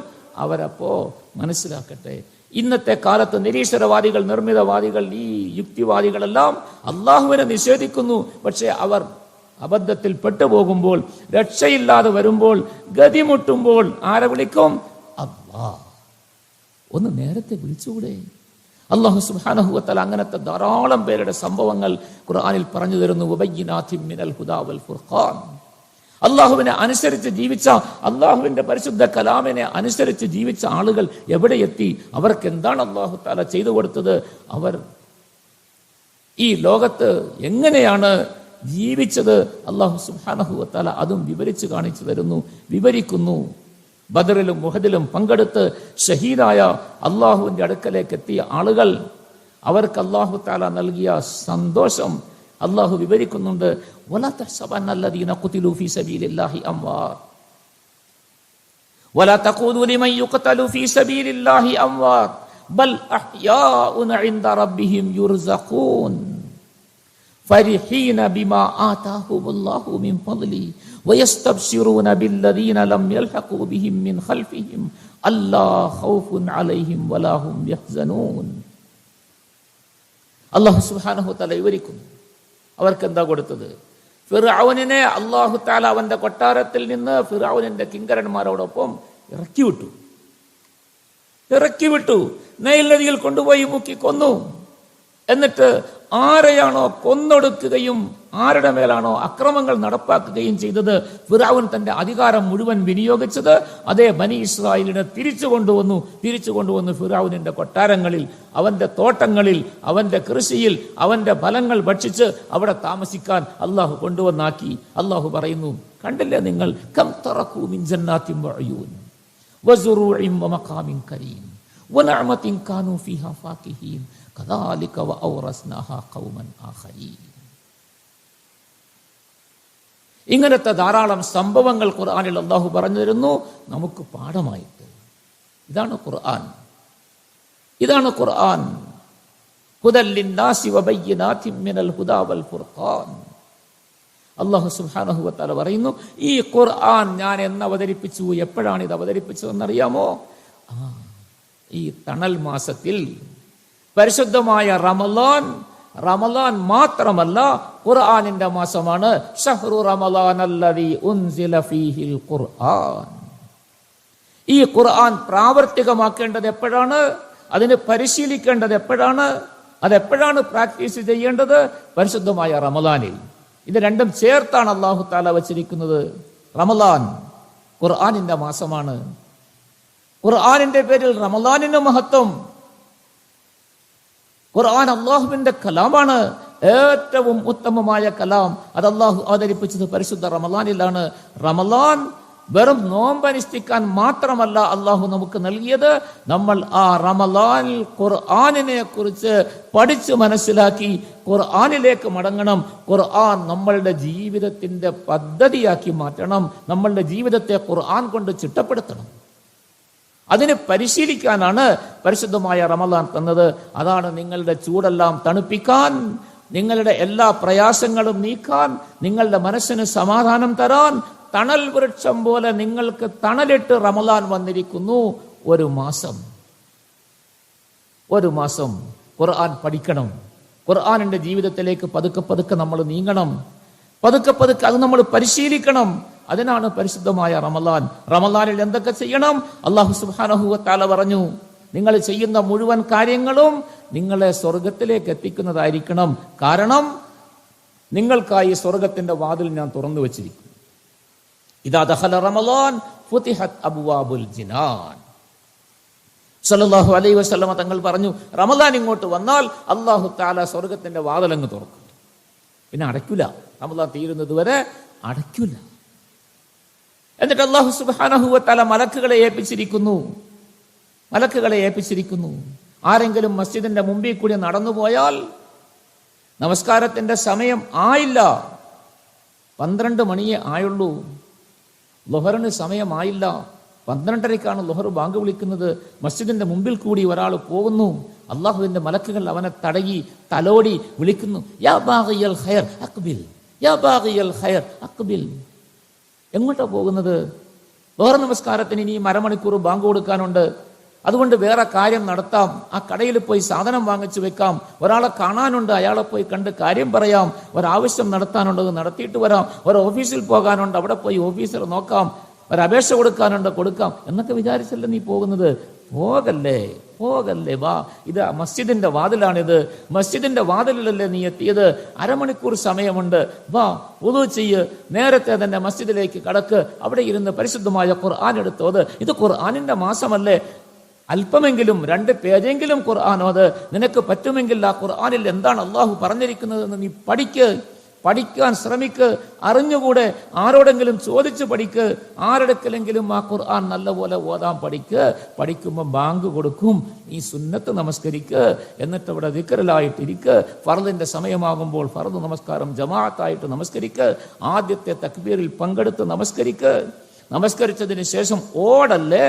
അവരപ്പോ മനസ്സിലാക്കട്ടെ. ഇന്നത്തെ കാലത്ത് നിരീശ്വരവാദികൾ, നിർമ്മിതവാദികൾ, ഈ യുക്തിവാദികളെല്ലാം അള്ളാഹുവിനെ നിഷേധിക്കുന്നു. പക്ഷെ അവർ അബദ്ധത്തിൽ പെട്ടുപോകുമ്പോൾ, രക്ഷയില്ലാതെ വരുമ്പോൾ, ഗതിമുട്ടുമ്പോൾ ആരെ വിളിക്കും? അല്ലാഹ്. ഒന്ന് നേരത്തെ വിളിച്ചുകൂടെ? അല്ലാഹു സുബ്ഹാനഹു വ തആല അങ്ങനത്തെ ധാരാളം പേരുടെ സംഭവങ്ങൾ ഖുർആനിൽ പറഞ്ഞു തരുന്നു. വബയ്യിനാതിൻ മിനൽ ഹുദാ വൽ ഫുർഖാൻ. അള്ളാഹുവിനെ അനുസരിച്ച് ജീവിച്ച, അള്ളാഹുവിന്റെ പരിശുദ്ധ കലാമിനെ അനുസരിച്ച് ജീവിച്ച ആളുകൾ എവിടെ എത്തി? അവർക്ക് എന്താണ് അല്ലാഹു തആല ചെയ്തു കൊടുത്തത്? അവർ ഈ ലോകത്ത് എങ്ങനെയാണ് ജീവിച്ചത്? അല്ലാഹു സുബ്ഹാനഹു വ തആല അതും വിവരിച്ചു കാണിച്ചു തരുന്നു, വിവരിക്കുന്നു. ബദറിലും മുഹദിലും പങ്കെടുത്ത് ഷഹീദായ അള്ളാഹുവിന്റെ അടുക്കലേക്ക് എത്തിയ ആളുകൾ, അവർക്ക് അല്ലാഹു തആല നൽകിയ സന്തോഷം അള്ളാഹു വിവരിക്കുന്നുണ്ട്. വലാ തഹ്സബന്ന അല്ലദീന ഖുതിലൂ ഫീ സബീലില്ലാഹി അംവാത് വലാ തഖൂലു ലിമൻ യുഖ്തലു ഫീ സബീലില്ലാഹി അംവാത് ബൽ അഹ്യാഉൻ ഇൻദ റബ്ബിഹിം യുർസഖൂൻ ഫരിഹീന ബിമാ ആതാഹുമുല്ലാഹു മിൻ ഫദ്ലി വയസ്തബ്ശിറൂന ബില്ലദീന ലം യൽഹഖൂ ബിഹിം മിൻ ഖൽഫിഹിം അല്ലാ ഖൗഫുൻ അലൈഹിം വലാ ഹും യഹ്സനൂൻ. അല്ലാഹു സുബ്ഹാനഹു വ തആല വിവരിക്കുന്നു അവർക്ക് എന്താ കൊടുത്തത്. ഫിർഔനിനെ അല്ലാഹു തആല അവന്റെ കൊട്ടാരത്തിൽ നിന്ന് ഫിർഔനിന്റെ കിങ്കരന്മാരോടൊപ്പം ഇറക്കി വിട്ടു. നൈൽ നദിയിൽ കൊണ്ടുപോയി മുക്കി കൊന്നു. എന്നിട്ട് ആരെയാണോ കൊന്നൊടുക്കുകയും ആരുടെ മേലാണോ അക്രമങ്ങൾ നടപ്പാക്കുകയും ചെയ്തത്, ഫിർഔൻ തന്റെ അധികാരം മുഴുവൻ വിനിയോഗിച്ചത് അതേ ബനി ഇസ്രായേലിനെ തിരിച്ചു കൊണ്ടുവന്നു ഫിർഔനിന്റെ കൊട്ടാരങ്ങളിൽ, അവന്റെ തോട്ടങ്ങളിൽ, അവന്റെ കൃഷിയിൽ, അവന്റെ ഫലങ്ങൾ ഭക്ഷിച്ച് അവിടെ താമസിക്കാൻ അള്ളാഹു കൊണ്ടുവന്നാക്കി. അള്ളാഹു പറയുന്നു, കണ്ടില്ലേ നിങ്ങൾ, കം തറകൂ മിൻ ജന്നാത്തിൻ വഅയൂൻ വസുറൂഇൻ വമഖാമിൻ കരീം വനഅമത്തിൻ കാനൂ ഫീഹാ ഫാകിഹീൻ കദാലിക വഔറസ്നാഹാ ഖൗമൻ ആഖരീൻ. ഇങ്ങനത്തെ ധാരാളം സംഭവങ്ങൾ ഖുർആനിൽ അല്ലാഹു പറഞ്ഞു തരുന്നു നമുക്ക് പാഠമായിട്ട്. ഇതാണ് ഖുർആൻ. ഹുദൽ ലിന്നാസി വബയ്യിനാതിൻ മിനൽ ഹുദാ വൽ ഫുർഖാൻ. അല്ലാഹു സുബ്ഹാനഹു വ തആല പറയുന്നു, ഈ ഖുർആൻ ഞാൻ എന്ന് അവതരിപ്പിച്ചു, എപ്പോഴാണ് ഇത് അവതരിപ്പിച്ചതെന്നറിയാമോ? ഈ തണൽ മാസത്തിൽ, പരിശുദ്ധമായ റമളാൻ മാത്രമല്ല, ഖുർആനിന്റെ മാസമാണ്. ഷഹ്റു റമളാൻ അല്ലദീ ഉൻസില ഫീഹിൽ ഖുർആൻ. ഈ ഖുർആൻ പ്രാവർത്തികമാക്കേണ്ടത് എപ്പോഴാണ്? അതിനെ പരിശീലിക്കേണ്ടത് എപ്പോഴാണ്? അതെപ്പോഴാണ് പ്രാക്ടീസ് ചെയ്യേണ്ടത്? പരിശുദ്ധമായ റമളാനിൽ. ഇത് രണ്ടും ചേർത്താണ് അല്ലാഹു തആല വച്ചിരിക്കുന്നത്. റമളാൻ ഖുർആനിന്റെ മാസമാണ്. ഖുർആനിന്റെ പേരിൽ റമളാനിന് മഹത്വം. ഖുർആൻ അല്ലാഹുവിന്റെ കലാമാണ്, ഏറ്റവും ഉത്തമമായ കലാം. അത് അല്ലാഹു അവതരിപ്പിച്ചത് പരിശുദ്ധ റമളാനിലാണ്. റമളാൻ വെറും നോമ്പനുഷ്ഠിക്കാൻ മാത്രമല്ല അല്ലാഹു നമുക്ക് നൽകിയത്. നമ്മൾ ആ റമളാനിൽ ഖുർആനിനെ കുറിച്ച് പഠിച്ചു മനസ്സിലാക്കി ഖുർആനിലേക്ക് മടങ്ങണം. ഖുർആൻ നമ്മളുടെ ജീവിതത്തിന്റെ പദ്ധതിയാക്കി മാറ്റണം. നമ്മളുടെ ജീവിതത്തെ ഖുർആൻ കൊണ്ട് ചിട്ടപ്പെടുത്തണം. അതിനെ പരിശീലിക്കാനാണ് പരിശുദ്ധമായ റമളാൻ തന്നത്. അതാണ് നിങ്ങളുടെ ചൂടെല്ലാം തണുപ്പിക്കാൻ, നിങ്ങളുടെ എല്ലാ പ്രയാസങ്ങളും നീക്കാൻ, നിങ്ങളുടെ മനസ്സിന് സമാധാനം തരാൻ, തണൽ വൃക്ഷം പോലെ നിങ്ങൾക്ക് തണലിട്ട് റമളാൻ വന്നിരിക്കുന്നു. ഒരു മാസം ഖുർആൻ പഠിക്കണം. ഖുർആനിന്റെ ജീവിതത്തിലേക്ക് പതുക്കെ നമ്മൾ നീങ്ങണം. പതുക്കെ അത് നമ്മൾ പരിശീലിക്കണം. അതിനാണ് പരിശുദ്ധമായ റമളാൻ. റമളാനിൽ എന്തൊക്കെ ചെയ്യണം? അല്ലാഹു സുബ്ഹാനഹു വ തആല പറഞ്ഞു, നിങ്ങൾ ചെയ്യുന്ന മുഴുവൻ കാര്യങ്ങളും നിങ്ങളെ സ്വർഗത്തിലേക്ക് എത്തിക്കുന്നതായിരിക്കണം. കാരണം നിങ്ങൾക്കായി സ്വർഗത്തിന്റെ വാതിൽ ഞാൻ തുറന്നു വെച്ചിരിക്കുന്നു. ഇദാ ദഖല റമളാൻ ഫുതിഹത് അബ്വാബുൽ ജിനാൻ. സല്ലല്ലാഹു അലൈഹി വസല്ലം തങ്ങൾ പറഞ്ഞു, റമളാൻ ഇങ്ങോട്ട് വന്നാൽ അല്ലാഹു തആല സ്വർഗത്തിന്റെ വാതിലങ്ങ് തുറക്കും. പിന്നെ അടയ്ക്കില്ല. റമളാൻ തീരുന്നത് വരെ അടയ്ക്കില്ല. എന്നിട്ട് അല്ലാഹു സുബ്ഹാനഹു വ തആല മലക്കുകളെ ഏൽപ്പിച്ചിരിക്കുന്നു. ആരെങ്കിലും മസ്ജിദിന്റെ മുമ്പിൽ കൂടി നടന്നു പോയാൽ നമസ്കാരത്തിന്റെ സമയം ആയില്ല, 12 മണിയേ ആയുള്ളൂ, ളുഹറിന് സമയമായില്ല, 12:30ക്കാണ് ളുഹർ ബാങ്ക് വിളിക്കുന്നത്, മസ്ജിദിന്റെ മുമ്പിൽ കൂടി ഒരാൾ പോകുന്നു, അള്ളാഹുവിന്റെ മലക്കുകൾ അവനെ തടയി തലോടി വിളിക്കുന്നു, യാ ബാഗിയൽ ഖൈർ അഖ്ബിൽ, യാ ബാഗിയൽ ഖൈർ അഖ്ബിൽ. എങ്ങോട്ടാ പോകുന്നത്? ളുഹർ നമസ്കാരത്തിന് ഇനി അരമണിക്കൂർ ബാങ്ക് കൊടുക്കാനുണ്ട്. അതുകൊണ്ട് വേറെ കാര്യം നടത്താം. ആ കടയിൽ പോയി സാധനം വാങ്ങിച്ചു വെക്കാം. ഒരാളെ കാണാനുണ്ട്, അയാളെ പോയി കണ്ട് കാര്യം പറയാം. ഒരാവശ്യം നടത്താനുണ്ട്, നടത്തിയിട്ട് വരാം. ഒരു ഓഫീസിൽ പോകാനുണ്ട്, അവിടെ പോയി ഓഫീസർ നോക്കാം. ഒരപേക്ഷ കൊടുക്കാനുണ്ട്, കൊടുക്കാം എന്നൊക്കെ വിചാരിച്ചല്ലേ നീ പോകുന്നത്? പോകല്ലേ, വാ. ഇത് മസ്ജിദിന്റെ വാതിലാണിത്. മസ്ജിദിന്റെ വാതിലല്ലേ നീ എത്തിയത്? അരമണിക്കൂർ സമയമുണ്ട്, വാ, വുളൂ ചെയ്യ്, നേരത്തെ തന്നെ മസ്ജിദിലേക്ക് കടക്ക്, അവിടെ ഇരുന്ന് പരിശുദ്ധമായ ഖുർആൻ എടുത്തോത്. ഇത് ഖുർആനിന്റെ മാസമല്ലേ? അല്പമെങ്കിലും 2 പേജെങ്കിലും ഖുർആനോത്. നിനക്ക് പറ്റുമെങ്കിൽ ആ ഖുർആനിൽ എന്താണ് അള്ളാഹു പറഞ്ഞിരിക്കുന്നതെന്ന് നീ പഠിക്കാൻ ശ്രമിക്ക്. അറിഞ്ഞുകൂടെ? ആരോടെങ്കിലും ചോദിച്ച് പഠിക്ക്. ആരെടുക്കലെങ്കിലും ആ ഖുർആൻ നല്ലപോലെ ഓതാൻ പഠിക്കുമ്പോൾ ബാങ്ക് കൊടുക്കും, നീ സുന്നത്ത് നമസ്കരിക്ക്. എന്നിട്ട് അവിടെ ദിക്റിലായിട്ടിരിക്ക്. ഫർദിന്റെ സമയമാകുമ്പോൾ ഫർദ് നമസ്കാരം ജമാഅത്തായിട്ട് നമസ്കരിക്ക്. ആദ്യത്തെ തക്ബീറിൽ പങ്കെടുത്ത് നമസ്കരിക്ക്. നമസ്കരിച്ചതിന് ശേഷം ഓടല്ലേ,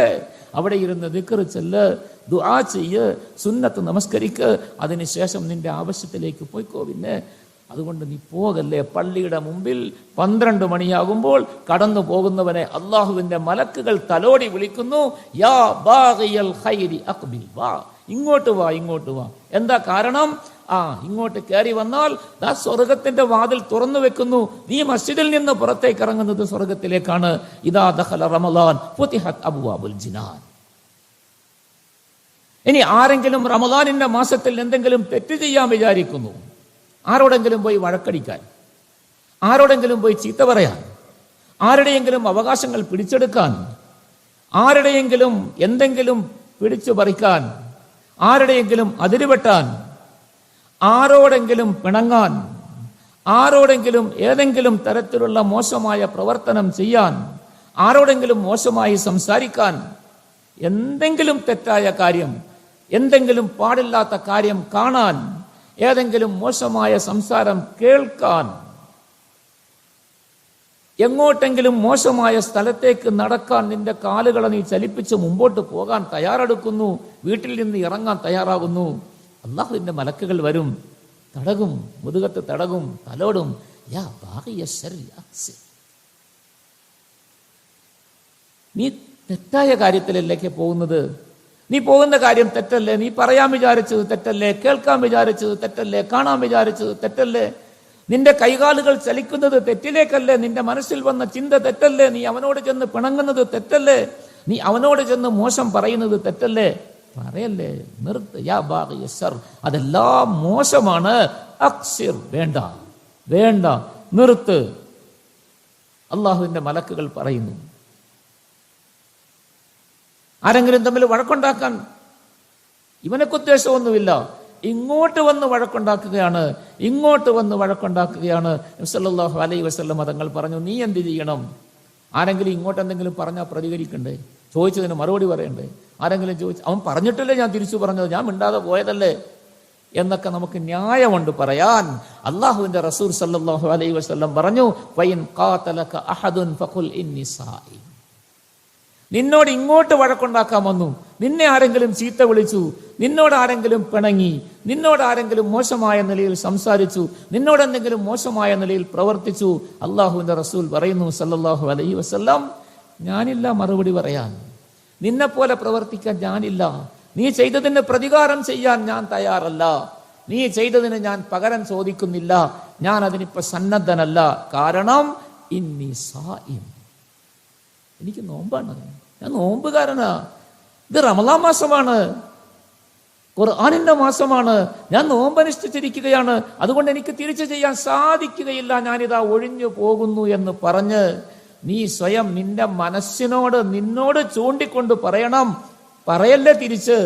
അവിടെ ഇരുന്ന് ദിക്ർ ചൊല്ല്, ദുആ ചെയ്യ്, സുന്നത്ത് നമസ്കരിക്ക്, അതിനുശേഷം നിന്റെ ആവശ്യത്തിലേക്ക് പോയിക്കോ. പിന്നെ അതുകൊണ്ട് നീ പോകല്ലേ. പള്ളിയുടെ മുമ്പിൽ 12 മണിയാകുമ്പോൾ കടന്നു പോകുന്നവനെ അള്ളാഹുവിന്റെ മലക്കുകൾ തലോടി വിളിക്കുന്നു, യാ ബാഗിയൽ ഖൈരി അഖ്ബിൽ, വാ, ഇങ്ങോട്ട് വാ, ഇങ്ങോട്ട് വാ. എന്താ കാരണം? ഇങ്ങോട്ട് കയറി വന്നാൽ സ്വർഗത്തിന്റെ വാതിൽ തുറന്നു വെക്കുന്നു. നീ മസ്ജിദിൽ നിന്ന് പുറത്തേക്ക് ഇറങ്ങുന്നത് സ്വർഗത്തിലേക്കാണ്. ഇദാ ദഖല റമളാൻ ഫുതിഹത് അബ്വാബുൽ ജിനാൻ. ഇനി ആരെങ്കിലും റമളാനിന്റെ മാസത്തിൽ എന്തെങ്കിലും തെറ്റ് ചെയ്യാൻ വിചാരിക്കുന്നു, ആരോടെങ്കിലും പോയി വഴക്കടിക്കാൻ, ആരോടെങ്കിലും പോയി ചീത്ത പറയാൻ, ആരുടെയെങ്കിലും അവകാശങ്ങൾ പിടിച്ചെടുക്കാൻ, ആരുടെയെങ്കിലും എന്തെങ്കിലും പിടിച്ചു പറിക്കാൻ, ആരുടെയെങ്കിലും അതിരുവെട്ടാൻ, ആരോടെങ്കിലും പിണങ്ങാൻ, ആരോടെങ്കിലും ഏതെങ്കിലും തരത്തിലുള്ള മോശമായ പ്രവർത്തനം ചെയ്യാൻ, ആരോടെങ്കിലും മോശമായി സംസാരിക്കാൻ, എന്തെങ്കിലും തെറ്റായ കാര്യം, എന്തെങ്കിലും പാടില്ലാത്ത കാര്യം കാണാൻ, ഏതെങ്കിലും മോശമായ സംസാരം കേൾക്കാൻ, എങ്ങോട്ടെങ്കിലും മോശമായ സ്ഥലത്തേക്ക് നടക്കാൻ നിന്റെ കാലുകളെ നീ ചലിപ്പിച്ച് മുമ്പോട്ട് പോകാൻ തയ്യാറെടുക്കുന്നു, വീട്ടിൽ നിന്ന് ഇറങ്ങാൻ തയ്യാറാകുന്നു, അള്ളാഹുവിന്റെ മലക്കുകൾ വരും, തടകും, മുതുകത്ത് തടകും, തലോടും. യാ ബാഗിയ ശർരി അക്സിർ. നീ തെറ്റായ കാര്യത്തിലേക്ക് പോകുന്നത്, നീ പോകുന്ന കാര്യം തെറ്റല്ലേ, നീ പറയാൻ വിചാരിച്ചത് തെറ്റല്ലേ, കേൾക്കാൻ വിചാരിച്ചത് തെറ്റല്ലേ, കാണാൻ വിചാരിച്ചത് തെറ്റല്ലേ, നിന്റെ കൈകാലുകൾ ചലിക്കുന്നത് തെറ്റിലേക്കല്ലേ, നിന്റെ മനസ്സിൽ വന്ന ചിന്ത തെറ്റല്ലേ, നീ അവനോട് ചെന്ന് പിണങ്ങുന്നത് തെറ്റല്ലേ, നീ അവനോട് ചെന്ന് മോശം പറയുന്നത് തെറ്റല്ലേ, പറയല്ലേ, നിർത്ത്. യാ ബാഗിയ ശർ, അതെല്ലാം മോശമാണ്. അക്സിർ, വേണ്ട, വേണ്ട, നിർത്ത്. അള്ളാഹുവിന്റെ മലക്കുകൾ പറയുന്നു. ആരെങ്കിലും തമ്മിൽ വഴക്കുണ്ടാക്കാൻ ഇവനൊക്കെ ഉദ്ദേശമൊന്നുമില്ല, ഇങ്ങോട്ട് വന്ന് വഴക്കുണ്ടാക്കുകയാണ്, ഇങ്ങോട്ട് വന്ന് വഴക്കുണ്ടാക്കുകയാണ്. നബി സല്ലല്ലാഹു അലൈഹി വസല്ലം തങ്ങൾ പറഞ്ഞു, നീ എന്ത് ചെയ്യണം? ആരെങ്കിലും ഇങ്ങോട്ട് എന്തെങ്കിലും പറഞ്ഞാൽ പ്രതികരിക്കണ്ടേ, ചോദിച്ചതിന് മറുപടി പറയണ്ടേ? ആരെങ്കിലും ചോദിച്ചു, അവൻ പറഞ്ഞിട്ടല്ലേ ഞാൻ തിരിച്ചു പറഞ്ഞത്, ഞാൻ മിണ്ടാതെ പോയതല്ലേ എന്നൊക്കെ നമുക്ക് ന്യായമുണ്ട് പറയാൻ. അള്ളാഹുവിന്റെ റസൂൽ സല്ലല്ലാഹു അലൈഹി വസല്ലം പറഞ്ഞു, വൈൻ ഖാതലക അഹദുൻ ഫഖുൽ ഇന്നി സായിം. നിന്നോട് ഇങ്ങോട്ട് വഴക്കുണ്ടാക്കാൻ വന്നു, നിന്നെ ആരെങ്കിലും ചീത്ത വിളിച്ചു, നിന്നോട് ആരെങ്കിലും പിണങ്ങി, നിന്നോട് ആരെങ്കിലും മോശമായ നിലയിൽ സംസാരിച്ചു, നിന്നോട് എന്തെങ്കിലും മോശമായ നിലയിൽ പ്രവർത്തിച്ചു, അള്ളാഹുവിന്റെ റസൂൽ പറയുന്നു സല്ലല്ലാഹു അലൈഹി വസല്ലം, ഞാനില്ല മറുപടി പറയാൻ, നിന്നെപ്പോലെ പ്രവർത്തിക്കാൻ ഞാനില്ല, നീ ചെയ്തതിന് പ്രതികാരം ചെയ്യാൻ ഞാൻ തയ്യാറല്ല, നീ ചെയ്തതിന് ഞാൻ പകരം ചോദിക്കുന്നില്ല, ഞാൻ അതിനിപ്പോ സന്നദ്ധനല്ല. കാരണം ഇന്നി സായിം, എനിക്ക് നോമ്പാണ്, ഞാൻ നോമ്പുകാരനാ, ഇത് റമളാൻ മാസമാണ്, ഖുർആനിന്റെ മാസമാണ്, ഞാൻ നോമ്പനുഷ്ഠിച്ചിരിക്കുകയാണ്, അതുകൊണ്ട് എനിക്ക് തിരിച്ചു ചെയ്യാൻ സാധിക്കുകയില്ല, ഞാനിതാ ഒഴിഞ്ഞു പോകുന്നു എന്ന് പറഞ്ഞ് നീ സ്വയം നിന്റെ മനസ്സിനോട് നിന്നോട് ചൂണ്ടിക്കൊണ്ട് പറയണം, പറയല്ലേ തിരിച്ച്,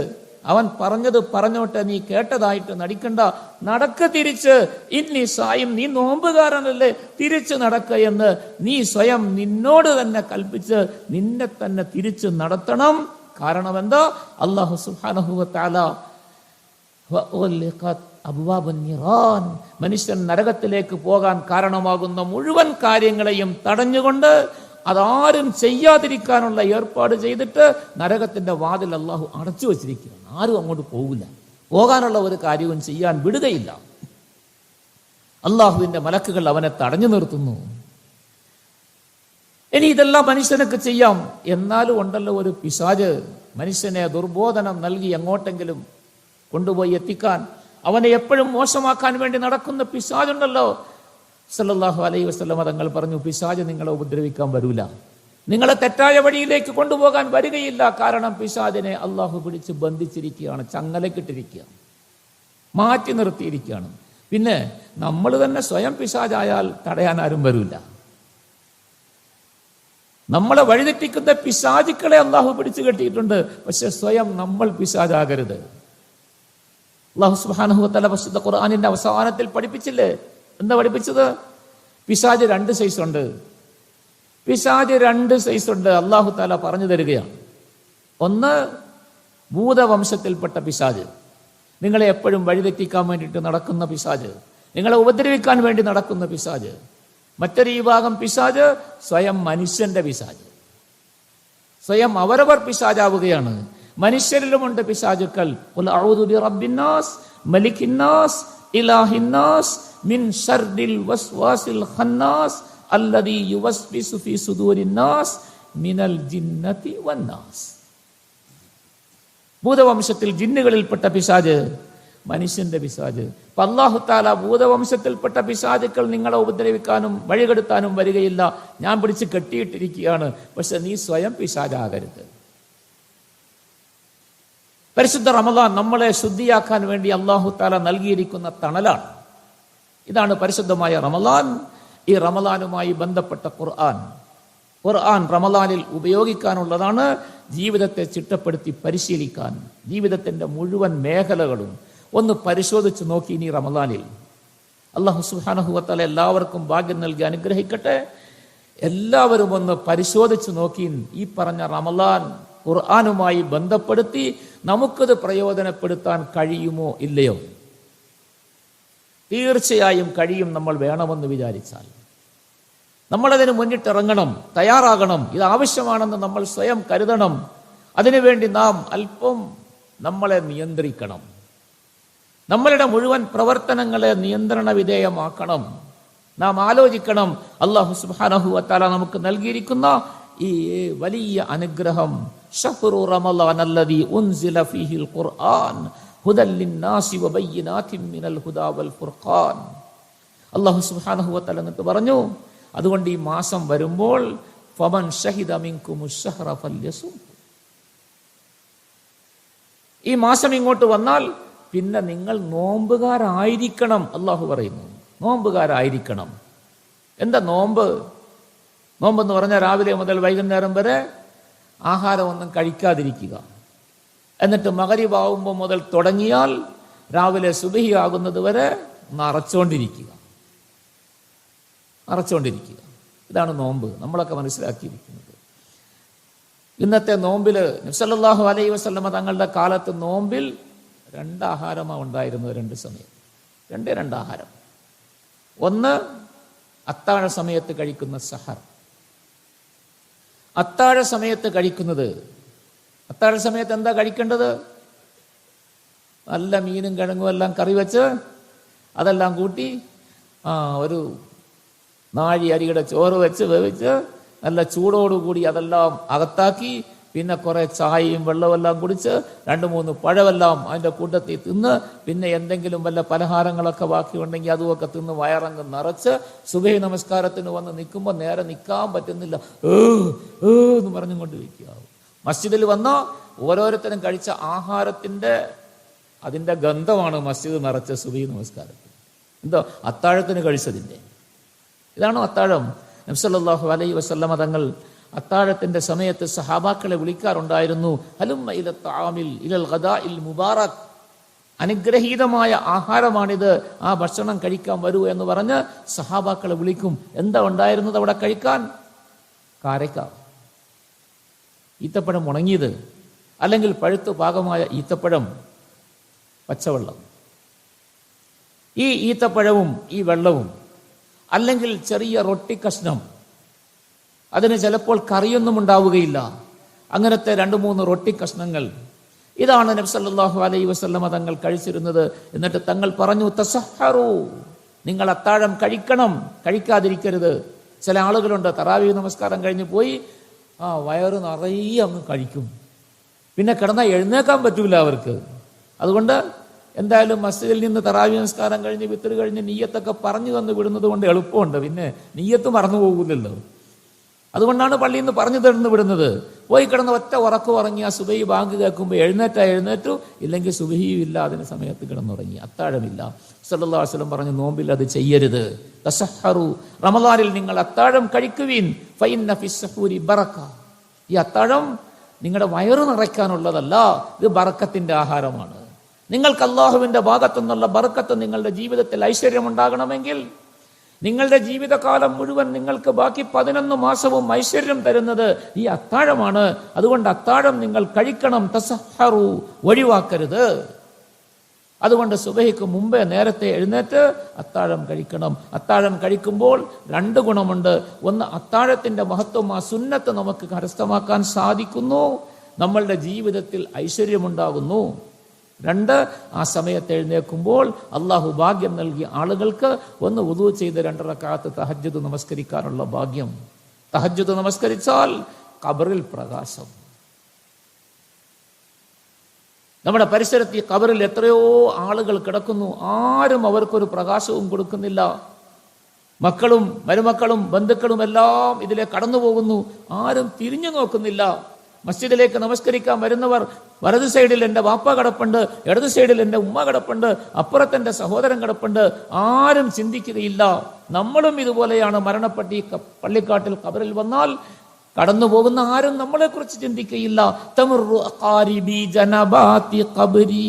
അവൻ പറഞ്ഞത് പറഞ്ഞോട്ടെ, നീ കേട്ടതായിട്ട് നടിക്കണ്ട, നടക്ക തിരിച്ച്. ഇന്നി സായിം, നീ നോമ്പുകാരനല്ലേ, തിരിച്ച് നടക്ക എന്ന് നീ സ്വയം നിന്നോട് തന്നെ കൽപ്പിച്ച് നിന്നെ തന്നെ തിരിച്ച് നടത്തണം. കാരണം എന്താ? അല്ലാഹു സുബ്ഹാനഹു വ തആല മനുഷ്യൻ നരകത്തിലേക്ക് പോകാൻ കാരണമാകുന്ന മുഴുവൻ കാര്യങ്ങളെയും തടഞ്ഞുകൊണ്ട് അതാരും ചെയ്യാതിരിക്കാനുള്ള ഏർപ്പാട് ചെയ്തിട്ട് നരകത്തിന്റെ വാതിൽ അള്ളാഹു അടച്ചു വച്ചിരിക്കുകയാണ്. ആരും അങ്ങോട്ട് പോകില്ല, പോകാനുള്ള ഒരു കാര്യവും ചെയ്യാൻ വിടുകയില്ല. അള്ളാഹുവിന്റെ മലക്കുകൾ അവനെ തടഞ്ഞു നിർത്തുന്നു. ഇനി ഇതെല്ലാം മനുഷ്യനൊക്കെ ചെയ്യാം, എന്നാലും ഉണ്ടല്ലോ ഒരു പിശാച് മനുഷ്യനെ ദുർബോധനം നൽകി എങ്ങോട്ടെങ്കിലും കൊണ്ടുപോയി എത്തിക്കാൻ, അവനെ എപ്പോഴും മോശമാക്കാൻ വേണ്ടി നടക്കുന്ന പിശാചുണ്ടല്ലോ. സല്ലല്ലാഹു അലൈഹി വസല്ലം തങ്ങൾ പറഞ്ഞു, പിശാച് നിങ്ങളെ ഉപദ്രവിക്കാൻ വരൂല, നിങ്ങളെ തെറ്റായ വഴിയിലേക്ക് കൊണ്ടുപോകാൻ വരികയില്ല. കാരണം പിശാചിനെ അള്ളാഹു പിടിച്ച് ബന്ധിച്ചിരിക്കുകയാണ്, ചങ്ങലക്കിട്ടിരിക്കുകയാണ്, മാറ്റി നിർത്തിയിരിക്കുകയാണ്. പിന്നെ നമ്മൾ തന്നെ സ്വയം പിശാചായാൽ തടയാൻ ആരും വരൂല. നമ്മളെ വഴിതെറ്റിക്കുന്ന പിശാചുക്കളെ അള്ളാഹു പിടിച്ചു കെട്ടിയിട്ടുണ്ട്, പക്ഷെ സ്വയം നമ്മൾ പിശാചാകരുത്. അല്ലാഹു സുബ്ഹാനഹു വ തആല പരിശുദ്ധ ഖുർആനിന്റെ അവസാനത്തിൽ പഠിപ്പിച്ചില്ലേ? എന്താ പഠിപ്പിച്ചത്? പിശാച് 2 സൈസ് ഉണ്ട്, പിശാച് 2 സൈസ് ഉണ്ട്. അല്ലാഹു തആല പറഞ്ഞു തരികയാണ്. ഒന്ന്, ഭൂതവംശത്തിൽപ്പെട്ട പിശാച്, നിങ്ങളെ എപ്പോഴും വഴിതെറ്റിക്കാൻ വേണ്ടിയിട്ട് നടക്കുന്ന പിശാച്, നിങ്ങളെ ഉപദ്രവിക്കാൻ വേണ്ടി നടക്കുന്ന പിശാച്. മറ്റൊരു വിഭാഗം പിശാച് സ്വയം മനുഷ്യന്റെ പിശാച്. സ്വയം അവരവർ പിശാചാവുകയാണ്. മനുഷ്യരിലുമുണ്ട് പിശാചുക്കൾ. ഖുൽ അഊദു ബിറബ്ബിന്നാസ് മലിക്കിന്നാസ് ഇലാഹിന്നാസ് മിൻ ശർരിൽ വസ്വാസിൽ ഖന്നാസ് അല്ലദീ യുവസ്വിസു ഫീ സുദൂരിന്നാസ് മിനൽ ജിന്നതി വന്നാസ്. ഭൂതവംശത്തിൽ ജിന്നുകളിൽപ്പെട്ട പിശാച്, മനുഷ്യന്റെ പിശാച്. അപ്പൊ അല്ലാഹു തആല ഭൂതവംശത്തിൽപ്പെട്ട പിശാചുക്കൾ നിങ്ങളെ ഉപദ്രവിക്കാനും വഴികെടുത്താനും വരികയില്ല, ഞാൻ പിടിച്ച് കെട്ടിയിട്ടിരിക്കുകയാണ്, പക്ഷെ നീ സ്വയം പിശാചാകരുത്. പരിശുദ്ധ റമളാൻ നമ്മളെ ശുദ്ധിയാക്കാൻ വേണ്ടി അല്ലാഹു തആല നൽകിയിരിക്കുന്ന തണലാണ്. ഇതാണ് പരിശുദ്ധമായ റമളാൻ. ഈ റമളാനുമായി ബന്ധപ്പെട്ട ഖുർആൻ റമളാനിൽ ഉപയോഗിക്കാനുള്ളതാണ്. ജീവിതത്തെ ചിട്ടപ്പെടുത്തി പരിശീലിക്കാൻ, ജീവിതത്തിന്റെ മുഴുവൻ മേഖലകളും ഒന്ന് പരിശോധിച്ച് നോക്കി. ഇനി റമളാനിൽ അല്ലാഹു സുബ്ഹാനഹു വ തആല എല്ലാവർക്കും ഭാഗ്യം നൽകി അനുഗ്രഹിക്കട്ടെ. എല്ലാവരും ഒന്ന് പരിശോധിച്ച് നോക്കി ഈ പറഞ്ഞ റമളാൻ ഖുർആനുമായി ബന്ധപ്പെടുത്തി നമുക്കത് പ്രയോജനപ്പെടുത്താൻ കഴിയുമോ ഇല്ലയോ? തീർച്ചയായും കഴിയും. നമ്മൾ വേണമെന്ന് വിചാരിച്ചാൽ നമ്മളതിന് മുന്നിട്ടിറങ്ങണം, തയ്യാറാകണം. ഇത് ആവശ്യമാണെന്ന് നമ്മൾ സ്വയം കരുതണം. അതിനുവേണ്ടി നാം അല്പം നമ്മളെ നിയന്ത്രിക്കണം. നമ്മളുടെ മുഴുവൻ പ്രവർത്തനങ്ങളെ നിയന്ത്രണ വിധേയമാക്കണം. നാം ആലോചിക്കണം, അല്ലാഹു സുബ്ഹാനഹു വ തആല നമുക്ക് നൽകിയിരിക്കുന്ന ഈ വലിയ അനുഗ്രഹം. ശഹ്റു റമളാൻ അല്ലദീ ഉൻസില ഫീഹിൽ ഖുർആൻ ഹുദൽ ലിന്നാസി വബയ്യിനാതിൻ മിനൽ ഹുദാ വൽ ഫുർഖാൻ. അല്ലാഹു സുബ്ഹാനഹു വ തആല എന്നിട്ട് പറഞ്ഞു, അതുകൊണ്ട് ഈ മാസം വരുമ്പോൾ ഫമൻ ഷഹിദ മിൻകുമുശ് ശഹ്റ ഫല്യസും, ഈ മാസം ഇങ്ങോട്ട് വന്നാൽ പിന്നെ നിങ്ങൾ നോമ്പുകാരായിരിക്കണം. അല്ലാഹു പറയുന്നു, നോമ്പുകാരായിരിക്കണം. എന്താ നോമ്പ്? നോമ്പെന്ന് പറഞ്ഞാൽ രാവിലെ മുതൽ വൈകുന്നേരം വരെ ആഹാരമൊന്നും കഴിക്കാതിരിക്കുക. എന്നിട്ട് മഗ്‌രിബാവുമ്പോൾ മുതൽ തുടങ്ങിയാൽ രാവിലെ സുബ്ഹി ആകുന്നത് വരെ അറച്ചുകൊണ്ടിരിക്കുക. ഇതാണ് നോമ്പ്. നമ്മളൊക്കെ മനസ്സിലാക്കിയിരിക്കുന്നത്. ഇന്നത്തെ നോമ്പിൽ നബി സല്ലല്ലാഹു അലൈഹി വസല്ലമ തങ്ങളുടെ കാലത്ത് നോമ്പിൽ 2 ആഹാരമാണ് ഉണ്ടായിരുന്നത്. 2 സമയം, 2 ആഹാരം. ഒന്ന് അത്താഴ സമയത്ത് കഴിക്കുന്ന സഹർ. അത്താഴ സമയത്ത് കഴിക്കുന്നത്, അത്താഴ സമയത്ത് എന്താ കഴിക്കേണ്ടത്? നല്ല മീനും കിഴങ്ങും എല്ലാം കറി വെച്ച് അതെല്ലാം കൂട്ടി ഒരു നാഴി അരിയുടെ ചോറ് വെച്ച് വേവിച്ച് നല്ല ചൂടോടുകൂടി അതെല്ലാം അകത്താക്കി, പിന്നെ കുറെ ചായയും വെള്ളമെല്ലാം കുടിച്ച് 2-3 പഴമെല്ലാം അതിൻ്റെ കൂട്ടത്തിൽ തിന്ന്, പിന്നെ എന്തെങ്കിലും വല്ല പലഹാരങ്ങളൊക്കെ ബാക്കിയുണ്ടെങ്കിൽ അതുമൊക്കെ തിന്ന് വയറങ്ങ് നിറച്ച് സുബഹി നമസ്കാരത്തിന് വന്ന് നിൽക്കുമ്പോൾ നേരെ നിൽക്കാൻ പറ്റുന്നില്ല, എന്ന് പറഞ്ഞുകൊണ്ടിരിക്കുക. മസ്ജിദിൽ വന്ന ഓരോരുത്തരും കഴിച്ച ആഹാരത്തിൻ്റെ അതിൻ്റെ ഗന്ധമാണ് മസ്ജിദ് നിറച്ച സുബഹി നമസ്കാരത്തിൽ. എന്തോ അത്താഴത്തിന് കഴിച്ചതിൻ്റെ. ഇതാണോ അത്താഴം? നബി സല്ലല്ലാഹു അലൈഹി വസല്ലമ തങ്ങൾ അത്താഴത്തിന്റെ സമയത്ത് സഹാബാക്കളെ വിളിക്കാറുണ്ടായിരുന്നു. ഹലുമ്മ ഇല തആമിൽ ഇലൽ ഗദാഇൽ മുബാറക്, അനുഗ്രഹീതമായ ആഹാരമാണിത്, ആ ഭക്ഷണം കഴിക്കാൻ വരൂ എന്ന് പറഞ്ഞ് സഹാബാക്കളെ വിളിക്കും. എന്താ ഉണ്ടായിരുന്നത് അവിടെ കഴിക്കാൻ? കാരക്ക, ഈത്തപ്പഴം ഉണങ്ങിയത്, അല്ലെങ്കിൽ പഴുത്തു പാകമായ ഈത്തപ്പഴം, പച്ചവെള്ളം. ഈ ഈത്തപ്പഴവും ഈ വെള്ളവും, അല്ലെങ്കിൽ ചെറിയ റൊട്ടി കഷ്ണം, അതിന് ചിലപ്പോൾ കറിയൊന്നും ഉണ്ടാവുകയില്ല, അങ്ങനത്തെ 2-3 റൊട്ടി കഷ്ണങ്ങൾ. ഇതാണ് നബി സല്ലല്ലാഹു അലൈഹി വസല്ലമ തങ്ങൾ കഴിച്ചിരുന്നത്. എന്നിട്ട് തങ്ങൾ പറഞ്ഞു, തസഹറു, നിങ്ങൾ അത്താഴം കഴിക്കണം, കഴിക്കാതിരിക്കരുത്. ചില ആളുകളുണ്ട്, തറാവീഹ് നമസ്കാരം കഴിഞ്ഞ് പോയി വയറ് നിറയെ അങ്ങ് കഴിക്കും, പിന്നെ കിടന്നാൽ എഴുന്നേക്കാൻ പറ്റൂല അവർക്ക്. അതുകൊണ്ട് എന്തായാലും മസ്ജിദിൽ നിന്ന് തറാവീഹ് നമസ്കാരം കഴിഞ്ഞ് വിത്ർ കഴിഞ്ഞ് നിയ്യത്തൊക്കെ പറഞ്ഞു തന്നു വിടുന്നത് കൊണ്ട് എളുപ്പമുണ്ട്, പിന്നെ നിയ്യത്ത് മറന്നു പോകുന്നില്ലല്ലോ. അതുകൊണ്ടാണ് പള്ളിയിൽ നിന്ന് പറഞ്ഞു തരുന്നു വിടുന്നത്. പോയി കിടന്ന് ഒറ്റ ഉറക്കം ഉറങ്ങി ആ സുബഹി ബാങ്ക് കേൾക്കുമ്പോൾ എഴുന്നേറ്റു, ഇല്ലെങ്കിൽ സുബഹിയും ഇല്ല, അതിന് സമയത്ത് കിടന്നുറങ്ങി, അത്താഴമില്ല. സല്ലല്ലാഹു അലൈഹി വസല്ലം പറഞ്ഞു, നോമ്പിൽ അത് ചെയ്യരുത്. തസഹറു, റമളാനിൽ നിങ്ങൾ അത്താഴം കഴിക്കുവിൻ. ഫഇന്ന ഫിസ്സഹൂരി ബറക, ഈ അത്താഴം നിങ്ങളുടെ വയറ് നിറയ്ക്കാനുള്ളതല്ല, ഇത് ബറക്കത്തിന്റെ ആഹാരമാണ്. നിങ്ങൾക്ക് അല്ലാഹുവിന്റെ ഭാഗത്തു നിന്നുള്ള ബറക്കത്ത് നിങ്ങളുടെ ജീവിതത്തിൽ ഐശ്വര്യമുണ്ടാകണമെങ്കിൽ, നിങ്ങളുടെ ജീവിതകാലം മുഴുവൻ നിങ്ങൾക്ക് ബാക്കി 11 മാസവും ഐശ്വര്യം തരുന്നത് ഈ അത്താഴമാണ്. അതുകൊണ്ട് അത്താഴം നിങ്ങൾ കഴിക്കണം. തസഹറു, ഒഴിവാക്കരുത്. അതുകൊണ്ട് സുബഹിക്ക് മുമ്പേ നേരത്തെ എഴുന്നേറ്റ് അത്താഴം കഴിക്കണം. അത്താഴം കഴിക്കുമ്പോൾ 2 ഗുണമുണ്ട്. ഒന്ന്, അത്താഴത്തിന്റെ മഹത്വം, ആ സുന്നത്ത് നമുക്ക് കരസ്ഥമാക്കാൻ സാധിക്കുന്നു, നമ്മളുടെ ജീവിതത്തിൽ ഐശ്വര്യമുണ്ടാകുന്നു. 2, ആ സമയത്ത് എഴുന്നേൽക്കുമ്പോൾ അള്ളാഹു ഭാഗ്യം നൽകിയ ആളുകൾക്ക് ഒന്ന് വുദൂ ചെയ്ത് 2 റക്അത്ത് തഹജ്ജുദ് നമസ്കരിക്കാനുള്ള ഭാഗ്യം. തഹജ്ജുദ് നമസ്കരിച്ചാൽ ഖബറിൽ പ്രകാശം. നമ്മുടെ പരിസരത്ത് ഈ ഖബറിൽ എത്രയോ ആളുകൾ കിടക്കുന്നു, ആരും അവർക്കൊരു പ്രകാശവും കൊടുക്കുന്നില്ല. മക്കളും മരുമക്കളും ബന്ധുക്കളും എല്ലാം ഇതിലെ കടന്നു പോകുന്നു, ആരും തിരിഞ്ഞു നോക്കുന്നില്ല. മസ്ജിദിലേക്ക് നമസ്കരിക്കാൻ വരുന്നവർ വലതു സൈഡിൽ എൻ്റെ വാപ്പ കിടപ്പുണ്ട്, ഇടതു സൈഡിൽ എൻ്റെ ഉമ്മ കിടപ്പുണ്ട്, അപ്പുറത്തെൻ്റെ സഹോദരൻ കിടപ്പുണ്ട്, ആരും ചിന്തിക്കുകയില്ല. നമ്മളും ഇതുപോലെയാണ്. മരണപ്പെട്ട് ഈ പള്ളിക്കാട്ടിൽ ഖബറിൽ വന്നാൽ കടന്നു പോകുന്ന ആരും നമ്മളെ കുറിച്ച് ചിന്തിക്കുകയില്ല. തമറു അഖാരിബി ജനബാതി ഖബരി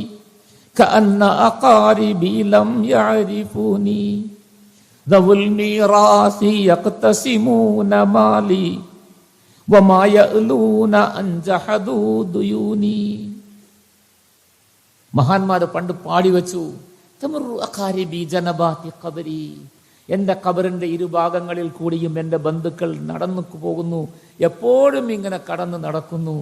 കഅന്ന അഖാരിബി ലം യഅരിഫൂനി ദവുൽ മീറാസി യഖ്തസിമൂന മാലി വമാ യഅലൂന അൻ ജഹദൂ ദുയൂനി. മഹാന്മാര് പണ്ട് പാടി വെച്ചു, തമറു അഖാരിബി ജനബാതി ഖബരി, എൻ്റെ ഖബറിന്റെ ഇരുഭാഗങ്ങളിൽ കൂടിയും എൻ്റെ ബന്ധുക്കൾ നടന്നു പോകുന്നു, എപ്പോഴും ഇങ്ങനെ കടന്നു നടക്കുന്നു.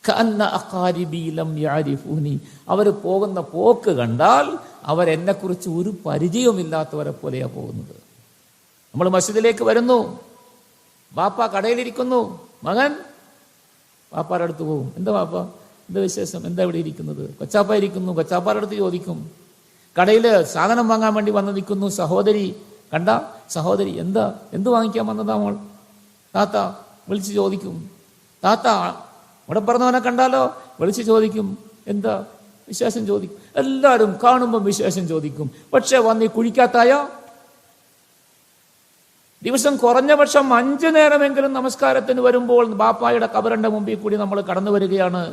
കഅന്ന അഖാരിബി ലം യഅരിഫൂനി, അവർ പോകുന്ന പോക്ക് കണ്ടാൽ അവരെന്നെക്കുറിച്ച് ഒരു പരിചയവുമില്ലാത്തവരെ പോലെയാ പോകുന്നത്. നമ്മൾ മസ്ജിദിലേക്ക് വരുന്നു, വാപ്പ കടയിലിരിക്കുന്നു, മകൻ വാപ്പാരുടെ അടുത്ത് പോകും. എന്താ വാപ്പ, എന്താ വിശേഷം, എന്താ ഇവിടെ ഇരിക്കുന്നത്? കൊച്ചാപ്പ ഇരിക്കുന്നു, കൊച്ചാപ്പാരുടെ അടുത്ത് ചോദിക്കും. കടയിൽ സാധനം വാങ്ങാൻ വേണ്ടി വന്ന് നിൽക്കുന്നു സഹോദരി, കണ്ട സഹോദരി, എന്ത് വാങ്ങിക്കാൻ വന്നതാ മോൾ? താത്ത വിളിച്ച് ചോദിക്കും. താത്ത ഇവിടെ പറഞ്ഞവനെ കണ്ടാലോ വിളിച്ച് ചോദിക്കും, എന്താ വിശേഷം ചോദിക്കും. എല്ലാവരും കാണുമ്പോൾ വിശേഷം ചോദിക്കും. പക്ഷെ വന്ന് കുഴിക്കാത്തായ ദിവസം കുറഞ്ഞ പക്ഷം 5 നേരമെങ്കിലും നമസ്കാരത്തിന് വരുമ്പോൾ ബാപ്പായുടെ ഖബറിന്റെ മുമ്പിൽ കൂടി നമ്മൾ കടന്നു വരികയാണ്.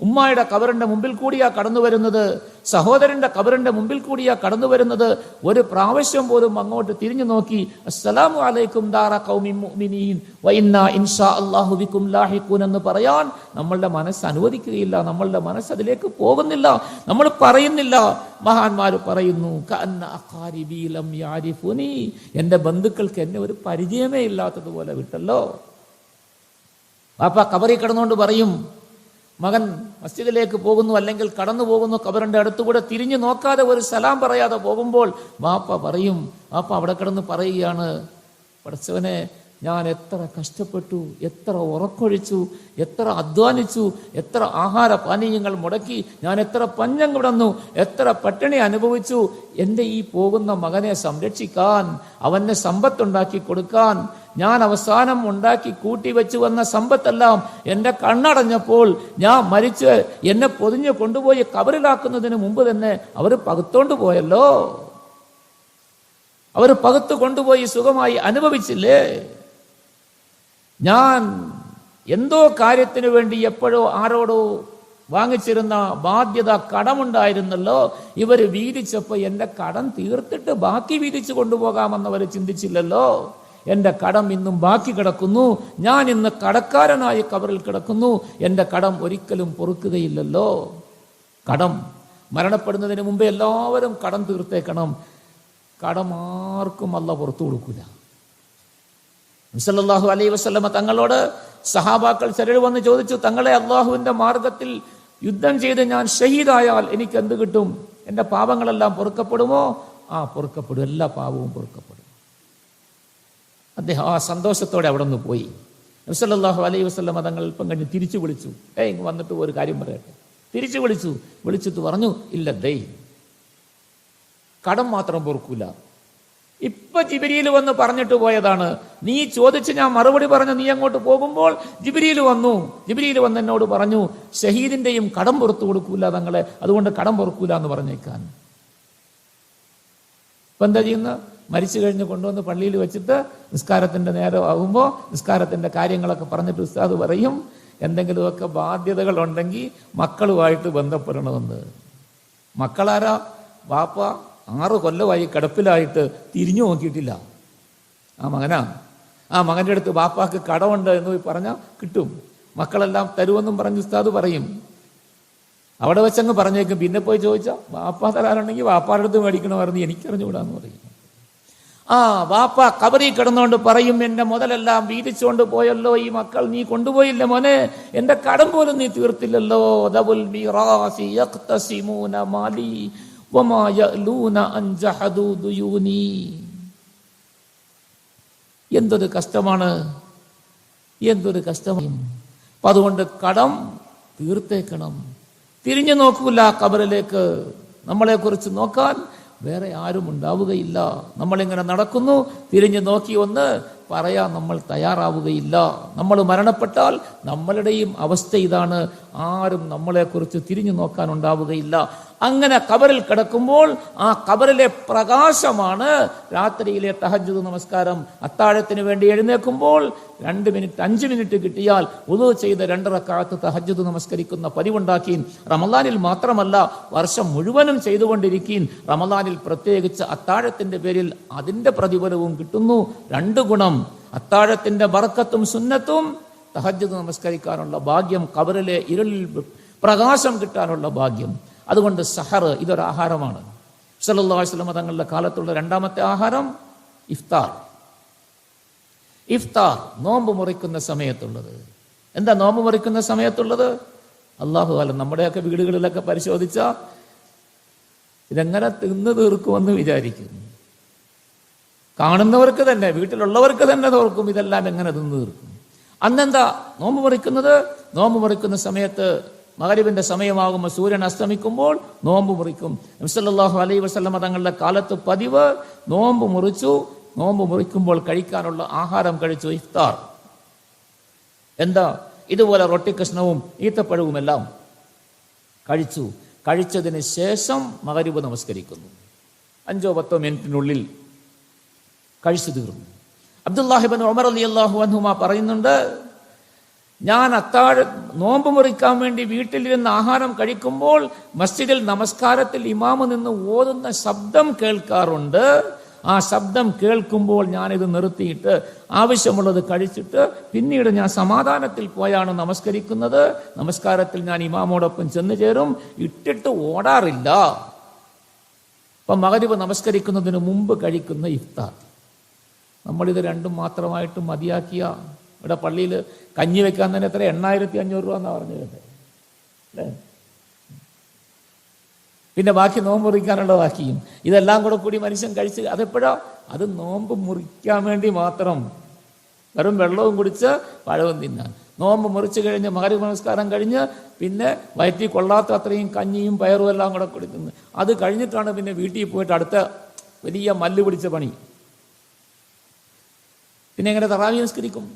ഉമ്മായുടെ ഖബറിന്റെ മുമ്പിൽ കൂടിയാ കടന്നു വരുന്നത്, സഹോദരന്റെ ഖബറിന്റെ മുമ്പിൽ കൂടിയാ കടന്നു വരുന്നത്. ഒരു പ്രാവശ്യം പോലും അങ്ങോട്ട് തിരിഞ്ഞു നോക്കി അസ്സലാമു അലൈക്കും ദാറ ഖൗമിൻ മുഅ്മിനീൻ വ ഇന്നാ ഇൻഷാ അല്ലാഹു ബിക്കും ലാഹിഖൂൻ എന്ന് പറയാൻ നമ്മളുടെ മനസ്സ് അനുവദിക്കുകയില്ല, നമ്മളുടെ മനസ്സ് അതിലേക്ക് പോകുന്നില്ല, നമ്മൾ പറയുന്നില്ല. മഹാന്മാർ പറയുന്നു, കഅന്ന അഖാരിബി ലം യഅരിഫൂനി, എൻ്റെ ബന്ധുക്കൾക്ക് എന്നെ ഒരു പരിചയമേ ഇല്ലാത്തതുപോലെ വിട്ടല്ലോ. വാപ്പ ഖബറിൽ കിടന്നുകൊണ്ട് പറയും, മകൻ മസ്ജിദിലേക്ക് പോകുന്നു അല്ലെങ്കിൽ കടന്നു പോകുന്നു, ഖബറിന്റെ അടുത്തുകൂടെ തിരിഞ്ഞു നോക്കാതെ ഒരു സലാം പറയാതെ പോകുമ്പോൾ വാപ്പ പറയും, വാപ്പ അവിടെ കിടന്ന് പറയുകയാണ്, പടച്ചവനെ ഞാൻ എത്ര കഷ്ടപ്പെട്ടു, എത്ര ഉറക്കൊഴിച്ചു, എത്ര അധ്വാനിച്ചു, എത്ര ആഹാര പാനീയങ്ങൾ മുടക്കി, ഞാൻ എത്ര പഞ്ഞം കിടന്നു, എത്ര പട്ടിണി അനുഭവിച്ചു, എൻ്റെ ഈ പോകുന്ന മകനെ സംരക്ഷിക്കാൻ, അവന് സമ്പത്തുണ്ടാക്കി കൊടുക്കാൻ. ഞാൻ അവസാനം ഉണ്ടാക്കി കൂട്ടി വെച്ച് വന്ന സമ്പത്തെല്ലാം എൻ്റെ കണ്ണടഞ്ഞപ്പോൾ ഞാൻ മരിച്ച് എന്നെ പൊതിഞ്ഞ് കൊണ്ടുപോയി ഖബറിലാക്കുന്നതിന് മുമ്പ് തന്നെ അവർ പകുത്തോണ്ട് പോയല്ലോ, അവർ പകുത്തു കൊണ്ടുപോയി സുഖമായി അനുഭവിച്ചില്ലേ. ഞാൻ എന്തോ കാര്യത്തിന് വേണ്ടി എപ്പോഴോ ആരോടോ വാങ്ങിച്ചിരുന്ന ബാധ്യത, കടമുണ്ടായിരുന്നല്ലോ, ഇവർ വീതിച്ചപ്പോൾ എൻ്റെ കടം തീർത്തിട്ട് ബാക്കി വീതിച്ചു കൊണ്ടുപോകാമെന്നവർ ചിന്തിച്ചില്ലല്ലോ. എൻ്റെ കടം ഇന്നും ബാക്കി കിടക്കുന്നു, ഞാൻ ഇന്ന് കടക്കാരനായി ഖബറിൽ കിടക്കുന്നു, എൻ്റെ കടം ഒരിക്കലും പൊറുക്കുകയില്ലല്ലോ. കടം മരണപ്പെടുന്നതിന് മുമ്പേ എല്ലാവരും കടം തീർത്തേക്കണം. കടം ആർക്കും അല്ലാഹു പുറത്തു കൊടുക്കില്ല. സല്ലല്ലാഹു അലൈഹി വസല്ലമ തങ്ങളോട് സഹാബാക്കൾ ചിലർ വന്ന് ചോദിച്ചു, തങ്ങളെ, അള്ളാഹുവിന്റെ മാർഗത്തിൽ യുദ്ധം ചെയ്ത് ഞാൻ ഷഹീദായാൽ എനിക്ക് എന്ത് കിട്ടും? എൻ്റെ പാപങ്ങളെല്ലാം പൊറുക്കപ്പെടുമോ? പൊറുക്കപ്പെടും, എല്ലാ പാപവും പൊറുക്കപ്പെടും. അദ്ദേഹം ആ സന്തോഷത്തോടെ അവിടെ നിന്ന് പോയി. നബി സല്ലല്ലാഹു അലൈഹി വസല്ലമ തങ്ങൾ അല്പം കഴിഞ്ഞ് തിരിച്ചു വിളിച്ചു, ഇങ്ങ് വന്നിട്ട് ഒരു കാര്യം പറയട്ടെ. തിരിച്ചു വിളിച്ചിട്ട് പറഞ്ഞു, ഇല്ല ദൈ, കടം മാത്രം പൊറുക്കൂല. ഇപ്പൊ ജിബ്രീൽ വന്ന് പറഞ്ഞിട്ട് പോയതാണ്, നീ ചോദിച്ച് ഞാൻ മറുപടി പറഞ്ഞു, നീ അങ്ങോട്ട് പോകുമ്പോൾ ജിബ്രീൽ വന്ന് എന്നോട് പറഞ്ഞു, ഷഹീദിന്റെയും കടം പുറത്തു കൊടുക്കൂല തങ്ങളെ, അതുകൊണ്ട് കടം പൊറുക്കൂല എന്ന് പറഞ്ഞേക്കാൻ. ഇപ്പൊ എന്താ ചെയ്യുന്ന? മരിച്ചു കഴിഞ്ഞ് കൊണ്ടുവന്ന് പള്ളിയിൽ വെച്ചിട്ട് നിസ്കാരത്തിന്റെ നേരം ആകുമ്പോൾ നിസ്കാരത്തിന്റെ കാര്യങ്ങളൊക്കെ പറഞ്ഞിട്ട് ഉസ്താദ് പറയും, എന്തെങ്കിലുമൊക്കെ ബാധ്യതകൾ ഉണ്ടെങ്കിൽ മക്കളുമായിട്ട് ബന്ധപ്പെടണമെന്ന്. മക്കളാരാ? വാപ്പ 6 കൊല്ലമായി കിടപ്പിലായിട്ട് തിരിഞ്ഞു നോക്കിയിട്ടില്ല. ആ മകനാ. ആ മകൻ്റെ അടുത്ത് വാപ്പാക്ക് കടമുണ്ട് എന്ന് പറഞ്ഞാൽ കിട്ടും, മക്കളെല്ലാം തരുമെന്നും പറഞ്ഞ് ഉസ്താദ് പറയും. അവിടെ വെച്ചങ്ങ് പറഞ്ഞേക്കും. പിന്നെ പോയി ചോദിച്ചാൽ വാപ്പാ തരാറുണ്ടെങ്കിൽ വാപ്പാരുടെ അടുത്ത് മേടിക്കണമായിരുന്നു, എനിക്കറിഞ്ഞുകൂടാന്ന് പറയും. വാപ്പ കബറി കിടന്നുകൊണ്ട് പറയും, എന്റെ മുതലെല്ലാം വീതിച്ചുകൊണ്ട് പോയല്ലോ ഈ മക്കൾ, നീ കൊണ്ടുപോയില്ല മോനെ, എന്റെ കടം പോലും നീ തീർത്തില്ലല്ലോ. എന്തൊരു കഷ്ടമാണ്, എന്തൊരു കഷ്ടമാണ്. അപ്പൊ അതുകൊണ്ട് കടം തീർത്തേക്കണം. തിരിഞ്ഞു നോക്കൂല കബറിലേക്ക്. നമ്മളെ കുറിച്ച് നോക്കാൻ വേറെ ആരും ഉണ്ടാവുകയില്ല. നമ്മളിങ്ങനെ നടക്കുന്നു, തിരിഞ്ഞു നോക്കി ഒന്ന് പറയാൻ നമ്മൾ തയ്യാറാവുകയില്ല. നമ്മൾ മരണപ്പെട്ടാൽ നമ്മളുടെയും അവസ്ഥ ഇതാണ്. ആരും നമ്മളെക്കുറിച്ച് തിരിഞ്ഞു നോക്കാൻ ഉണ്ടാവുകയില്ല. അങ്ങനെ കബറിൽ കിടക്കുമ്പോൾ ആ കബറിലെ പ്രകാശമാണ് രാത്രിയിലെ തഹജ്ജുദ് നമസ്കാരം. അത്താഴത്തിന് വേണ്ടി എഴുന്നേൽക്കുമ്പോൾ 2 മിനിറ്റ് 5 മിനിറ്റ് കിട്ടിയാൽ വുളു ചെയ്ത് 2 റക്അത്ത് തഹജ്ജുദ് നമസ്കരിക്കുന്ന പതിവുണ്ടാക്കി. റമളാനിൽ മാത്രമല്ല, വർഷം മുഴുവനും ചെയ്തുകൊണ്ടിരിക്കീൻ. റമളാനിൽ പ്രത്യേകിച്ച് അത്താഴത്തിന്റെ പേരിൽ അതിന്റെ പ്രതിഫലവും കിട്ടുന്നു. 2 ഗുണം, അത്താഴത്തിന്റെ ബർക്കത്തും സുന്നത്തും, തഹജ്ജുദ് നമസ്കരിക്കാനുള്ള ഭാഗ്യം, കബറിലെ ഇരുളിൽ പ്രകാശം കിട്ടാനുള്ള ഭാഗ്യം. അതുകൊണ്ട് സഹർ ഇതൊരു ആഹാരമാണ്. സല്ലല്ലാഹു അലൈഹി വസല്ലം തങ്ങളുടെ കാലത്തുള്ള 2ാമത്തെ ആഹാരം ഇഫ്താർ. ഇഫ്താർ നോമ്പ് മുറിക്കുന്ന സമയത്തുള്ളത്. എന്താ നോമ്പ് മുറിക്കുന്ന സമയത്തുള്ളത്? അല്ലാഹു അലം. നമ്മുടെയൊക്കെ വീടുകളിലൊക്കെ പരിശോധിച്ചാൽ ഇതെങ്ങനെ തിന്നു തീർക്കുമെന്ന് വിചാരിക്കും. കാണുന്നവർക്ക് തന്നെ, വീട്ടിലുള്ളവർക്ക് തന്നെ തോർക്കും ഇതെല്ലാം എങ്ങനെ തിന്നു തീർക്കും. അന്നെന്താ നോമ്പ് മുറിക്കുന്നത്? നോമ്പ് മുറിക്കുന്ന സമയത്ത് മഗ്‌രിബിന്റെ സമയമാകുമ്പോൾ സൂര്യൻ അസ്തമിക്കുമ്പോൾ നോമ്പ് മുറിക്കും. നബി സല്ലല്ലാഹു അലൈഹി വസല്ലം തങ്ങളുടെ കാലത്ത് പതിവ് നോമ്പ് മുറിച്ചു. നോമ്പ് മുറിക്കുമ്പോൾ കഴിക്കാനുള്ള ആഹാരം കഴിച്ചു, ഇഫ്താർ. എന്താ? ഇതുപോലെ റൊട്ടി കഷ്ണവും ഈത്തപ്പഴവും എല്ലാം കഴിച്ചു. കഴിച്ചതിന് ശേഷം മഗ്‌രിബ് നമസ്കരിക്കുന്നു. 5-10 മിനിറ്റിനുള്ളിൽ കഴിച്ചു തീർന്നു. അബ്ദുല്ലാഹി ഇബ്നു ഉമർ റളിയല്ലാഹു അൻഹുമാ പറയുന്നുണ്ട്, ഞാൻ നോമ്പ് മുറിക്കാൻ വേണ്ടി വീട്ടിലിരുന്ന് ആഹാരം കഴിക്കുമ്പോൾ മസ്ജിദിൽ നമസ്കാരത്തിൽ ഇമാമ് നിന്ന് ഓതുന്ന ശബ്ദം കേൾക്കാറുണ്ട്. ആ ശബ്ദം കേൾക്കുമ്പോൾ ഞാനിത് നിർത്തിയിട്ട് ആവശ്യമുള്ളത് കഴിച്ചിട്ട് പിന്നീട് ഞാൻ സമാധാനത്തിൽ പോയാണ് നമസ്കരിക്കുന്നത്. നമസ്കാരത്തിൽ ഞാൻ ഇമാമോടൊപ്പം ചെന്ന് ചേരും, ഇട്ടിട്ട് ഓടാറില്ല. അപ്പം മഗ്‌രിബ് നമസ്കരിക്കുന്നതിന് മുമ്പ് കഴിക്കുന്ന ഇഫ്താർ. നമ്മളിത് 2 മാത്രമായിട്ട് മതിയാക്കിയ. ഇവിടെ പള്ളിയിൽ കഞ്ഞി വെക്കാൻ തന്നെ എത്ര 8500 രൂപ എന്നാ പറഞ്ഞു കേട്ടെ, അല്ലേ? പിന്നെ ബാക്കി നോമ്പ് മുറിക്കാനുള്ള ബാക്കിയും ഇതെല്ലാം കൂടി മനുഷ്യൻ കഴിച്ച് അതെപ്പോഴാ? അത് നോമ്പ് മുറിക്കാൻ വേണ്ടി മാത്രം. വെറും വെള്ളവും കുടിച്ച് പഴവും തിന്നാൻ. നോമ്പ് മുറിച്ച് കഴിഞ്ഞ് മഗ്‌രിബ് നമസ്കാരം കഴിഞ്ഞ് പിന്നെ വയറ്റിൽ കൊള്ളാത്ത അത്രയും കഞ്ഞിയും പയറും എല്ലാം കൂടെ കുടിക്കുന്നത്. അത് കഴിഞ്ഞിട്ടാണ് പിന്നെ വീട്ടിൽ പോയിട്ട് അടുത്ത വലിയ മല്ല് പിടിച്ച പണി. പിന്നെ എങ്ങനെ തറാവീഹ് നിസ്കരിക്കും?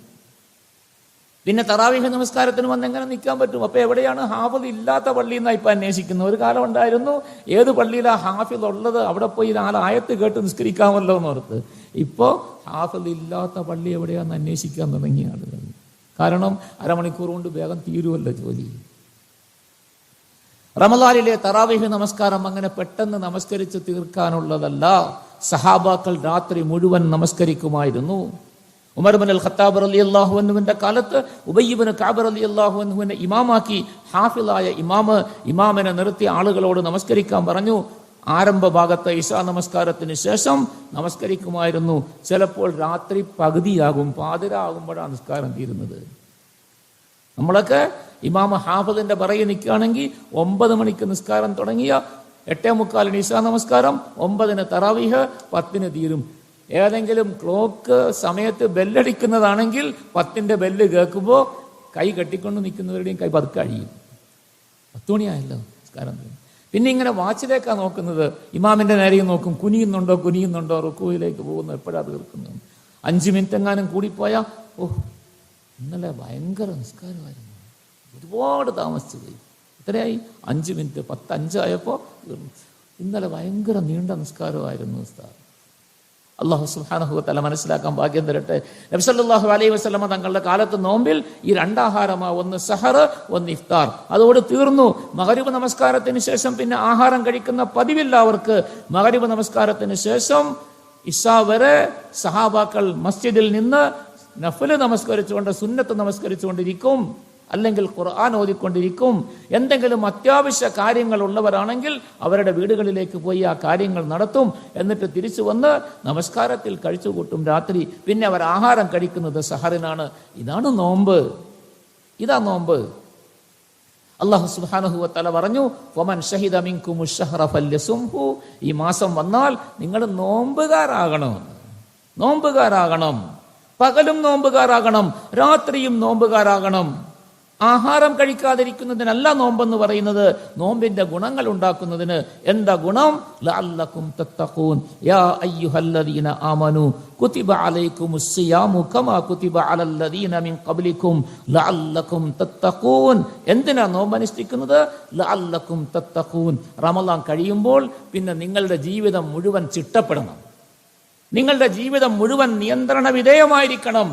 പിന്നെ തറാവീഹ് നമസ്കാരത്തിന് വന്ന് എങ്ങനെ നിൽക്കാൻ പറ്റും? അപ്പൊ എവിടെയാണ് ഹാഫിദ് ഇല്ലാത്ത പള്ളി എന്നാ ഇപ്പൊ അന്വേഷിക്കുന്നത്. ഒരു കാലം ഉണ്ടായിരുന്നു, ഏത് പള്ളിയിലാ ഹാഫിദ് ഉള്ളത് അവിടെ പോയി 4 ആയത്ത് കേട്ട് നിസ്കരിക്കാമല്ലോ എന്ന് ഓർത്ത്. ഇപ്പോ ഹാഫിദ് ഇല്ലാത്ത പള്ളി എവിടെയാന്ന് അന്വേഷിക്കാൻ തുടങ്ങിയ ആളുകൾ. കാരണം അരമണിക്കൂർ കൊണ്ട് വേഗം തീരുമല്ലോ ജോലി. റമളാനിലെ തറാവീഹ് നമസ്കാരം അങ്ങനെ പെട്ടെന്ന് നമസ്കരിച്ച് തീർക്കാനുള്ളതല്ല. സഹാബാക്കൾ രാത്രി മുഴുവൻ നമസ്കരിക്കുമായിരുന്നു. ഉമർ ഇബ്നുൽ ഖത്താബ് റളിയല്ലാഹു അൻഹുവിന്റെ കാലത്ത് ഉബയ്യ് ഇബ്നു കഅബ് റളിയല്ലാഹു അൻഹുവിനെ ഇമാമാക്കി ഹാഫിളായ ഇമാമിനെ നിർത്തി ആളുകളോട് നമസ്കരിക്കാൻ പറഞ്ഞു. ആരംഭ ഭാഗത്ത് ഇശാ നമസ്കാരത്തിന് ശേഷം നമസ്കരിക്കുമായിരുന്നു. ചിലപ്പോൾ രാത്രി പകുതിയാകും, പാതിരാകുമ്പോഴാണ് നിസ്കാരം തീരുന്നത്. നമ്മളൊക്കെ ഇമാമ ഹാഫിദിന്റെ പറയിൽ നിൽക്കുകയാണെങ്കിൽ 9 മണിക്ക് നിസ്കാരം തുടങ്ങിയ 8:45 ഇശാ നമസ്കാരം, 9-ന് തറാവീഹ്, 10-ന് തീരും. ഏതെങ്കിലും ക്ലോക്ക് സമയത്ത് ബെല്ലടിക്കുന്നതാണെങ്കിൽ 10-ന്റെ ബെല്ല് കേൾക്കുമ്പോൾ കൈ കെട്ടിക്കൊണ്ട് നിൽക്കുന്നവരുടെയും കൈ പതുക്കെ അഴിയും. 10 മണിയായല്ലോ നിസ്കാരം. പിന്നെ ഇങ്ങനെ വാച്ചിലേക്കാണ് നോക്കുന്നത്. ഇമാമിന്റെ നേരെയും നോക്കും, കുനിയുന്നുണ്ടോ, റുക്കൂയിലേക്ക് പോകുന്നു, എപ്പോഴാണ് തീർക്കുന്നത്. 5 മിനിറ്റ് എങ്ങാനും കൂടിപ്പോയാൽ ഇന്നലെ ഭയങ്കര നിസ്കാരമായിരുന്നു, ഒരുപാട് താമസിച്ചു പോയി. എത്രയായി? 5 മിനിറ്റ്, 10:05 ആയപ്പോൾ ഇന്നലെ ഭയങ്കര നീണ്ട നിസ്കാരമായിരുന്നു ഉസ്താദ്. അല്ലാഹു സുബ്ഹാനഹു വ തആല മനസ്സിലാക്കാൻ ഭാഗ്യം തരട്ടെ. നബി സല്ലല്ലാഹു അലൈഹി വസല്ലം തങ്ങളുടെ കാലത്ത് നോമ്പിൽ ഈ 2 ആഹാരമാ, ഒന്ന് സഹർ, ഒന്ന് ഇഫ്താർ. അതോട് തീർന്നു. മഗ്‌രിബ് നമസ്കാരത്തിന് ശേഷം പിന്നെ ആഹാരം കഴിക്കുന്ന പതിവില്ല അവർക്ക്. മഗ്‌രിബ് നമസ്കാരത്തിന് ശേഷം ഇശാ വരെ സഹാബാക്കൾ മസ്ജിദിൽ നിന്ന് നഫ്ല് നമസ്കരിച്ചുകൊണ്ട്, സുന്നത്ത് നമസ്കരിച്ചുകൊണ്ടിരിക്കും. അല്ലെങ്കിൽ ഖുർആൻ ഓതിക്കൊണ്ടിരിക്കും. എന്തെങ്കിലും അത്യാവശ്യ കാര്യങ്ങൾ ഉള്ളവരാണെങ്കിൽ അവരുടെ വീടുകളിലേക്ക് പോയി ആ കാര്യങ്ങൾ നടത്തും. എന്നിട്ട് തിരിച്ചു വന്ന് നമസ്കാരത്തിൽ കഴിച്ചുകൂട്ടും രാത്രി. പിന്നെ അവർ ആഹാരം കഴിക്കുന്നത് സഹറിനാണ്. ഇതാണ് നോമ്പ്. ഇതാ നോമ്പ്. അല്ലാഹു സുബ്ഹാനഹു വ തആല പറഞ്ഞു, വമൻ ഷഹിദ മിൻകുമുശ് ശഹ്റ ഫല്യസുംഹു. ഈ മാസം വന്നാൽ നിങ്ങൾ നോമ്പുകാരാകണം. പകലും നോമ്പുകാരാകണം, രാത്രിയും നോമ്പുകാരാകണം. ആഹാരം കഴിക്കാതിരിക്കുന്നതിനല്ല നോമ്പെന്ന് പറയുന്നത്, നോമ്പിന്റെ ഗുണങ്ങൾ ഉണ്ടാക്കുന്നതിന്. എന്താ ഗുണം? ലഅല്ലകും തത്തഖൂൻ. യാ അയ്യുഹല്ലദീന ആമനൂ കുതിബ അലൈക്കുമുസ് സിയാമു കമാ കുതിബ അലല്ലദീന മിൻ ഖബ്ലിക്കും ലഅല്ലകും തത്തഖൂൻ. എന്തിനാ നോമ്പ് അനുഷ്ഠിക്കുന്നത്? ലഅല്ലകും തത്തഖൂൻ. റമളാൻ കഴിയുമ്പോൾ പിന്നെ നിങ്ങളുടെ ജീവിതം മുഴുവൻ ചിട്ടപ്പെടണം. നിങ്ങളുടെ ജീവിതം മുഴുവൻ നിയന്ത്രണ വിധേയമായിരിക്കണം.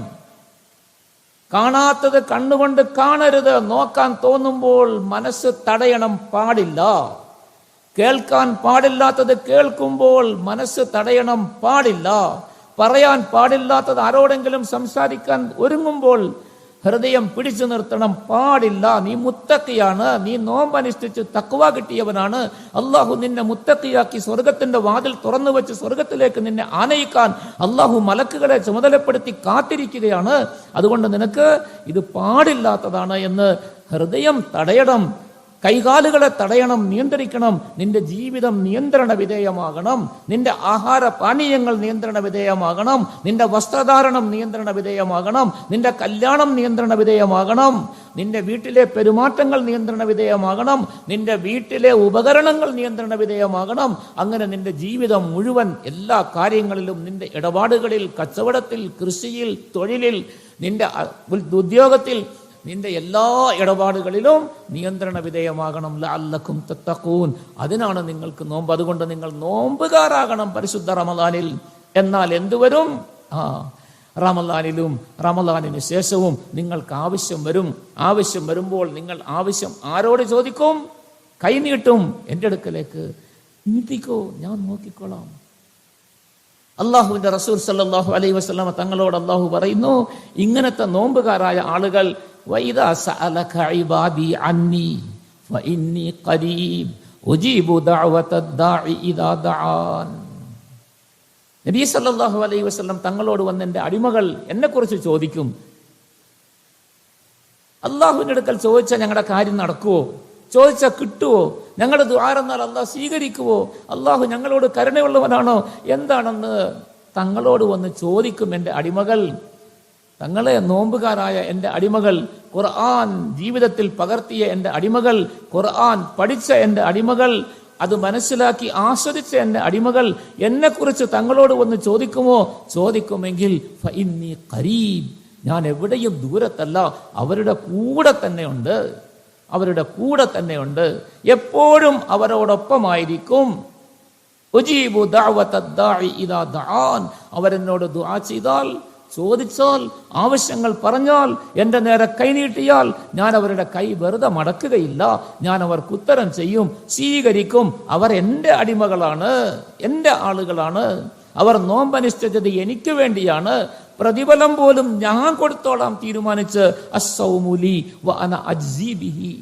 കാണാത്തത് കണ്ണുകൊണ്ട് കാണരുത്. നോക്കാൻ തോന്നുമ്പോൾ മനസ്സ് തടയണം പാടില്ല. കേൾക്കാൻ പാടില്ലാത്തത് കേൾക്കുമ്പോൾ മനസ്സ് തടയണം പാടില്ല. പറയാൻ പാടില്ലാത്തത് ആരോടെങ്കിലും സംസാരിക്കാൻ ഒരുങ്ങുമ്പോൾ ഹൃദയം പിടിച്ചു നിർത്തണം പാടില്ല. നീ മുത്തക്കിയാണ്, നീ നോമ്പനുഷ്ഠിച്ച് തഖ്വ കിട്ടിയവനാണ്. അള്ളാഹു നിന്നെ മുത്തക്കിയാക്കി സ്വർഗത്തിന്റെ വാതിൽ തുറന്നു വെച്ച് സ്വർഗത്തിലേക്ക് നിന്നെ ആനയിക്കാൻ അള്ളാഹു മലക്കുകളെ ചുമതലപ്പെടുത്തി കാത്തിരിക്കുകയാണ്. അതുകൊണ്ട് നിനക്ക് ഇത് പാടില്ലാത്തതാണ് എന്ന് ഹൃദയം തടയണം, കൈകാലുകളെ തടയണം, നിയന്ത്രിക്കണം. നിന്റെ ജീവിതം നിയന്ത്രണ വിധേയമാകണം. നിന്റെ ആഹാര പാനീയങ്ങൾ നിയന്ത്രണ വിധേയമാകണം. നിന്റെ വസ്ത്രധാരണം നിയന്ത്രണ വിധേയമാകണം. നിന്റെ കല്യാണം നിയന്ത്രണ വിധേയമാകണം. നിന്റെ വീട്ടിലെ പെരുമാറ്റങ്ങൾ നിയന്ത്രണ വിധേയമാകണം. നിന്റെ വീട്ടിലെ ഉപകരണങ്ങൾ നിയന്ത്രണ വിധേയമാകണം. അങ്ങനെ നിന്റെ ജീവിതം മുഴുവൻ എല്ലാ കാര്യങ്ങളിലും, നിന്റെ ഇടപാടുകളിൽ, കച്ചവടത്തിൽ, കൃഷിയിൽ, തൊഴിലിൽ, നിന്റെ ഉദ്യോഗത്തിൽ, നിന്റെ എല്ലാ ഇടപാടുകളിലും നിയന്ത്രണ വിധേയമാകണം. ലഅല്ലകും തത്തഖൂൻ. അതിനാണ് നിങ്ങൾക്ക് നോമ്പ്. അതുകൊണ്ട് നിങ്ങൾ നോമ്പുകാരാകണം പരിശുദ്ധ റമളാനിൽ. എന്നാൽ എന്തുവരും? റമളാനിലും റമളാനിന് ശേഷവും നിങ്ങൾക്ക് ആവശ്യം വരും. ആവശ്യം വരുമ്പോൾ നിങ്ങൾ ആവശ്യം ആരോട് ചോദിക്കും? കൈനീട്ടും. എൻ്റെ അടുക്കലേക്ക് നീട്ടിക്കോ, ഞാൻ നോക്കിക്കോളാം. അള്ളാഹുവിന്റെ റസൂൽ സല്ലല്ലാഹു അലൈഹി വസല്ലമ തങ്ങളോട് അള്ളാഹു പറയുന്നു, ഇങ്ങനത്തെ നോമ്പുകാരായ ആളുകൾ വഇദാ സഅലക ഇബാദി അന്നി ഫഇന്നി ഖരീബ് ഉജീബു ദഅവതദ് ദാഇ ഇദാ ദഅാൻ. നബി സല്ലല്ലാഹു അലൈഹി വസല്ലം തങ്ങളോട് വന്ന് എൻ്റെ അടിമകൾ എന്നെക്കുറിച്ച് ചോദിക്കും. അള്ളാഹുവിൻ്റെ അടുക്കൽ ചോദിച്ചാൽ ഞങ്ങളുടെ കാര്യം നടക്കുവോ? ചോദിച്ചാൽ കിട്ടുവോ? ഞങ്ങളുടെ ദുആ എന്നാൽ അള്ളാഹ് സ്വീകരിക്കുവോ? അള്ളാഹു ഞങ്ങളോട് കരുണയുള്ളവനാണോ? എന്താണെന്ന് തങ്ങളോട് വന്ന് ചോദിക്കും എൻ്റെ അടിമകൾ. തങ്ങളെ നോമ്പുകാരായ എൻ്റെ അടിമകൾ, ഖുർആൻ ജീവിതത്തിൽ പകർത്തിയ എൻ്റെ അടിമകൾ, ഖുർആൻ പഠിച്ച എൻ്റെ അടിമകൾ, അത് മനസ്സിലാക്കി ആസ്വദിച്ച എൻ്റെ അടിമകൾ എന്നെക്കുറിച്ച് തങ്ങളോട് വന്ന് ചോദിക്കുമോ? ചോദിക്കുമെങ്കിൽ ഫഇന്നി ഖരീബ്, ഞാൻ എവിടെയും ദൂരത്തല്ല, അവരുടെ കൂടെ തന്നെയുണ്ട്. അവരുടെ കൂടെ തന്നെയുണ്ട്, എപ്പോഴും അവരോടൊപ്പമായിരിക്കും. ഉജീബു ദഅവതദ് ദാഇ ഇദാ ദഅാൻ. അവരെന്നോട് ദുആ ചെയ്താൽ, ചോദിച്ചാൽ, ആവശ്യങ്ങൾ പറഞ്ഞാൽ, എൻ്റെ നേരെ കൈനീട്ടിയാൽ ഞാൻ അവരുടെ കൈ വെറുതെ മടക്കുകയില്ല. ഞാൻ അവർക്ക് ഉത്തരം ചെയ്യും, സ്വീകരിക്കും. അവർ എൻ്റെ അടിമകളാണ്, എൻ്റെ ആളുകളാണ്. അവർ നോമ്പനുഷ്ഠിച്ചത് എനിക്ക് വേണ്ടിയാണ്. പ്രതിഫലം പോലും ഞാൻ കൊടുത്തോളാം തീരുമാനിച്ച് അസ്സൗമു ലീ വ അന അജ്സി ബിഹി.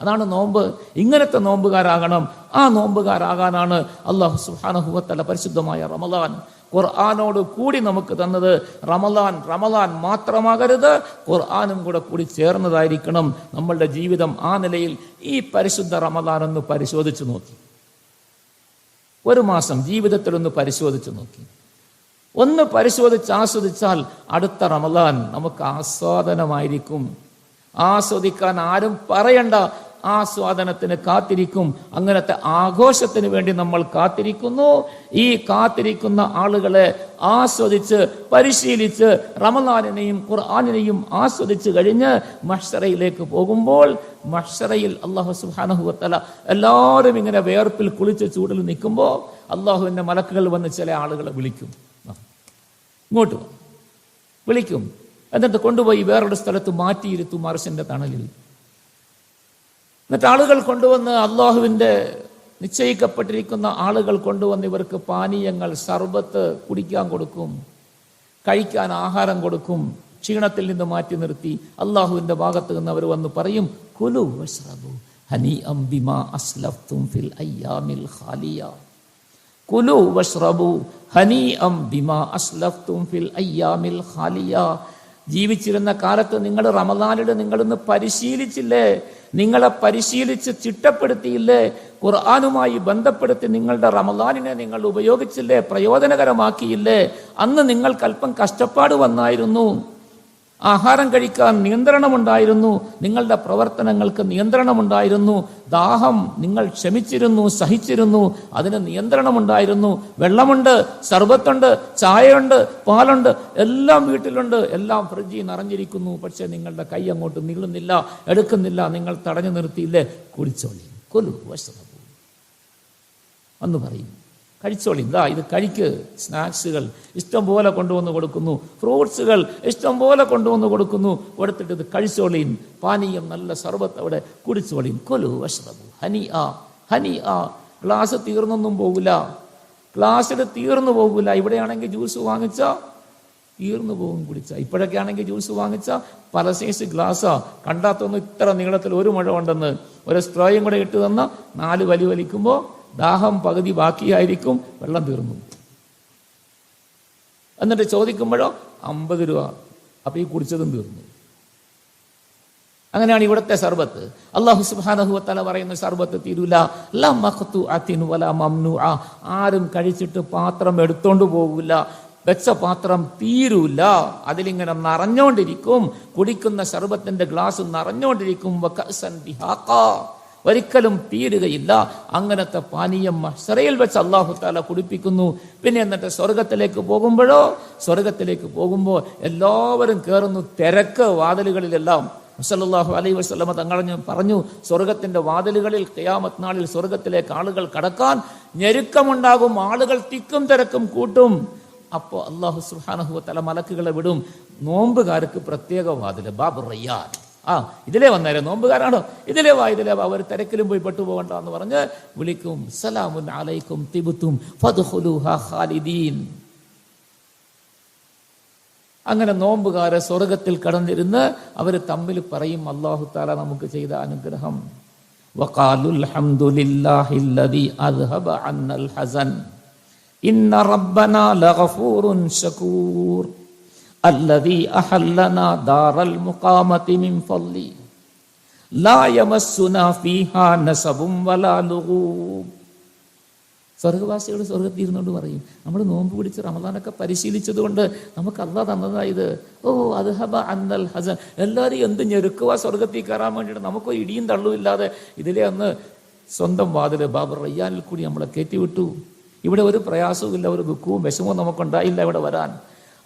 അതാണ് നോമ്പ്. ഇങ്ങനത്തെ നോമ്പുകാരാകണം. ആ നോമ്പുകാരാകാനാണ് അല്ലാഹു സുബ്ഹാനഹു വ തആല പരിശുദ്ധമായ റമളാൻ ഖുർആനോട് കൂടി നമുക്ക് തന്നത്. റമളാൻ മാത്രമാകരുത്, ഖുർആനും കൂടി ചേർന്നതായിരിക്കണം നമ്മളുടെ ജീവിതം. ആ നിലയിൽ ഈ പരിശുദ്ധ റമളാൻ ഒന്ന് പരിശോധിച്ചു നോക്കി, ഒരു മാസം ജീവിതത്തിൽ ഒന്ന് പരിശോധിച്ചു നോക്കി, ഒന്ന് പരിശോധിച്ച് ആസ്വദിച്ചാൽ അടുത്ത റമളാൻ നമുക്ക് ആസ്വാദനമായിരിക്കും. ആസ്വദിക്കാൻ ആരും പറയണ്ട, ആസ്വാദനത്തിന് കാത്തിരിക്കും. അങ്ങനത്തെ ആഘോഷത്തിന് വേണ്ടി നമ്മൾ കാത്തിരിക്കുന്നു. ഈ കാത്തിരിക്കുന്ന ആളുകളെ ആസ്വദിച്ച് പരിശീലിച്ച് റമളാനിനെയും ഖുർആനിനെയും ആസ്വദിച്ച് കഴിഞ്ഞ് മഹ്ശറയിലേക്ക് പോകുമ്പോൾ, മഹ്ശറയിൽ അല്ലാഹു സുബ്ഹാനഹു വ തആല എല്ലാവരും ഇങ്ങനെ വേർപ്പിൽ കുളിച്ച് ചൂടിൽ നിൽക്കുമ്പോൾ അല്ലാഹുവിന്റെ മലക്കുകൾ വന്ന് ചില ആളുകളെ വിളിക്കും, ഇങ്ങോട്ട് വിളിക്കും. എന്നിട്ട് കൊണ്ടുപോയി വേറൊരു സ്ഥലത്ത് മാറ്റിയിരുത്തും അർശിന്റെ തണലിൽ. എന്നിട്ട് ആളുകൾ കൊണ്ടുവന്ന് അള്ളാഹുവിൻ്റെ നിശ്ചയിക്കപ്പെട്ടിരിക്കുന്ന ആളുകൾ കൊണ്ടുവന്ന് ഇവർക്ക് പാനീയങ്ങൾ, സർബത്ത് കുടിക്കാൻ കൊടുക്കും, കഴിക്കാൻ ആഹാരം കൊടുക്കും. ക്ഷീണത്തിൽ നിന്ന് മാറ്റി നിർത്തി അള്ളാഹുവിൻ്റെ ഭാഗത്ത് നിന്ന് അവർ വന്ന് പറയും, കുലു വശ്റബു ഹനീഅം ബിമാ അസ്ലഫ്തും ഫിൽ അയ്യാമിൽ ഖാലിയ. കുലു വശ്റബു ഹനീഅം ബിമാ അസ്ലഫ്തും ഫിൽ അയ്യാമിൽ ഖാലിയ. ജീവിച്ചിരുന്ന കാലത്ത് നിങ്ങൾ റമദാനിൽ നിങ്ങളിന്ന് പരിശീലിച്ചില്ലേ, നിങ്ങളെ പരിശീലിച്ച് ചിട്ടപ്പെടുത്തിയില്ലേ, ഖുർആനുമായി ബന്ധപ്പെടുത്തി നിങ്ങളുടെ റമദാനിനെ നിങ്ങൾ ഉപയോഗിച്ചില്ലേ, പ്രയോജനകരമാക്കിയില്ലേ. അന്ന് നിങ്ങൾക്കല്പം കഷ്ടപ്പാട് വന്നായിരുന്നു, ആഹാരം കഴിക്കാൻ നിയന്ത്രണമുണ്ടായിരുന്നു, നിങ്ങളുടെ പ്രവർത്തനങ്ങൾക്ക് നിയന്ത്രണമുണ്ടായിരുന്നു, ദാഹം നിങ്ങൾ ക്ഷമിച്ചിരുന്നു, സഹിച്ചിരുന്നു, അതിന് നിയന്ത്രണമുണ്ടായിരുന്നു. വെള്ളമുണ്ട്, സർബത്തുണ്ട്, ചായയുണ്ട്, പാലുണ്ട്, എല്ലാം വീട്ടിലുണ്ട്, എല്ലാം ഫ്രിഡ്ജിൽ നിറഞ്ഞിരിക്കുന്നു. പക്ഷെ നിങ്ങളുടെ കൈ അങ്ങോട്ട് നീളുന്നില്ല, എടുക്കുന്നില്ല. നിങ്ങൾ തടഞ്ഞു നിർത്തിയില്ലേ, കുടിച്ചോളി, കൊലു വശ്റബു എന്ന് പറയും. കഴിച്ചോളി, ഇതാ ഇത് കഴിക്ക്. സ്നാക്സുകൾ ഇഷ്ടം പോലെ കൊണ്ടുവന്ന് കൊടുക്കുന്നു, ഫ്രൂട്ട്സുകൾ ഇഷ്ടം പോലെ കൊണ്ടുവന്ന് കൊടുക്കുന്നു. കൊടുത്തിട്ട് ഇത് കഴിച്ചോളീൻ, പാനീയം നല്ല സർബത്ത് അവിടെ കുടിച്ചോളീൻ. കൊലു വശ്റബു ഹനീഅ ഹനീഅ. ഗ്ലാസ് തീർന്നൊന്നും പോകില്ല, ഗ്ലാസ്സിൽ തീർന്നു പോകില്ല. ഇവിടെയാണെങ്കിൽ ജ്യൂസ് വാങ്ങിച്ചാൽ തീർന്നു പോകും കുടിച്ചാൽ. ഇപ്പോഴൊക്കെ ആണെങ്കിൽ ജ്യൂസ് വാങ്ങിച്ചാൽ പല സൈസ് ഗ്ലാസ്സാ, കണ്ടാത്തൊന്നും ഇത്ര നീളത്തിൽ ഒരു മുഴ ഉണ്ടെന്ന്. ഒരു സ്ട്രോയും കൂടെ ഇട്ട് തന്ന 4 വലി വലിക്കുമ്പോൾ ദാഹം പകുതി ബാക്കിയായിരിക്കും, വെള്ളം തീർന്നു. എന്നിട്ട് ചോദിക്കുമ്പോഴോ 50 രൂപ. അപ്പൊ ഈ കുടിച്ചതും തീർന്നു. അങ്ങനെയാണ് ഇവിടുത്തെ സർബത്ത്. അല്ലാഹു സുബ്ഹാനഹു വ തആല പറയുന്ന സർബത്ത് തീരൂല. ലാ മഖ്തുഅത്തിൻ വലാ മംനുഅ. ആരും കഴിച്ചിട്ട് പാത്രം എടുത്തോണ്ട് പോകില്ല, വെച്ച പാത്രം തീരൂല, അതിലിങ്ങനെ നിറഞ്ഞോണ്ടിരിക്കും. കുടിക്കുന്ന സർബത്തിന്റെ ഗ്ലാസ് നിറഞ്ഞോണ്ടിരിക്കും. വകഅസൻ ബിഹാഖ. ഒരിക്കലും തീരുകയില്ല. അങ്ങനത്തെ പാനീയം മഹ്ശറയിൽ വെച്ച് അല്ലാഹു തആല കുടിപ്പിക്കുന്നു. പിന്നെ എന്നിട്ട് സ്വർഗത്തിലേക്ക് പോകുമ്പോൾ എല്ലാവരും കയറുന്നു, തിരക്ക് വാതിലുകളിലെല്ലാം. സല്ലല്ലാഹു അലൈഹി വസല്ലമ തങ്ങൾ പറഞ്ഞു, സ്വർഗത്തിന്റെ വാതിലുകളിൽ ഖിയാമത്ത് നാളിൽ സ്വർഗത്തിലേക്ക് ആളുകൾ കടക്കാൻ ഞെരുക്കമുണ്ടാകും, ആളുകൾ തിക്കും തിരക്കും കൂട്ടും. അപ്പോൾ അല്ലാഹു സുബ്ഹാനഹു വ തആല മലക്കുകളെ വിടും. നോമ്പുകാർക്ക് പ്രത്യേക വാതിൽ, ബാബുർ റയ്യാൻ. ഇതിലേ വന്നേരെ, നോമ്പുകാരാണോ, ഇതിലേ വാ. അവർ തിരക്കിലും പോയി പെട്ടുപോകണ്ട എന്ന് പറഞ്ഞ് വിളിക്കും. സലാമുൻ അലൈക്കും തിബ്തും ഫദ്ഖുലൂഹാ ഖാലിദീൻ. അങ്ങനെ നോമ്പുകാരെ സ്വർഗത്തിൽ കടന്നിരുന്ന് അവർ തമ്മിൽ പറയും, അല്ലാഹു തആല നമുക്ക് ചെയ്ത അനുഗ്രഹം. വഖാലുൽ ഹംദുലില്ലാഹില്ലദീ അദ്ഹബ അന്നൽ ഹസൻ ഇന്ന റബ്ബനാ ലഗഫൂറുൻ ശകൂർ الذي أحلنا دار المقامة من فضله لا يمسنا فيها نصب ولا لغوب. സ്വർഗവാസികൾ സ്വർഗത്തിൽ ഇരുന്നുകൊണ്ട് പറയും, നമ്മൾ നോമ്പ് പിടിച്ച് റമദാനൊക്കെ പരിശീലിച്ചത് കൊണ്ട് നമുക്ക് അല്ലാഹ് തന്നതായത്. ഓ അദ്ഹബ അന്നൽ ഹസൻ. എല്ലാവരും എന്ത് ഞെരുക്കുവാ സ്വർഗത്തിൽ കയറാൻ വേണ്ടിയിട്ട്. നമുക്ക് ഇടിയും തള്ളും ഇല്ലാതെ ഇതിലെ അന്ന് സ്വന്തം വാതില് ബാബുർ റയ്യാനിൽ കൂടി നമ്മളെ കയറ്റിവിട്ടു. ഇവിടെ ഒരു പ്രയാസവും ഇല്ല, ഒരു ദുഃഖവും വിഷമവും നമുക്കുണ്ടായില്ല ഇവിടെ വരാൻ.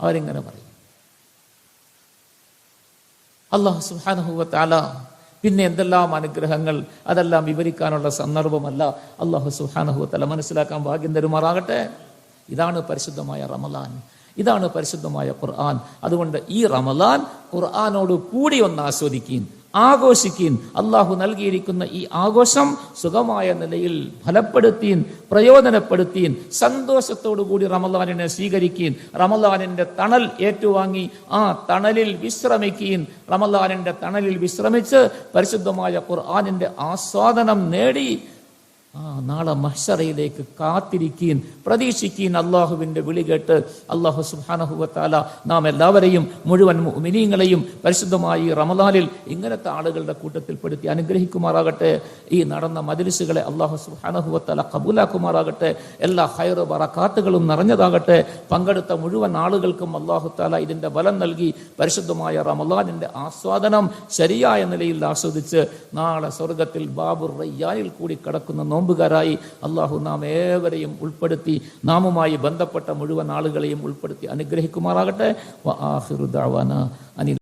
അവരിങ്ങനെ പറയും. അല്ലാഹു സുബ്ഹാനഹു വ തആല പിന്നെ എന്തെല്ലാം അനുഗ്രഹങ്ങൾ, അതെല്ലാം വിവരിക്കാനുള്ള സന്ദർഭമല്ല. അല്ലാഹു സുബ്ഹാനഹു വ തആല മനസ്സിലാക്കാൻ ഭാഗ്യം തരുമാറാകട്ടെ. ഇതാണ് പരിശുദ്ധമായ റമളാൻ, ഇതാണ് പരിശുദ്ധമായ ഖുർആൻ. അതുകൊണ്ട് ഈ റമളാൻ ഖുർആനോട് കൂടി ഒന്ന് ആസ്വദിക്കീൻ, ആഘോഷിക്കീൻ. അള്ളാഹു നൽകിയിരിക്കുന്ന ഈ ആഘോഷം സുഖമായ നിലയിൽ ഫലപ്പെടുത്തീൻ, പ്രയോജനപ്പെടുത്തീൻ. സന്തോഷത്തോടു കൂടി റമളാനിനെ സ്വീകരിക്കീൻ. റമളാനിന്റെ തണൽ ഏറ്റുവാങ്ങി ആ തണലിൽ വിശ്രമിക്കീൻ. റമളാനിന്റെ തണലിൽ വിശ്രമിച്ച് പരിശുദ്ധമായ ഖുർആനിന്റെ ആസ്വാദനം നേടി നാളെ മഹ്ശറയിലേക്ക് കാത്തിരിക്കീൻ, പ്രതീക്ഷിക്കീൻ. അള്ളാഹുവിന്റെ വിളി കേട്ട് അല്ലാഹു സുബ്ഹാനഹു വ തആല നാം എല്ലാവരെയും, മുഴുവൻ മുഅ്മിനീങ്ങളെയും പരിശുദ്ധമായി റമളാനിൽ ഇങ്ങനത്തെ ആളുകളുടെ കൂട്ടത്തിൽപ്പെടുത്തി അനുഗ്രഹിക്കുമാറാകട്ടെ. ഈ നടന്ന മജ്‌ലിസുകളെ അല്ലാഹു സുബ്ഹാനഹു വ തആല ഖബൂലാക്കുമാറാകട്ടെ. എല്ലാ ഖൈറ് ബറകാത്തുകളും നിറഞ്ഞതാകട്ടെ. പങ്കെടുത്ത മുഴുവൻ ആളുകൾക്കും അല്ലാഹു തആല ഇതിന്റെ ബലം നൽകി പരിശുദ്ധമായ റമളാനിന്റെ ആസ്വാദനം ശരിയായ നിലയിൽ ആസ്വദിച്ച് നാളെ സ്വർഗത്തിൽ ബാബുർ റയ്യാനിൽ കൂടി കടക്കുന്ന നോമ്പുകാരായി അല്ലാഹു നാം ഏവരെയും ഉൾപ്പെടുത്തി, നാമുമായി ബന്ധപ്പെട്ട മുഴുവൻ ആളുകളെയും ഉൾപ്പെടുത്തി അനുഗ്രഹിക്കുമാറാകട്ടെ. വആഖിറു ദഅവാനാ അനിൽ